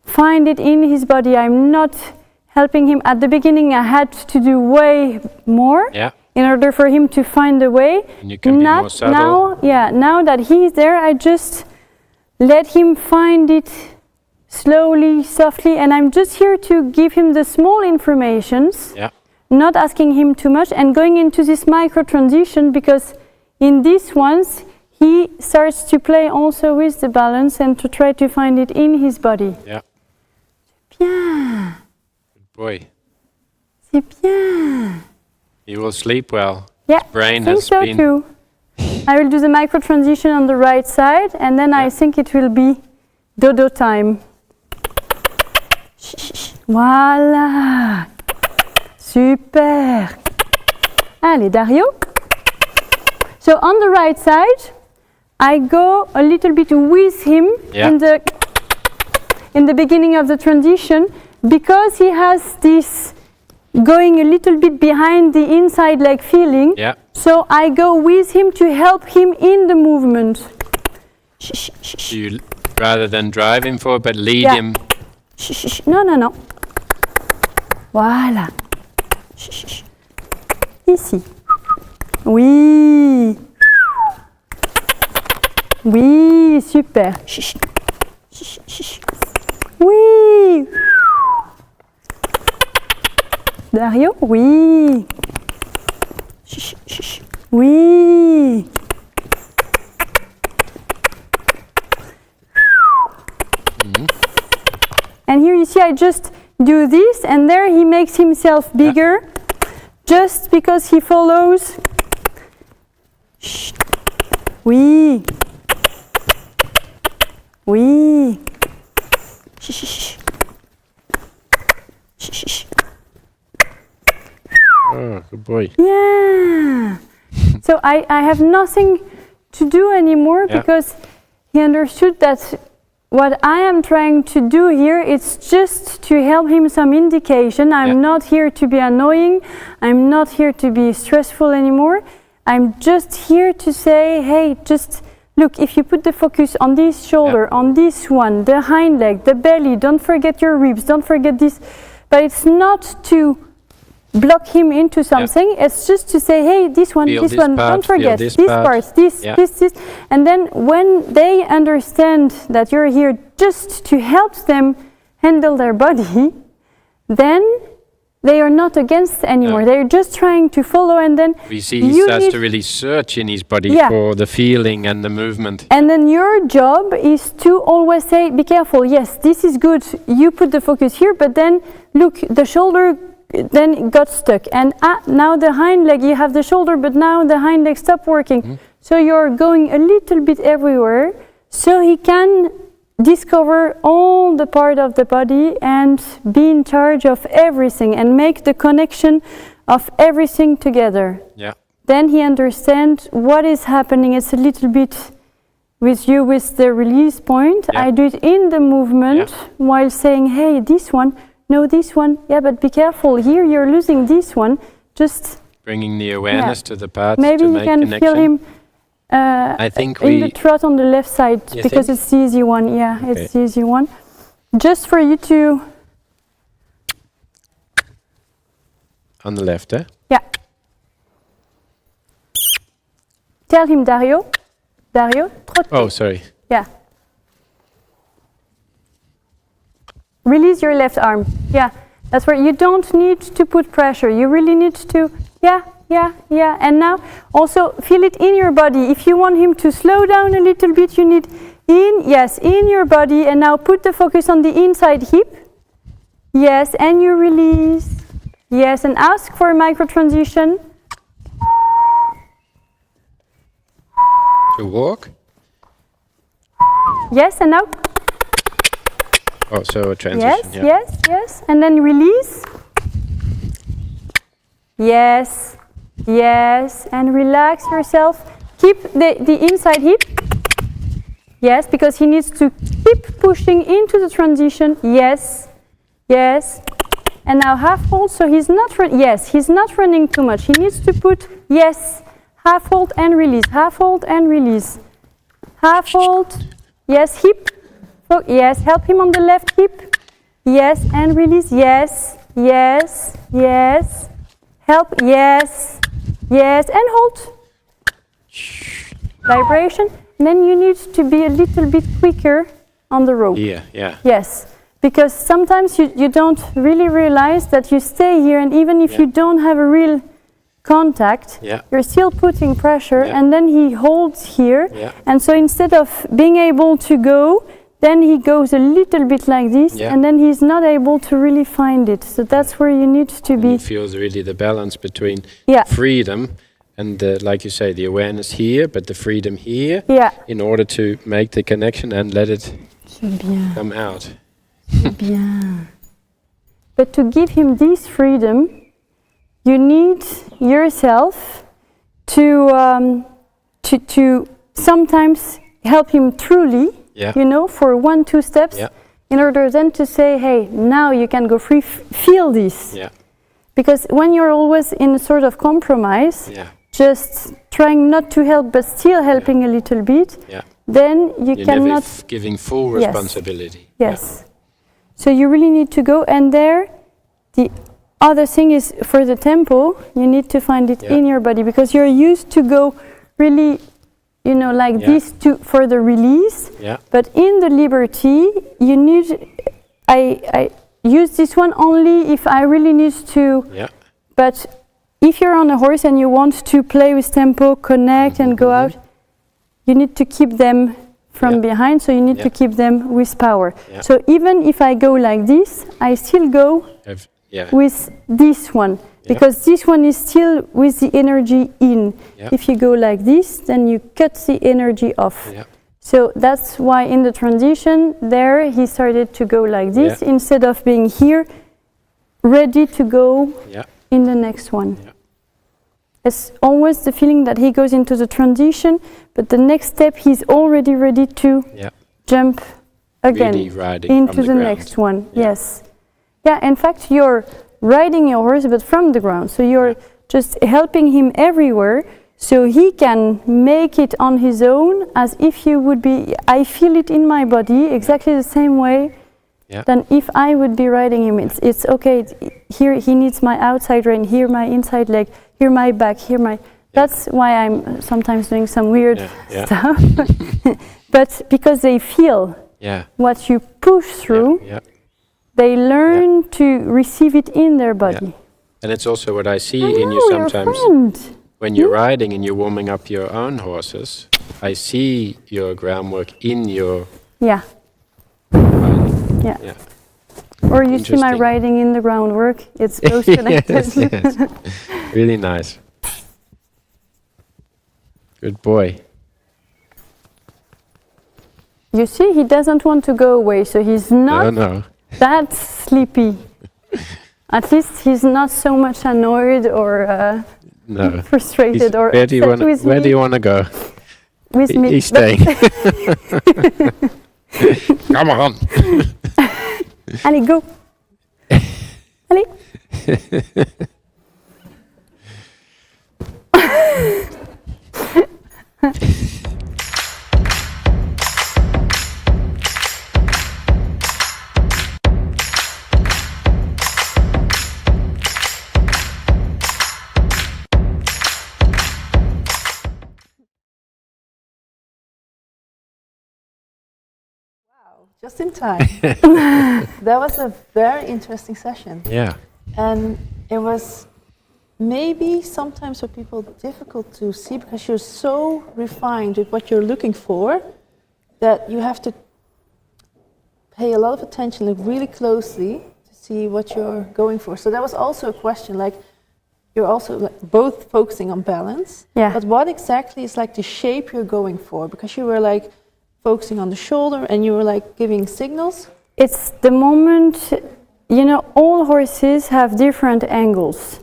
find it in his body. I'm not helping him. At the beginning I had to do way more in order for him to find the way. And you can be more subtle. Now that he's there, I just let him find it slowly, softly, and I'm just here to give him the small informations, not asking him too much, and going into this micro transition, because in these ones he starts to play also with the balance and to try to find it in his body. Yeah. Bien. Good boy. C'est bien. He will sleep well. Yeah, His brain I think has so been too. I will do the micro transition on the right side, and then I think it will be dodo time. Voilà. Super. Allez, Dario. So on the right side, I go a little bit with him in the beginning of the transition, because he has this going a little bit behind the inside leg feeling. Yeah. So I go with him to help him in the movement. You rather than drive him forward, but lead him. Non, non, non. Voilà. Ici. Oui. Oui, super. Oui. Dario, oui. Oui. And here you see I just do this, and there he makes himself bigger, just because he follows. Oui. Oui. Oh, good boy. Yeah. So I have nothing to do anymore, because he understood that what I am trying to do here is just to help him some indication. I'm not here to be annoying. I'm not here to be stressful anymore. I'm just here to say, hey, just look, if you put the focus on this shoulder, on this one, the hind leg, the belly, don't forget your ribs, don't forget this. But it's not to block him into something. It's just to say, hey, this one, Feel this one, part, don't forget this part, this. And then when they understand that you're here just to help them handle their body, then they are not against anymore. They're just trying to follow, and then we see he starts to really search in his body for the feeling and the movement. And then your job is to always say, be careful, yes, this is good, you put the focus here, but then look, the shoulder then got stuck, and now the hind leg, you have the shoulder, but now the hind leg stopped working. So you're going a little bit everywhere, so he can discover all the part of the body and be in charge of everything and make the connection of everything together. Then he understands what is happening. It's a little bit with you with the release point. I do it in the movement while saying, hey, this one, no, this one, but be careful, here you're losing this one. Just bringing the awareness to the parts. Maybe to you make can connection. feel him I think in the trot on the left side, because it's the easy one. It's the easy one. Just for you to... On the left, eh? Yeah. Tell him, Dario. Dario, trotte. Oh, sorry. Yeah. Release your left arm. Yeah. That's where you don't need to put pressure. You really need to... Yeah. And now also feel it in your body. If you want him to slow down a little bit, you need in your body. And now put the focus on the inside hip. Yes, and you release. Yes, and ask for a micro transition. To walk? Yes, and now. Oh, so a transition. Yes. And then release. Yes, and relax yourself. Keep the inside hip. Yes, because he needs to keep pushing into the transition. Yes. And now half hold, so he's not running too much. He needs to put, half hold and release, half hold and release. Half hold, hip. Help him on the left hip. Yes, and release, yes. Help, yes, and hold. Vibration, then you need to be a little bit quicker on the rope. Here, yeah. Yes, because sometimes you don't really realize that you stay here, and even if you don't have a real contact, you're still putting pressure, and then he holds here, and so instead of being able to go, then he goes a little bit like this, and then he's not able to really find it. So that's where you need to be. He feels really the balance between freedom and, like you say, the awareness here, but the freedom here, in order to make the connection and let it come out. Bien. But to give him this freedom, you need yourself to sometimes help him truly, you know, for 1-2 steps, in order then to say, hey, now you can go free, feel this. Because when you're always in a sort of compromise, just trying not to help but still helping a little bit, then you're cannot... never giving full responsibility. Yes. So you really need to go, and there, the other thing is for the tempo, you need to find it in your body, because you're used to go really, you know, like this for the release. But in the liberty, you need, I use this one only if I really need to. But if you're on a horse and you want to play with tempo, connect and go out, you need to keep them from behind, so you need to keep them with power. So even if I go like this, I still go with this one, because this one is still with the energy in. If you go like this, then you cut the energy off. So that's why in the transition there he started to go like this instead of being here ready to go in the next one. It's always the feeling that he goes into the transition, but the next step he's already ready to jump again into the next one. Yes. Yeah, in fact you're riding your horse but from the ground, so you're just helping him everywhere, so he can make it on his own as if you would be. I feel it in my body exactly the same way than if I would be riding him. It's okay, here he needs my outside rein, here my inside leg, here my back, here my... That's why I'm sometimes doing some weird stuff. But because they feel what you push through, they learn to receive it in their body. And it's also what I see in you sometimes. When you're riding and you're warming up your own horses, I see your groundwork in your riding. Or you see my riding in the groundwork. It's both connected. Yes. Really nice. Good boy. You see, he doesn't want to go away, so he's not that sleepy. At least he's not so much annoyed or frustrated or upset with me. Where do you want to go? With me. He's staying. Come on. Allez, go. Allez. Just in time. That was a very interesting session. And it was maybe sometimes for people difficult to see, because you're so refined with what you're looking for that you have to pay a lot of attention, look really closely to see what you're going for. So that was also a question, like you're also both focusing on balance, but what exactly is like the shape you're going for? Because you were like focusing on the shoulder and you were like giving signals. It's the moment, you know, all horses have different angles,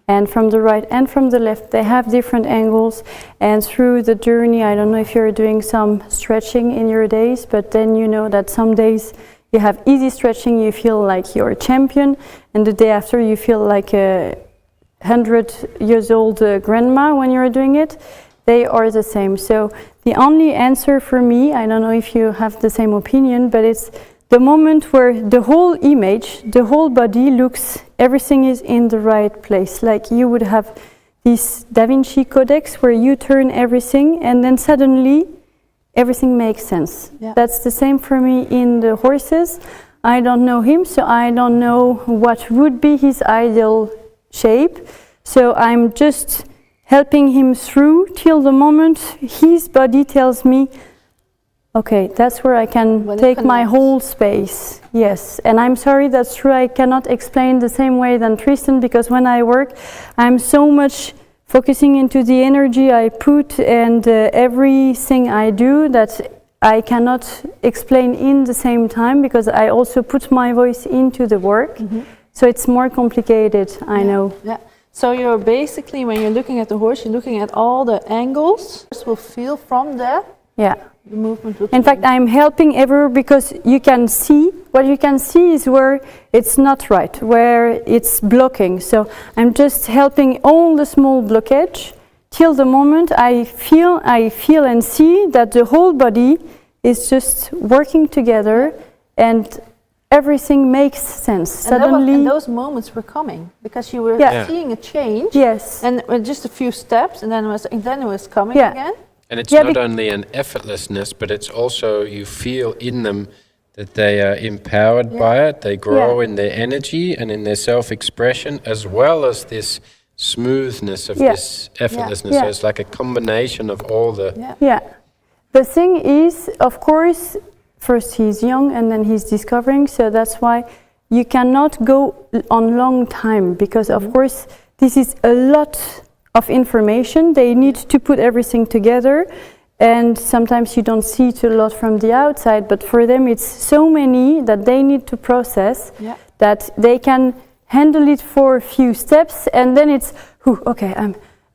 and from the right and from the left they have different angles, and through the journey, I don't know if you're doing some stretching in your days, but then you know that some days you have easy stretching, you feel like you're a champion, and the day after you feel like a 100-year-old grandma when you're doing it. They are the same. So the only answer for me, I don't know if you have the same opinion, but it's the moment where the whole image, the whole body looks, everything is in the right place. Like you would have this Da Vinci Codex where you turn everything and then suddenly everything makes sense. Yeah. That's the same for me in the horses. I don't know him, so I don't know what would be his ideal shape. So I'm just helping him through till the moment his body tells me, okay, that's where I can take my whole space. Yes, and I'm sorry, that's true. I cannot explain the same way than Tristan, because when I work, I'm so much focusing into the energy I put and everything I do that I cannot explain in the same time, because I also put my voice into the work. So it's more complicated, I know. Yeah. So you're basically, when you're looking at the horse, you're looking at all the angles. The horse will feel from there. Yeah. The movement will In fact, I'm helping everywhere, because you can see, what you can see is where it's not right, where it's blocking. So I'm just helping all the small blockage till the moment I feel and see that the whole body is just working together and everything makes sense. And Suddenly, and those moments were coming, because you were seeing a change. Yes. And with just a few steps, and then it was coming Yeah. again. And it's not only an effortlessness, but it's also you feel in them that they are empowered by it. They grow in their energy and in their self-expression, as well as this smoothness of this effortlessness. So it's like a combination of all the... Yeah. The thing is, of course, first he's young and then he's discovering, so that's why you cannot go on long time, because of course this is a lot of information. They need to put everything together, and sometimes you don't see it a lot from the outside, but for them it's so many that they need to process that they can handle it for a few steps, and then it's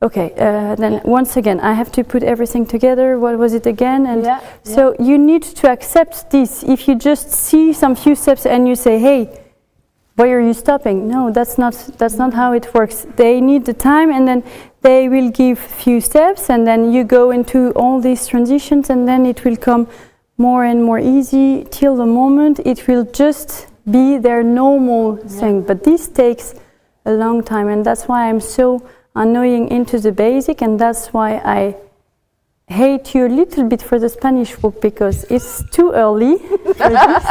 then once again I have to put everything together. What was it again? And so you need to accept this. If you just see some few steps and you say, hey, why are you stopping? No, that's not how it works. They need the time, and then they will give few steps, and then you go into all these transitions, and then it will come more and more easy till the moment it will just be their normal thing. But this takes a long time, and that's why I'm so annoying into the basic, and that's why I hate you a little bit for the Spanish book, because it's too early for this.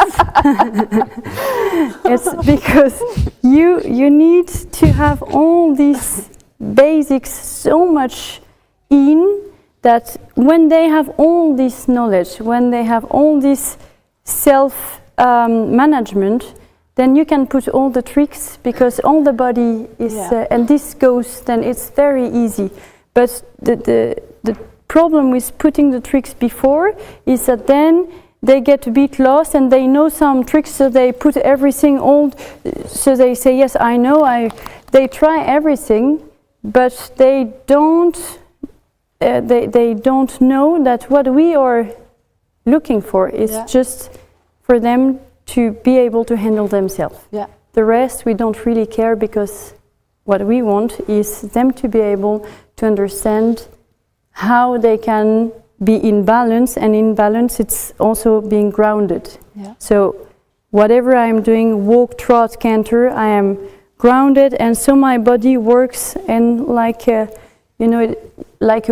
It's because you need to have all these basics so much in that when they have all this knowledge, when they have all this self management, then you can put all the tricks, because all the body is and this goes, then it's very easy. But the problem with putting the tricks before is that then they get a bit lost and they know some tricks, so they put everything old, so they say, yes, I know, they try everything, but they don't know that what we are looking for is just for them to be able to handle themselves. The rest we don't really care, because what we want is them to be able to understand how they can be in balance, and in balance it's also being grounded. So whatever I'm doing, walk, trot, canter, I am grounded, and so my body works and like a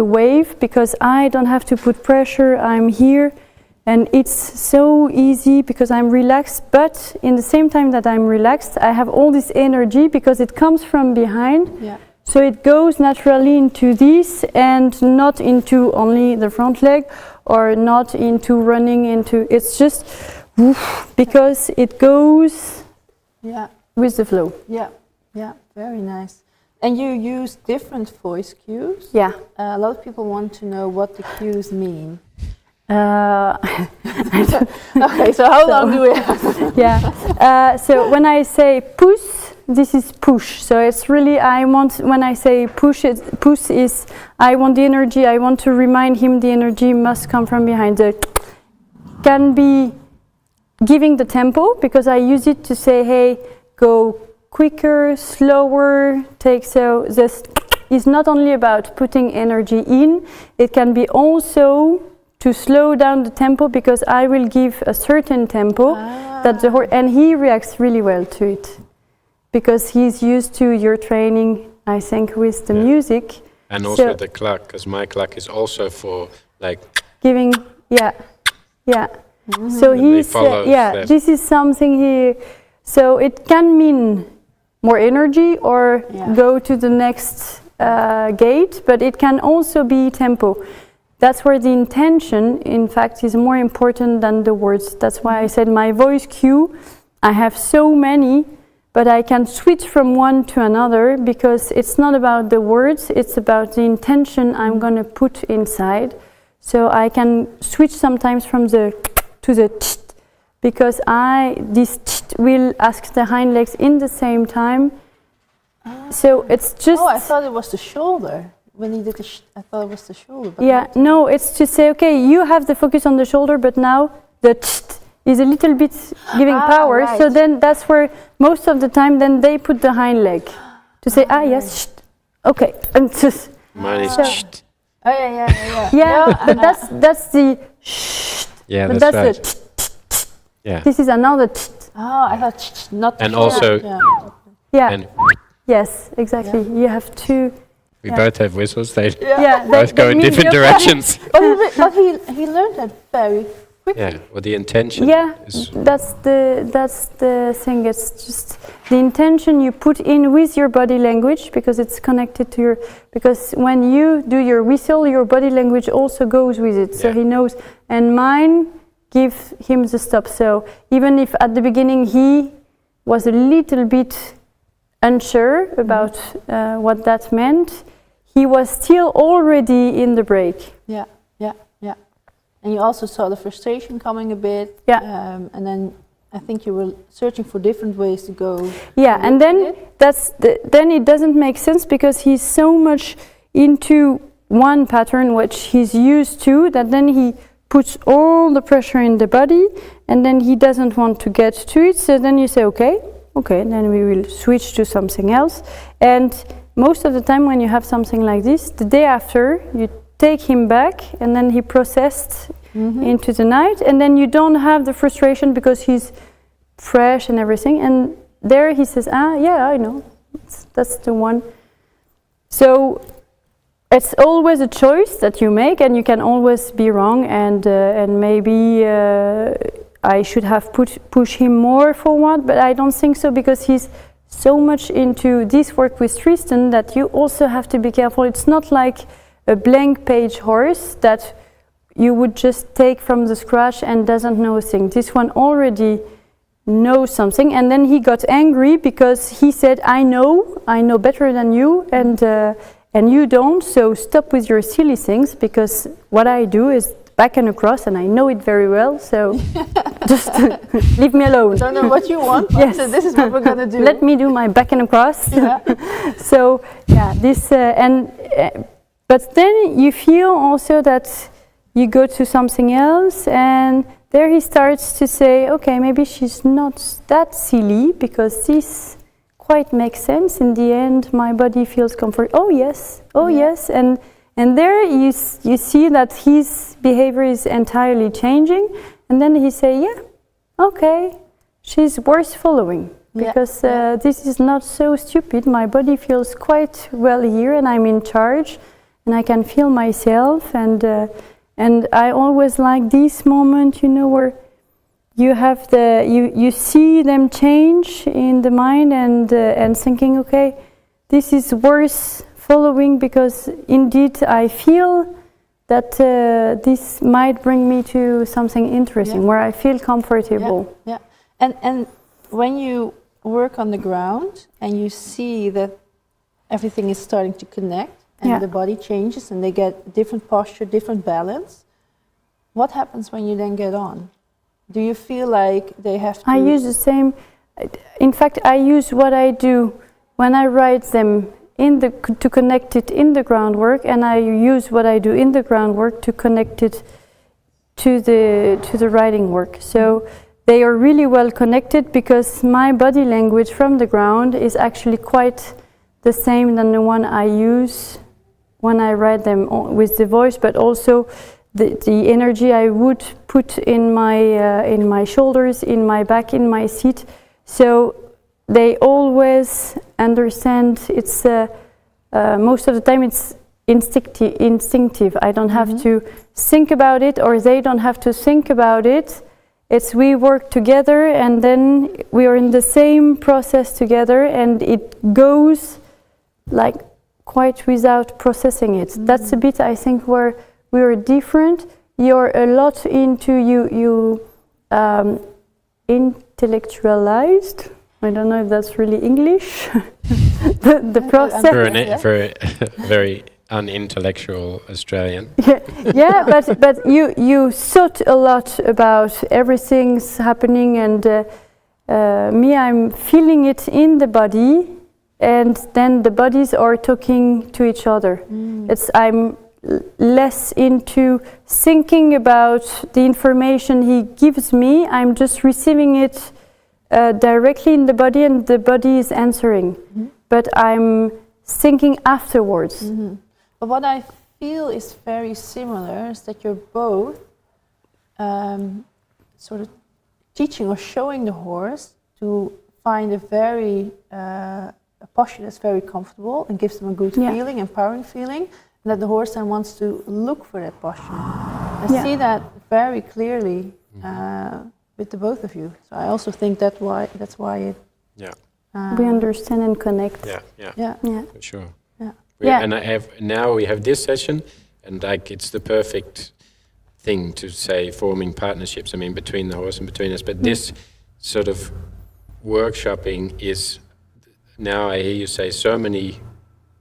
wave, because I don't have to put pressure. I'm here, and it's so easy because I'm relaxed, but in the same time that I'm relaxed, I have all this energy because it comes from behind. So it goes naturally into this, and not into only the front leg, or not into running into, it's just because it goes with the flow. Very nice. And you use different voice cues. A lot of people want to know what the cues mean. Okay, so how long do we have? So when I say push, this is push. So it's really, when I say push is, I want the energy, I want to remind him the energy must come from behind. The can be giving the tempo, because I use it to say, hey, go quicker, slower, so this is not only about putting energy in, it can be also to slow down the tempo, because I will give a certain tempo that the horse, and he reacts really well to it, because he's used to your training, I think, with the music. And also the clack, because my clack is also for like giving, Yeah, yeah. Mm-hmm. So And they he's follow yeah. steps. This is something he. So it can mean more energy or go to the next gate, but it can also be tempo. That's where the intention, in fact, is more important than the words. That's why I said my voice cue. I have so many, but I can switch from one to another because it's not about the words, it's about the intention I'm going to put inside. So I can switch sometimes from the to the because this will ask the hind legs in the same time. So it's just... Oh, I thought it was the shoulder. When he did the I thought it was the shoulder. But yeah, no, it's to say, okay, you have the focus on the shoulder, but now the is a little bit giving power. Right. So then that's where most of the time then they put the hind leg to say, yes, okay. And just, Mine is so- Oh yeah. yeah, but that's the yeah, but that's that's right. the Yeah, this is another Oh, I thought not. And the also- shoulder. yeah. and Yes, exactly. You have to. we Yeah. both have whistles. They Yeah, both go in mean different the- directions. But he learned that very quickly. Yeah, well, the intention Yeah, is that's the thing. It's just the intention you put in with your body language because it's connected to your. Because when you do your whistle, your body language also goes with it. So Yeah. he knows. And mine give him the stop. So even if at the beginning he was a little bit unsure about what that meant, he was still already in the break. Yeah. And you also saw the frustration coming a bit. Yeah. And then I think you were searching for different ways to go. Yeah, and then it. then it doesn't make sense because he's so much into one pattern which he's used to that then he puts all the pressure in the body and then he doesn't want to get to it. So then you say, okay, then we will switch to something else. And most of the time when you have something like this, the day after you take him back and then he processed into the night and then you don't have the frustration because he's fresh and everything. And there he says, yeah, I know, that's the one. So it's always a choice that you make and you can always be wrong and maybe I should have push him more forward, but I don't think so because he's so much into this work with Tristan that you also have to be careful. It's not like a blank page horse that you would just take from the scratch and doesn't know a thing. This one already knows something and then he got angry because he said, I know better than you and you don't, so stop with your silly things because what I do is back and across and I know it very well, so just leave me alone. I don't know what you want, but Yes. this is what we're going to do. Let me do my back and across. Yeah. So yeah, this but then you feel also that you go to something else and there he starts to say, okay, maybe she's not that silly because this quite makes sense. In the end, my body feels comfort. Oh yes, and there you see that his behavior is entirely changing. And then he say, yeah, okay, she's worth following. Because this is not so stupid. My body feels quite well here and I'm in charge and I can feel myself and I always like this moment, where you have you see them change in the mind and thinking, okay, this is worth following because indeed I feel that this might bring me to something interesting where I feel comfortable. Yeah. And when you work on the ground and you see that everything is starting to connect and the body changes and they get different posture, different balance, what happens when you then get on? Do you feel like they have to... I use the same. In fact, I use what I do when I write them to connect it in the groundwork, and I use what I do in the groundwork to connect it to the writing work. So they are really well connected because my body language from the ground is actually quite the same than the one I use when I write them with the voice, but also the energy I would put in my shoulders, in my back, in my seat. So they always understand. It's most of the time it's instinctive. I don't have to think about it, or they don't have to think about it. It's we work together, and then we are in the same process together, and it goes like quite without processing it. That's a bit, I think, where we are different. You're a lot into you intellectualized. I don't know if that's really English. the process. Very unintellectual Australian. Yeah, but you thought a lot about everything's happening, and me, I'm feeling it in the body, and then the bodies are talking to each other. I'm less into thinking about the information he gives me. I'm just receiving it directly in the body, and the body is answering. But I'm thinking afterwards. But what I feel is very similar is that you're both sort of teaching or showing the horse to find a posture that's very comfortable and gives them a good feeling, empowering feeling, and that the horse then wants to look for that posture. I see that very clearly with the both of you. So I also think that's why it. We understand and connect. Yeah, for sure. Yeah. And now we have this session, and like it's the perfect thing to say forming partnerships. I mean, between the horse and between us. But this sort of workshopping is now I hear you say so many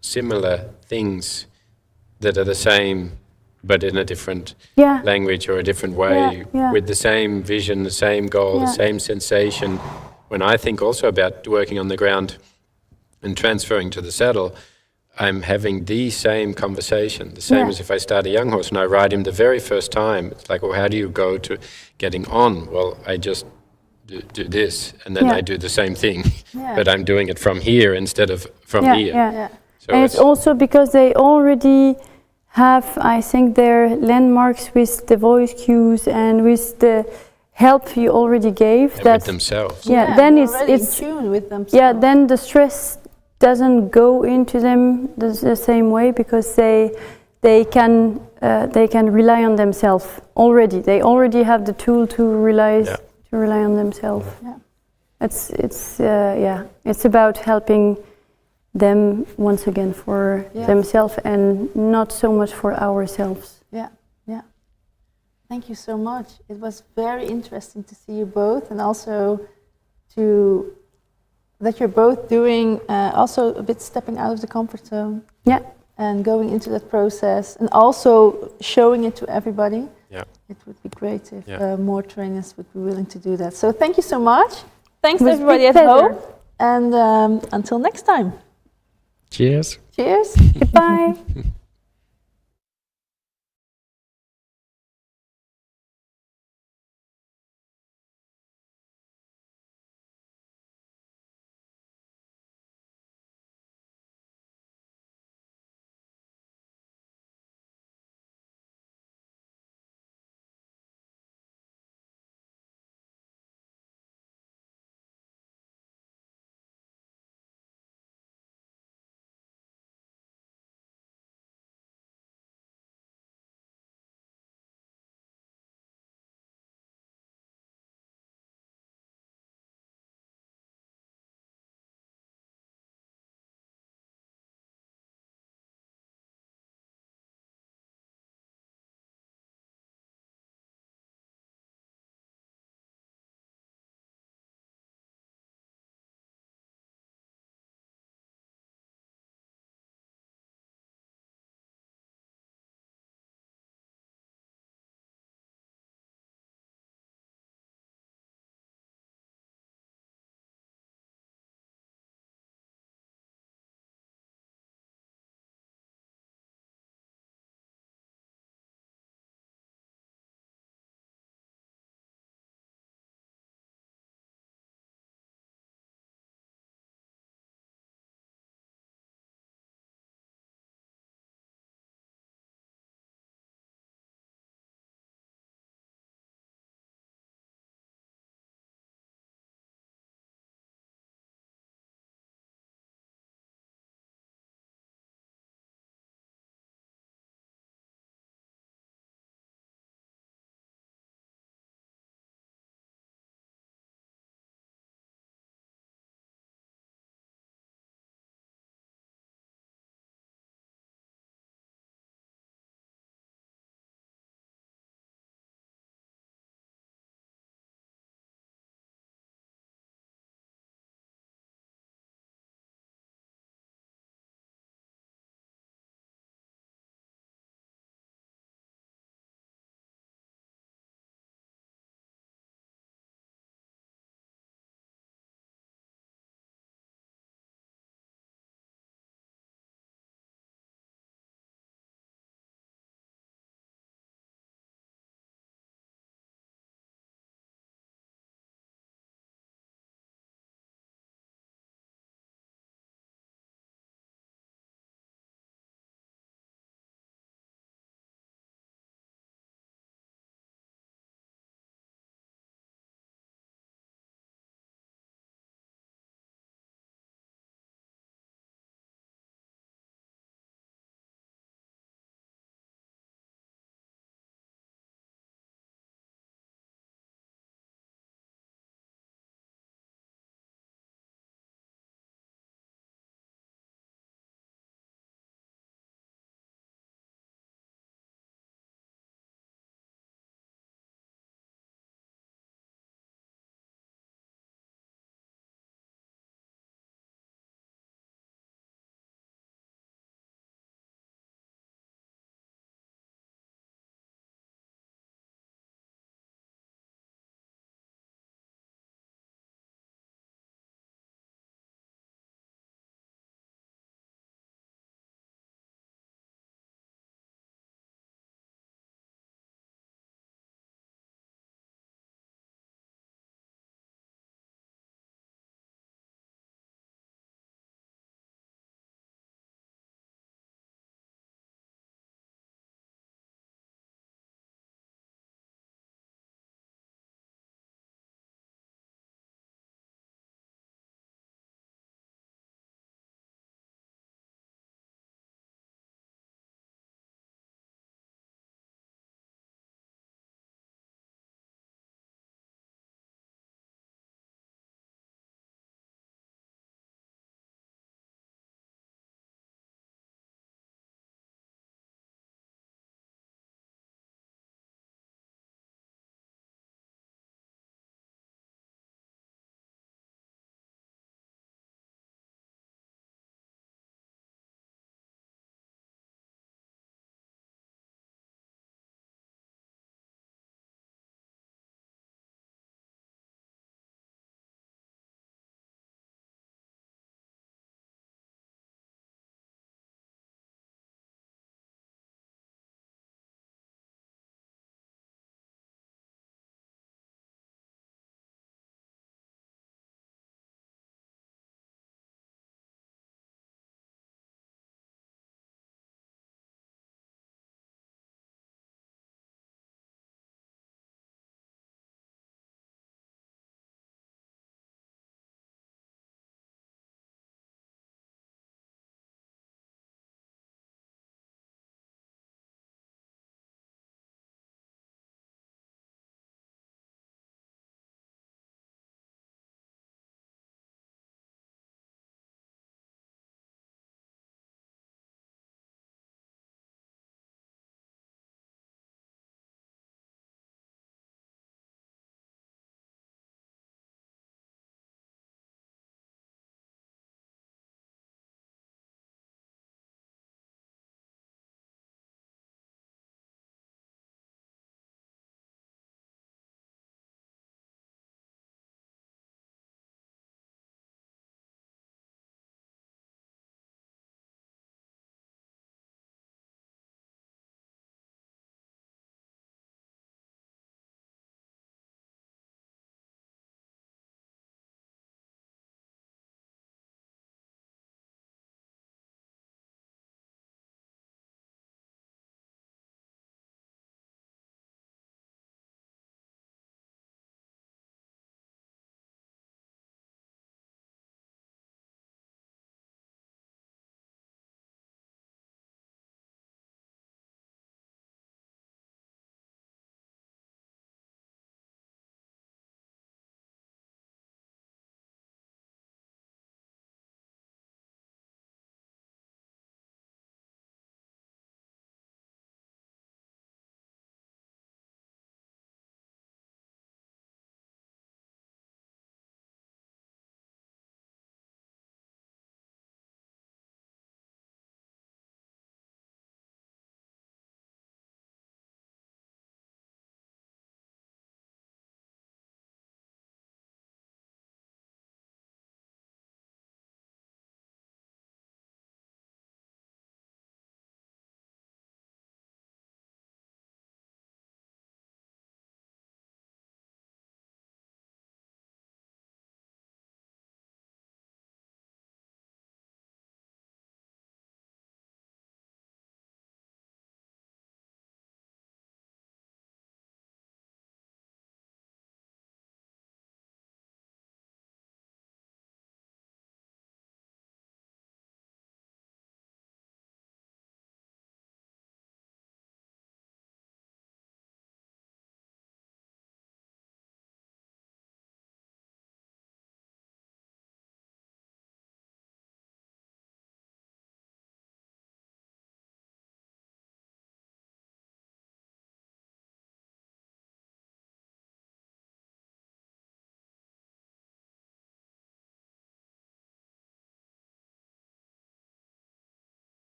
similar things that are the same, but in a different language or a different way, with the same vision, the same goal, the same sensation. When I think also about working on the ground and transferring to the saddle, I'm having the same conversation, the same as if I start a young horse and I ride him the very first time. It's like, well, how do you go to getting on? Well, I just do this, and then I do the same thing, but I'm doing it from here instead of from here. So and it's also because they already have, I think, their landmarks with the voice cues and with the help you already gave. And with themselves. Then it's in tune with themselves. Yeah, then the stress doesn't go into them the same way, because they can rely on themselves already. They already have the tool to rely on themselves. It's about helping them once again for themselves and not so much for ourselves. Thank you so much. It was very interesting to see you both, and also that you're both doing also a bit stepping out of the comfort zone. And going into that process, and also showing it to everybody. It would be great if more trainers would be willing to do that. So thank you so much. Thanks to everybody at home, and until next time. Cheers. Cheers. Goodbye.